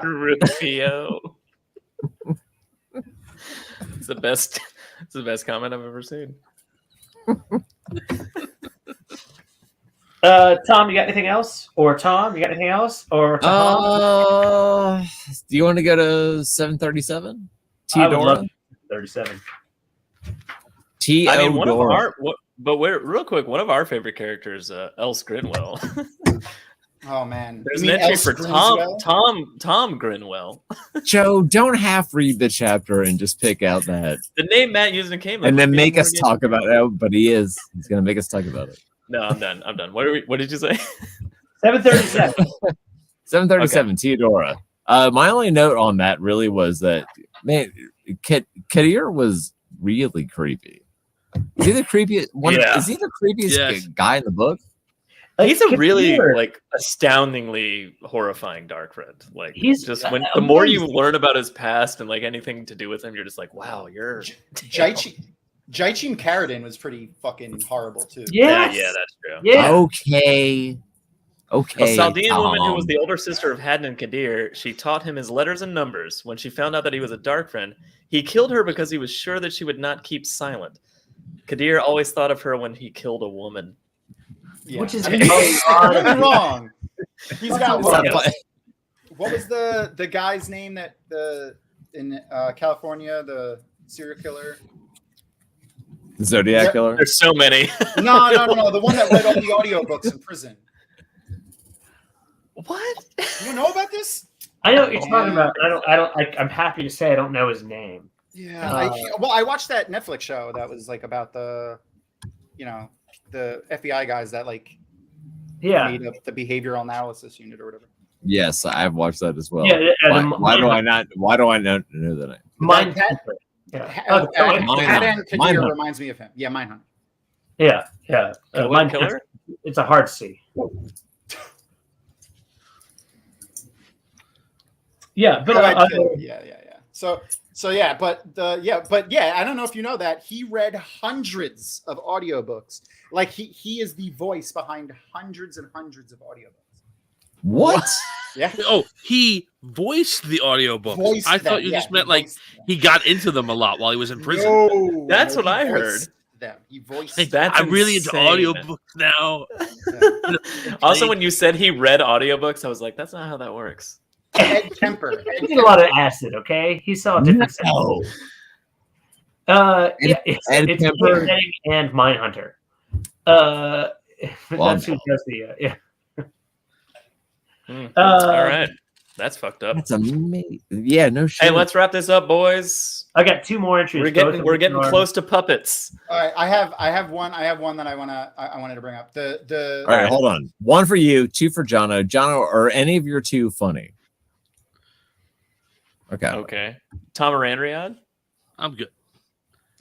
S2: Rufio. It's the best comment I've ever seen.
S1: Tom, you got anything else? Or Tom, you got anything else? Or Tom?
S3: Do you want to go to 737?
S1: I would love
S3: Teodora?
S1: 37.
S2: I mean, one of
S3: Teodora.
S2: real quick, one of our favorite characters, Else Grinwell.
S7: Oh man,
S2: There's
S7: You
S2: an
S7: mean
S2: entry
S7: Else
S2: for
S7: Grimswell?
S2: Tom Grinwell.
S3: Joe, don't half read the chapter and just pick out that,
S2: The name Matt used in Came
S3: and then make us talk about it. But he's going to make us talk about it.
S2: No, I'm done. What did you say?
S1: 737.
S3: 737, Teodora. My only note on that really was that, man, Kadir was really creepy. Is he the creepiest one?
S2: Yeah.
S3: Is he the creepiest
S6: Yes.
S3: guy in the book?
S2: He's a really
S1: Kadir.
S2: astoundingly horrifying dark friend. Like
S1: He's
S2: just the more you
S1: amazing.
S2: learn about his past and like anything to do with him, you're just like, wow, you're
S7: Jaichin Carradine was pretty fucking horrible too.
S1: Yes.
S2: yeah, that's true.
S1: Yeah.
S3: Okay.
S2: A Saldean woman who was
S3: Tom.
S2: the older sister of Hadden and Kadir, she taught him his letters and numbers. When she found out that he was a dark friend, he killed her because he was sure that she would not keep silent. Kadir always thought of her when he killed a woman.
S7: Yeah.
S1: Which is
S7: I mean,
S1: a
S7: he's
S1: lot of-
S7: really wrong. He's got
S3: It's not
S7: what?
S3: fun.
S7: What was the guy's name that in California, the serial killer?
S3: The Zodiac Killer.
S2: There's so many.
S7: No, the one that read all the audiobooks in prison.
S2: What?
S7: You don't know about this?
S1: I know what you're talking about. I'm happy to say I don't know his name.
S7: Yeah. I watched that Netflix show that was like about the FBI guys that like made up the behavioral analysis unit or whatever.
S3: Yes, I've watched that as well.
S1: Yeah,
S3: why do I not know that?
S1: Mindhunter.
S7: Mindhunter reminds me of him. Yeah, Mindhunter.
S1: Yeah.
S2: Killer?
S1: It's a hard C. Yeah, but
S7: yeah. So yeah, but I don't know if you know that he read hundreds of audiobooks. Like he is the voice behind hundreds and hundreds of audiobooks.
S3: What?
S7: Yeah.
S6: Oh, he voiced the audiobook. I thought you just meant like he got into them a lot while he was in prison.
S7: No,
S2: That's what I heard.
S7: Them. He voiced.
S6: I'm really into audiobooks now.
S2: Also, when you said he read audiobooks, I was like, that's not how that works.
S7: Ed Kemper.
S1: He did a lot of acid. Okay, he saw different.
S3: No.
S1: It's
S3: Kemper
S1: and Mindhunter. That's who does the
S2: All right, that's fucked up.
S3: That's amazing. Yeah, no shit.
S2: Hey, let's wrap this up, boys.
S1: I got 2 more entries.
S2: We're getting close to puppets.
S7: All right, I have one that I wanted to bring up. All
S3: right, hold on. 1 for you, 2 for Jono. Jono, are any of your 2 funny? Okay.
S2: tWoTcast?
S6: I'm good.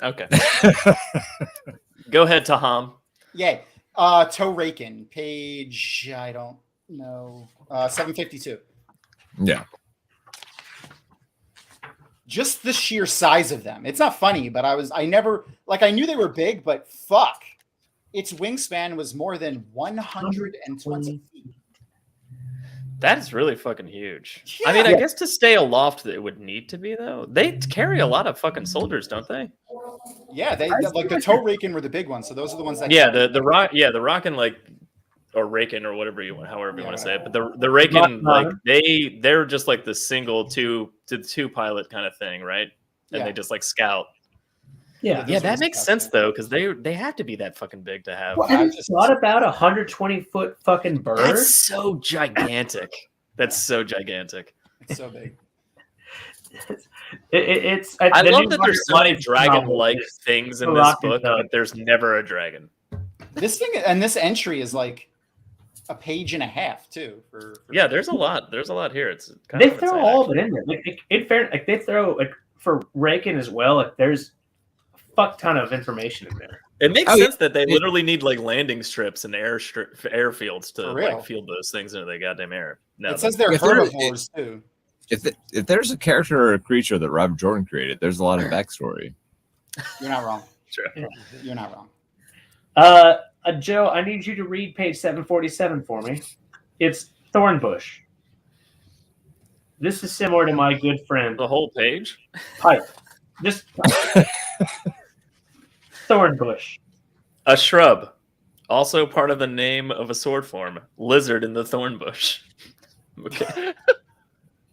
S2: Okay. Go ahead, Thom.
S7: Yeah. Toe Rakin, page I don't know. 752.
S3: Yeah.
S7: Just the sheer size of them. It's not funny, but I knew they were big, but fuck. Its wingspan was more than 120 feet.
S2: That is really fucking huge.
S7: Yeah.
S2: I mean, I guess to stay aloft, it would need to be, though. They carry a lot of fucking soldiers, don't they?
S7: Yeah, they like the toe raking were the big ones. So those are the ones that.
S2: Yeah, the rockin' like, or raking or whatever however you want to say it. But the raking, like they're just like the single two pilot kind of thing, right? And they just like scout.
S1: Yeah,
S2: that makes sense though, because they have to be that fucking big to have.
S1: Well, have you thought about 120-foot fucking bird?
S2: That's so gigantic. That's so gigantic.
S7: It's so big.
S2: I love that there's so many dragon-like things in this book, but there's never a dragon.
S7: This thing and this entry is like a page and a half too.
S2: Yeah, there's a lot. There's a lot here. It's kind
S1: they
S2: of
S1: throw
S2: insane,
S1: all
S2: actually.
S1: of it in there. Like they throw like for raking as well. Like there's a fuck ton of information in there.
S2: It makes sense that they literally need like landing strips and airfields to like field those things into the goddamn air. No,
S7: it says they're herbivores too.
S3: If there's a character or a creature that Robert Jordan created, there's a lot of backstory.
S7: You're not wrong.
S2: Sure.
S7: You're not wrong.
S1: Joe, I need you to read page 747 for me. It's Thornbush. This is similar to my good friend.
S2: The whole page?
S1: Pipe. Just Thornbush.
S2: A shrub. Also part of the name of a sword form. Lizard in the thornbush. Okay.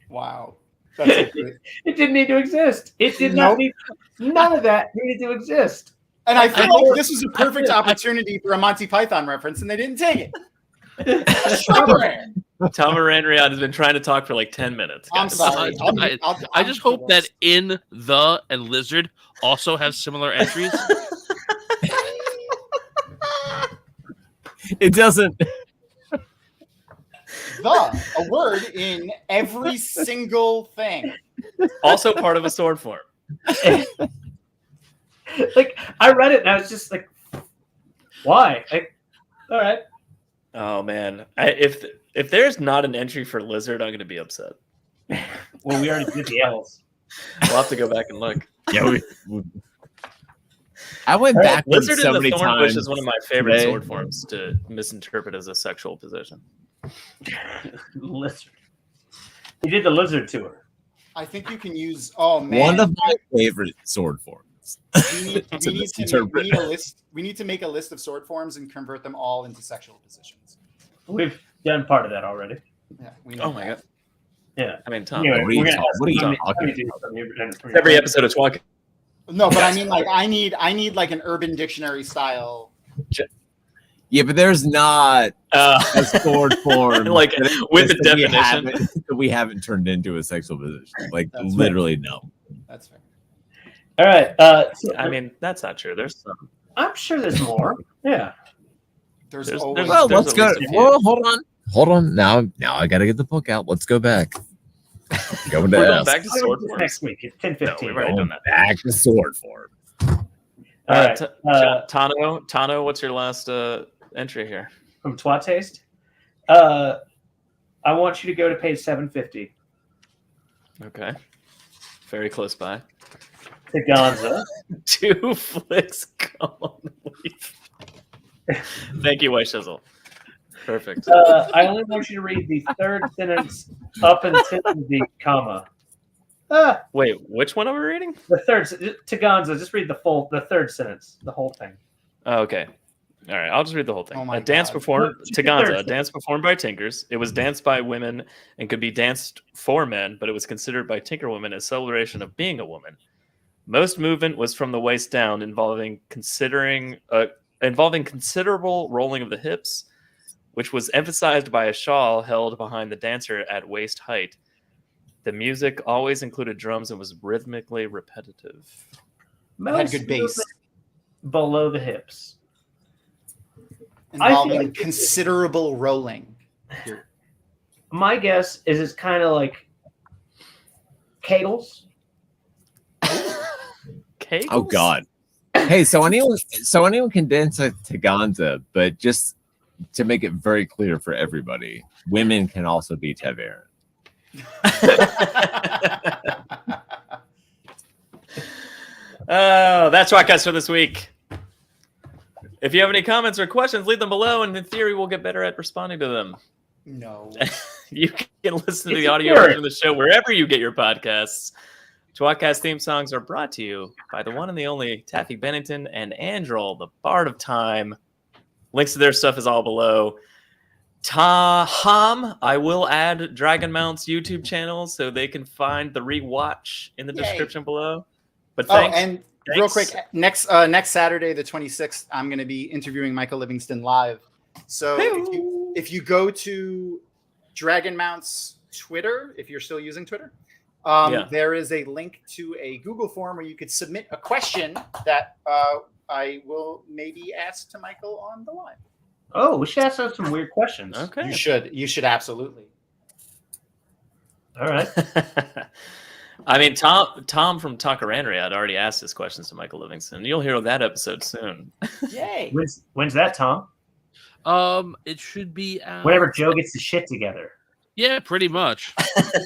S7: Wow.
S1: It didn't need to exist. It did not need. None of that needed to exist.
S7: And I feel like this was a perfect opportunity for a Monty Python reference, and they didn't take it.
S2: tWoTcast has been trying to talk for like 10 minutes.
S7: I'm sorry.
S6: I just hope that in the and lizard also has similar entries.
S3: It doesn't.
S7: A word in every single thing.
S2: Also part of a sword form.
S1: Like I read it and I was just like, why? Like, all right.
S2: Oh man, if there's not an entry for lizard, I'm gonna be upset.
S1: Well, we already did the L's.
S2: We'll have to go back and look.
S3: Yeah, I went back
S2: lizard
S3: so
S2: in
S3: many
S2: the
S3: times.
S2: thornbush is one of my favorite sword forms to misinterpret as a sexual position.
S1: Lizard. He did the lizard tour.
S7: I think you can use. Oh man,
S3: one of my favorite sword forms.
S7: We need to make a list of sword forms and convert them all into sexual positions.
S1: We've done part of that already.
S7: Yeah. We know
S2: Oh my god.
S1: Yeah.
S2: I mean, Tom.
S1: Anyway,
S3: what are you talking
S1: about?
S2: Every episode of tWoTcast.
S7: No, but I mean, like, I need like an Urban Dictionary style.
S3: Yeah, but there's not a sword form
S2: like with the definition
S3: that we haven't turned into a sexual position. Like literally, no.
S7: That's fair.
S1: All right.
S2: I mean, that's not true. There's some.
S1: I'm sure there's more. Yeah.
S7: There's
S2: There's-
S7: always
S3: Well,
S2: There's
S3: let's
S2: at
S3: go.
S2: least a few.
S3: Well, hold on. Now I got to get the book out. Let's go back. Going to
S2: We're going
S3: S.
S2: back to sword forms.
S1: Next week. It's 10:15.
S2: No, we've already
S3: Going
S2: done that.
S3: back to sword form.
S1: All right.
S2: Tano, what's your last entry here?
S1: From tWoTcast. I want you to go to page 750.
S2: Okay. Very close by.
S1: Taganza.
S2: 2 flicks colon leaf. Thank you, White Shizzle. Perfect.
S1: I only want you to read the third sentence up until the comma.
S2: Wait, which one are we reading?
S1: The third, Taganza, just read the third sentence, the whole thing.
S2: Oh, okay. All right, I'll just read the whole thing.
S7: Oh my
S2: A dance
S7: God.
S2: performed
S1: Just the third
S2: Taganza, a
S1: sentence.
S2: dance performed by tinkers. It was danced by women and could be danced for men, but it was considered by tinker women a celebration of being a woman. Most movement was from the waist down, involving considerable rolling of the hips, which was emphasized by a shawl held behind the dancer at waist height. The music always included drums and was rhythmically repetitive.
S7: It had good bass.
S1: movement below the hips.
S7: Involving
S1: think-
S7: considerable rolling.
S1: My guess is it's kind of like kegels.
S2: Kegels?
S3: Oh God. Hey, so anyone can dance a Taganza, but just to make it very clear for everybody, women can also be tWoTcast.
S2: Oh, that's tWoTcast for this week. If you have any comments or questions, leave them below, and in theory, we'll get better at responding to them.
S7: No.
S2: You can listen to
S1: It's
S2: the audio
S1: scary.
S2: version of the show wherever you get your podcasts. tWoTcast theme songs are brought to you by the one and the only Taffy Bennington and Andrel, the Bard of Time. Links to their stuff is all below. Tom, I will add Dragonmount's YouTube channel so they can find the rewatch in the
S7: Yay.
S2: description below. But
S7: Oh,
S2: thanks.
S7: and real quick, next Saturday, the 26th, I'm going to be interviewing Michael Livingston live. So if you go to Dragonmount's Twitter, if you're still using Twitter, there is a link to a Google form where you could submit a question that I will maybe ask to Michael on the live.
S1: Oh, we should ask them some weird questions.
S2: Okay.
S7: You should absolutely.
S1: All right.
S2: I mean, Tom from Talk-aran-rhiod already asked his questions to Michael Livingston. You'll hear that episode soon.
S7: Yay.
S1: When's that, Tom?
S6: It should be out.
S1: Whenever Joe gets the shit together.
S6: Yeah, pretty much.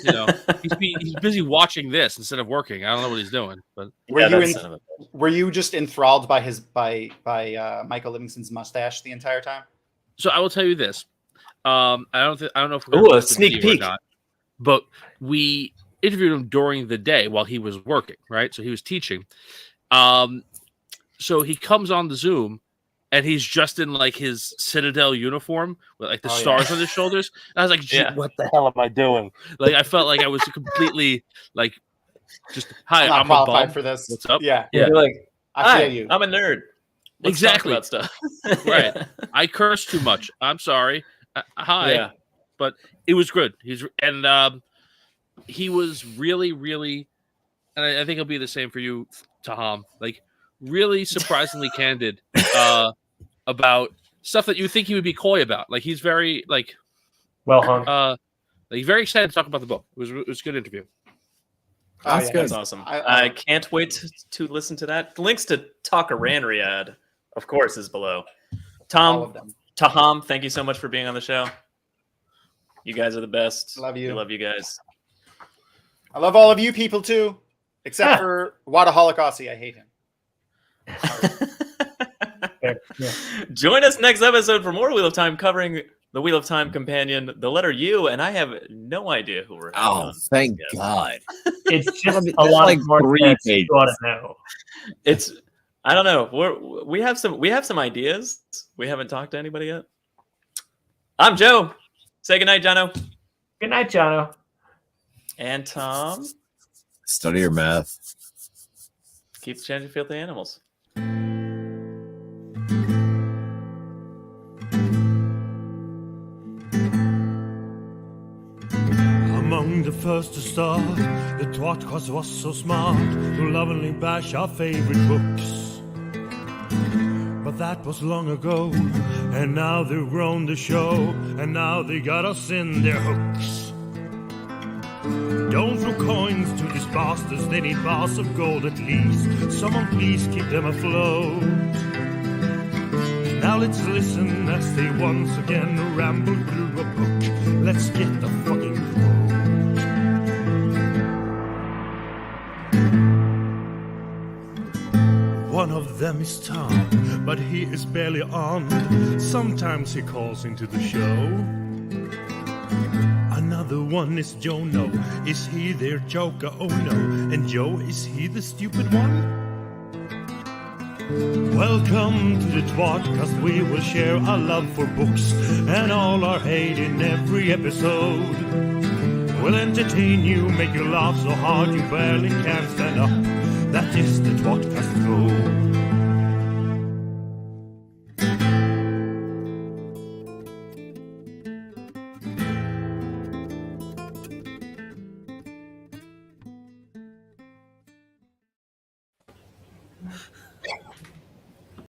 S6: You know, he's busy watching this instead of working. I don't know what he's doing, but
S7: Were you just enthralled by by Michael Livingston's mustache the entire time?
S6: so I will tell you this. I don't know if we're
S2: Ooh,
S6: gonna
S2: a
S6: post the
S2: sneak
S6: video or
S2: peek.
S6: not, but we interviewed him during the day while he was working, right? So he was teaching. So he comes on the Zoom and he's just in like his Citadel uniform with like the stars on his shoulders. And I was like, "Gee, what the hell am I doing?" Like I felt like I was completely like just hi,
S7: I'm
S6: I'm
S7: not
S6: a
S7: qualified
S6: bum.
S7: for this.
S6: What's up?
S7: Yeah.
S2: You're like,
S7: I feel you.
S2: I'm a nerd. Let's
S6: Exactly.
S2: talk about stuff.
S6: Right. I curse too much. I'm sorry. Hi.
S2: Yeah.
S6: But it was good. He was really, really, and I think it'll be the same for you, Thom. Like really surprisingly candid about stuff that you think he would be coy about. Like he's very like
S1: Well hung.
S6: like very excited to talk about the book. It was a good interview.
S3: That's good.
S2: That's awesome. I can't wait to listen to that. Links to Talk-aran-rhiod, of course, is below.
S7: All of
S2: Tom,
S7: them.
S2: thank you so much for being on the show. You guys are the best.
S7: Love you.
S2: We love you guys.
S7: I love all of you people too, except for Wada Holocausty. I hate him.
S1: Yeah.
S2: Join us next episode for more Wheel of Time covering the Wheel of Time companion, the letter U, and I have no idea who we're having
S3: Oh,
S2: on.
S3: thank
S2: Yeah.
S3: God.
S1: It's just a
S3: That's
S1: lot
S3: like
S1: of more
S3: 3
S1: text
S3: pages.
S1: you ought to know.
S2: It's I don't know. We have some ideas. We haven't talked to anybody yet. I'm Joe. Say goodnight, Jono.
S1: Good night, Jono.
S2: And Tom.
S3: Study your math.
S2: Keep changing filthy animals.
S9: I'm Among the first to start, the tWoTcast was so smart to lovingly bash our favorite books. But that was long ago, and now they've grown the show, and now they got us in their hooks. Don't throw coins to these bastards, they need bars of gold at least. Someone please keep them afloat. Now let's listen as they once again ramble through a book. Let's get the fucking quote. One of them is Tom, but he is barely on. Sometimes he calls into the show. Another one is Jono. Is he their joker? Oh no. And Joe, is he the stupid one? Welcome to the tWoTcast. We will share our love for books and all our hate in every episode. We'll entertain you, make you laugh so hard you barely can stand up. That is the tWoTcast code.